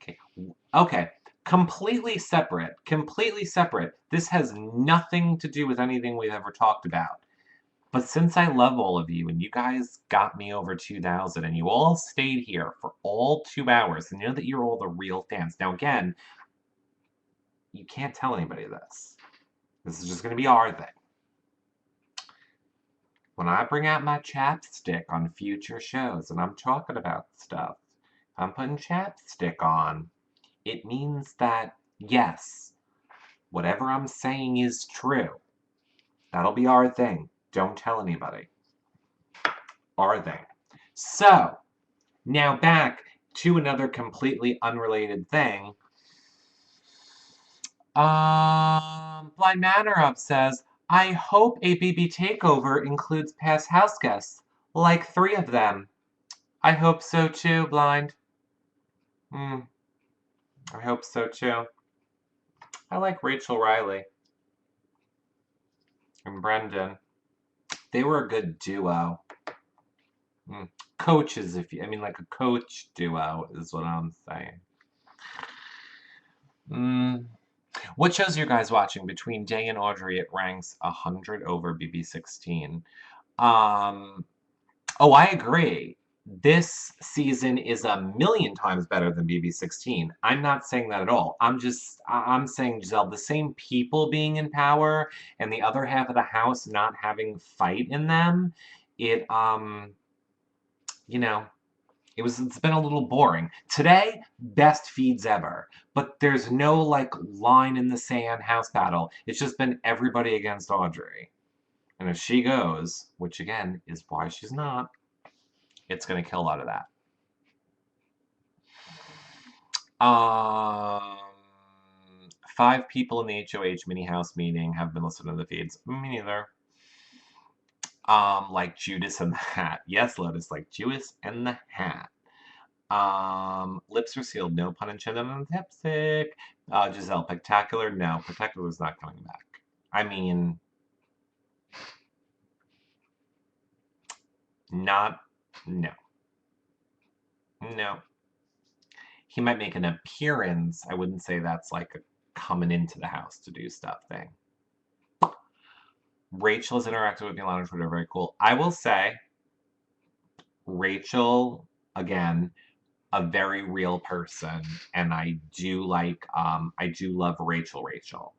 Okay. Okay. Completely separate. Completely separate. This has nothing to do with anything we've ever talked about. But since I love all of you and you guys got me over 2,000 and you all stayed here for all 2 hours and you know that you're all the real fans. Now, again, you can't tell anybody this. This is just going to be our thing. When I bring out my chapstick on future shows and I'm talking about stuff, if I'm putting chapstick on, it means that, yes, whatever I'm saying is true. That'll be our thing. Don't tell anybody. Our thing. So, now back to another completely unrelated thing. Blind Manor Up says, I hope a BB takeover includes past house guests, like 3 of them. I hope so too, Blind. I hope so too. I like Rachel Riley and Brendan. They were a good duo. Mm. Coaches, if you, I mean, like a coach duo is what I'm saying. Mm. What shows are you guys watching? Between Day and Audrey, it ranks 100 over BB16. Um, oh, I agree. This season is a million times better than BB16. I'm not saying that at all. I'm saying, Giselle, the same people being in power and the other half of the house not having fight in them, it, you know, it's been a little boring. Today, best feeds ever. But there's no like line in the sand house battle. It's just been everybody against Audrey. And if she goes, which again is why she's not, it's gonna kill a lot of that. Um 5 people in the HOH mini house meeting have been listening to the feeds. Me neither. Like Judas and the Hat. Yes, Lotus, like Judas and the Hat. Lips are sealed, no pun intended on the lipstick. Giselle, Spectacular, no, Spectacular is not coming back. I mean, not, no, no. He might make an appearance. I wouldn't say that's like a coming into the house to do stuff thing. Rachel has interacted with me a lot on Twitter, very cool. I will say, Rachel, again, a very real person, and I do love Rachel.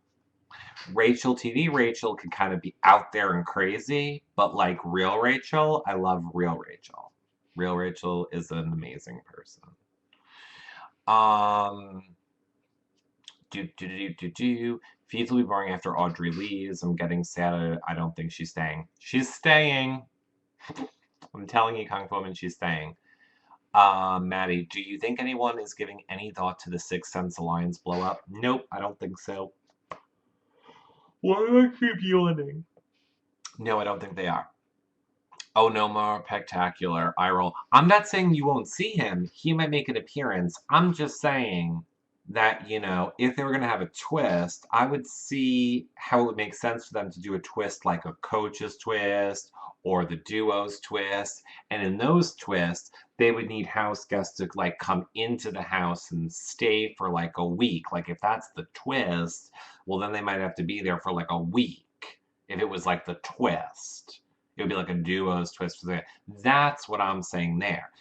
Rachel TV Rachel can kind of be out there and crazy, but like real Rachel, I love real Rachel. Real Rachel is an amazing person. Um, do. Feeds will be boring after Audrey leaves. I'm getting sad. I don't think she's staying. She's staying. I'm telling you, Kung Fu Woman, she's staying. Maddie, do you think anyone is giving any thought to the Sixth Sense Alliance blow up? Nope, I don't think so. Why do I keep yawning? No, I don't think they are. Oh, no more spectacular. I roll. I'm not saying you won't see him. He might make an appearance. I'm just saying that, if they were going to have a twist, I would see how it would make sense for them to do a twist like a coach's twist or the duo's twist. And in those twists, they would need house guests to like come into the house and stay for like a week. Like if that's the twist, well, then they might have to be there for like a week if it was like the twist. It would be like a duo's twist. That's what I'm saying there.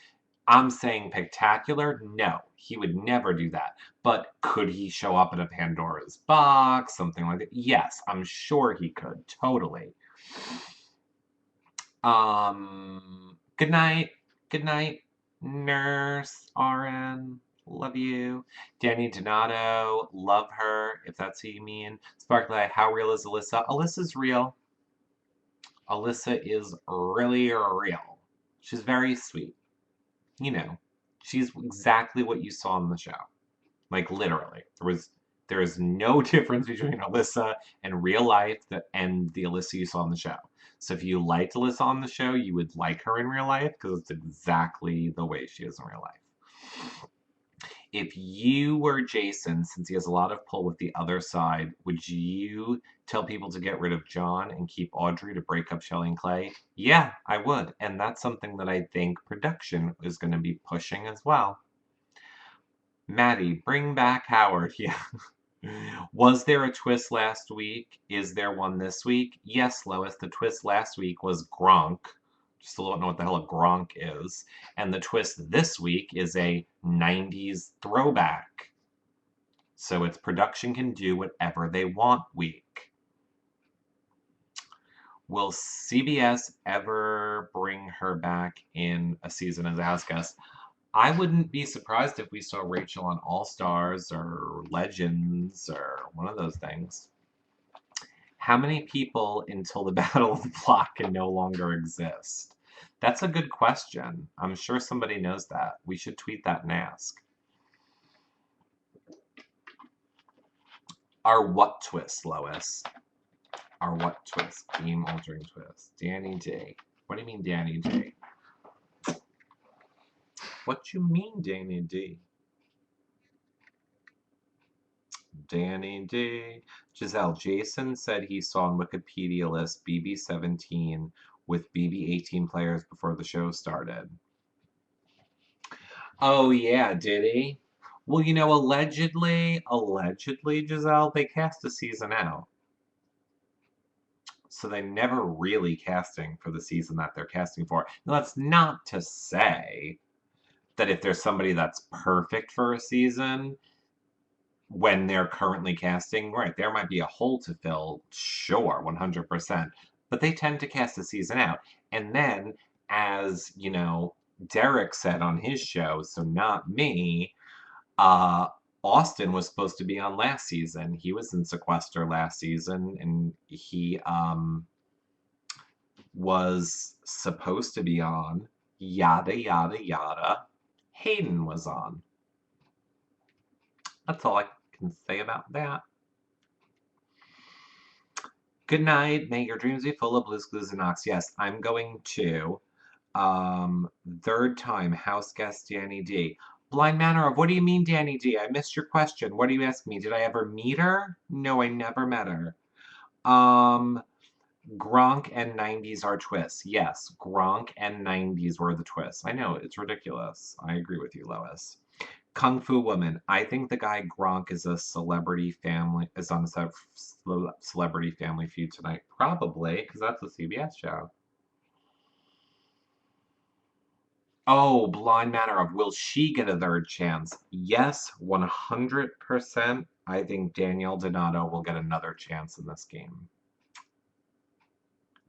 I'm saying spectacular. No, he would never do that. But could he show up in a Pandora's box, something like that? Yes, I'm sure he could. Totally. Good night. Good night, nurse RN. Love you. Danny Donato. Love her, if that's who you mean. Sparkly, how real is Alyssa? Alyssa's real. Alyssa is really real. She's very sweet. She's exactly what you saw in the show. Like literally. There is no difference between Alyssa and real life and the Alyssa you saw in the show. So if you liked Alyssa on the show, you would like her in real life because it's exactly the way she is in real life. If you were Jason, since he has a lot of pull with the other side, would you tell people to get rid of John and keep Audrey to break up Shelley and Clay? Yeah, I would. And that's something that I think production is going to be pushing as well. Maddie, bring back Howard. Yeah. Was there a twist last week? Is there one this week? Yes, Lois. The twist last week was Gronk. Still don't know what the hell a Gronk is. And the twist this week is a 90s throwback. So its production can do whatever they want week. Will CBS ever bring her back in a season as a house guest? I wouldn't be surprised if we saw Rachel on All Stars or Legends or one of those things. How many people until the Battle of the Block can no longer exist? That's a good question. I'm sure somebody knows that. We should tweet that and ask. Our what twist, Lois? Our what twist? Game altering twist. Danny D. What do you mean, Danny D? What you mean, Danny D? Danny D. Giselle, Jason said he saw on Wikipedia list BB17 with BB-18 players before the show started. Oh, yeah, did he? Well, allegedly, Giselle, they cast a season out. So they never really casting for the season that they're casting for. Now, that's not to say that if there's somebody that's perfect for a season, when they're currently casting, right, there might be a hole to fill, sure, 100%. But they tend to cast a season out. And then, as, Derek said on his show, so not me, Austin was supposed to be on last season. He was in sequester last season, and he was supposed to be on. Yada, yada, yada. Hayden was on. That's all I can say about that. Good night. May your dreams be full of blues, clues, and knocks. Yes, I'm going to. Third time, house guest Danny D. Blind manner of, what do you mean, Danny D? I missed your question. What do you ask me? Did I ever meet her? No, I never met her. Gronk and 90s are twists. Yes, Gronk and 90s were the twists. I know, it's ridiculous. I agree with you, Lois. Kung Fu Woman. I think the guy Gronk is on a Celebrity Family Feud tonight. Probably, because that's a CBS show. Oh, Blind Manor of, will she get a third chance? Yes, 100%. I think Danielle Donato will get another chance in this game.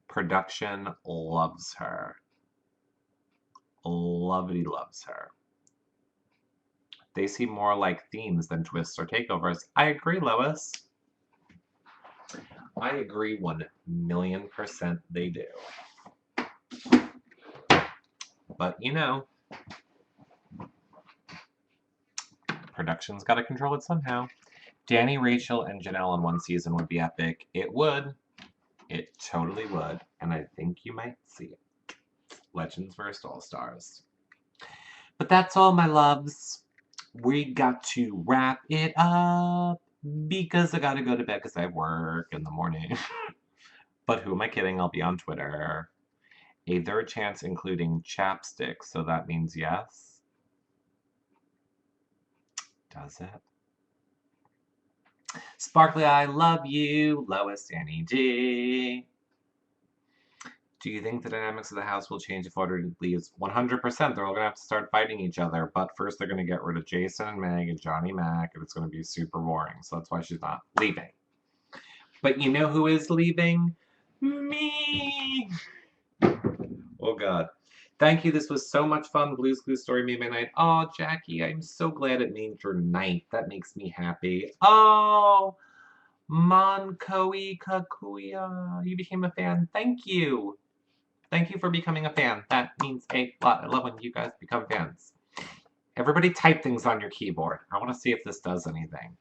Production loves her. Loves her. They seem more like themes than twists or takeovers. I agree, Lois. I agree 1,000,000% they do. But, production's got to control it somehow. Danny, Rachel, and Janelle in one season would be epic. It would. It totally would. And I think you might see it. Legends vs. All-Stars. But that's all, my loves. We got to wrap it up because I gotta go to bed because I work in the morning. But who am I kidding? I'll be on Twitter. A third chance including chapstick, so that means yes. Does it? Sparkly, I love you. Lois, Danny D. Do you think the dynamics of the house will change if Audrey leaves? 100%. They're all going to have to start fighting each other. But first, they're going to get rid of Jason and Meg and Johnny Mac, and it's going to be super boring. So that's why she's not leaving. But you know who is leaving? Me! Oh, God. Thank you. This was so much fun. Blues Clues Story made my night. Oh, Jackie, I'm so glad it made your night. That makes me happy. Oh, Monkoi Kakuya, you became a fan. Thank you. Thank you for becoming a fan. That means a lot. I love when you guys become fans. Everybody type things on your keyboard. I want to see if this does anything.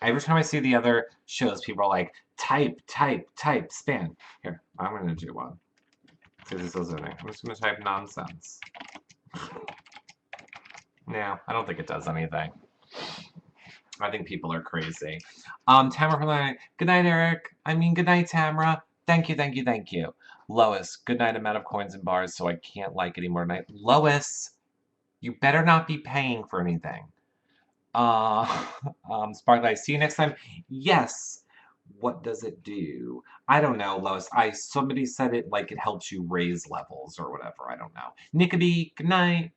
Every time I see the other shows, people are like, type, type, type, spam. Here, I'm going to do one. See if this does anything. I'm just going to type nonsense. No, I don't think it does anything. I think people are crazy. Tamara from the good night, Eric. Good night, Tamara. Thank you, thank you, thank you. Lois, good night. I'm out of coins and bars, so I can't like anymore tonight. Lois, you better not be paying for anything. Sparklight, see you next time. Yes. What does it do? I don't know, Lois. Somebody said it like it helps you raise levels or whatever. I don't know. Nickabee, good night.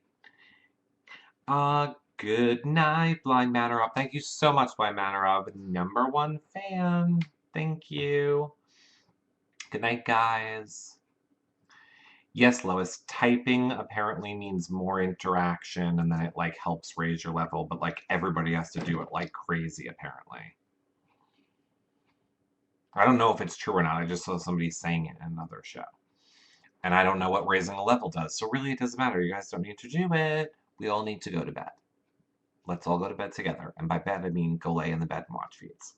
Good night, Blind Manor. Thank you so much, Blind Manor. #1 fan. Thank you. Good night, guys. Yes, Lois, typing apparently means more interaction and then it like helps raise your level, but like everybody has to do it like crazy apparently. I don't know if it's true or not. I just saw somebody saying it in another show. And I don't know what raising a level does. So really it doesn't matter. You guys don't need to do it. We all need to go to bed. Let's all go to bed together. And by bed I mean go lay in the bed and watch feeds.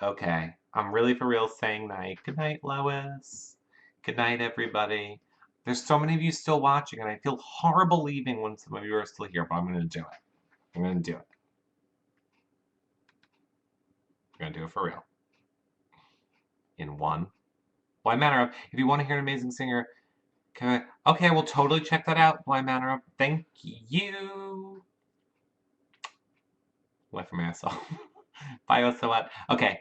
Okay. I'm really for real saying night. Good night, Lois. Good night, everybody. There's so many of you still watching, and I feel horrible leaving when some of you are still here, but I'm going to do it. I'm going to do it. I'm going to do it for real. In 1, Blind Manor of. If you want to hear an amazing singer, okay, we'll totally check that out. Blind Manor of. Thank you. Went for myself. Bye, so what? Okay,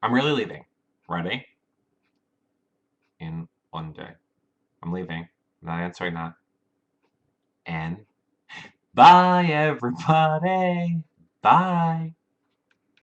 I'm really leaving. Ready? In one day. I'm leaving. I'm not answering that. And bye, everybody. Bye.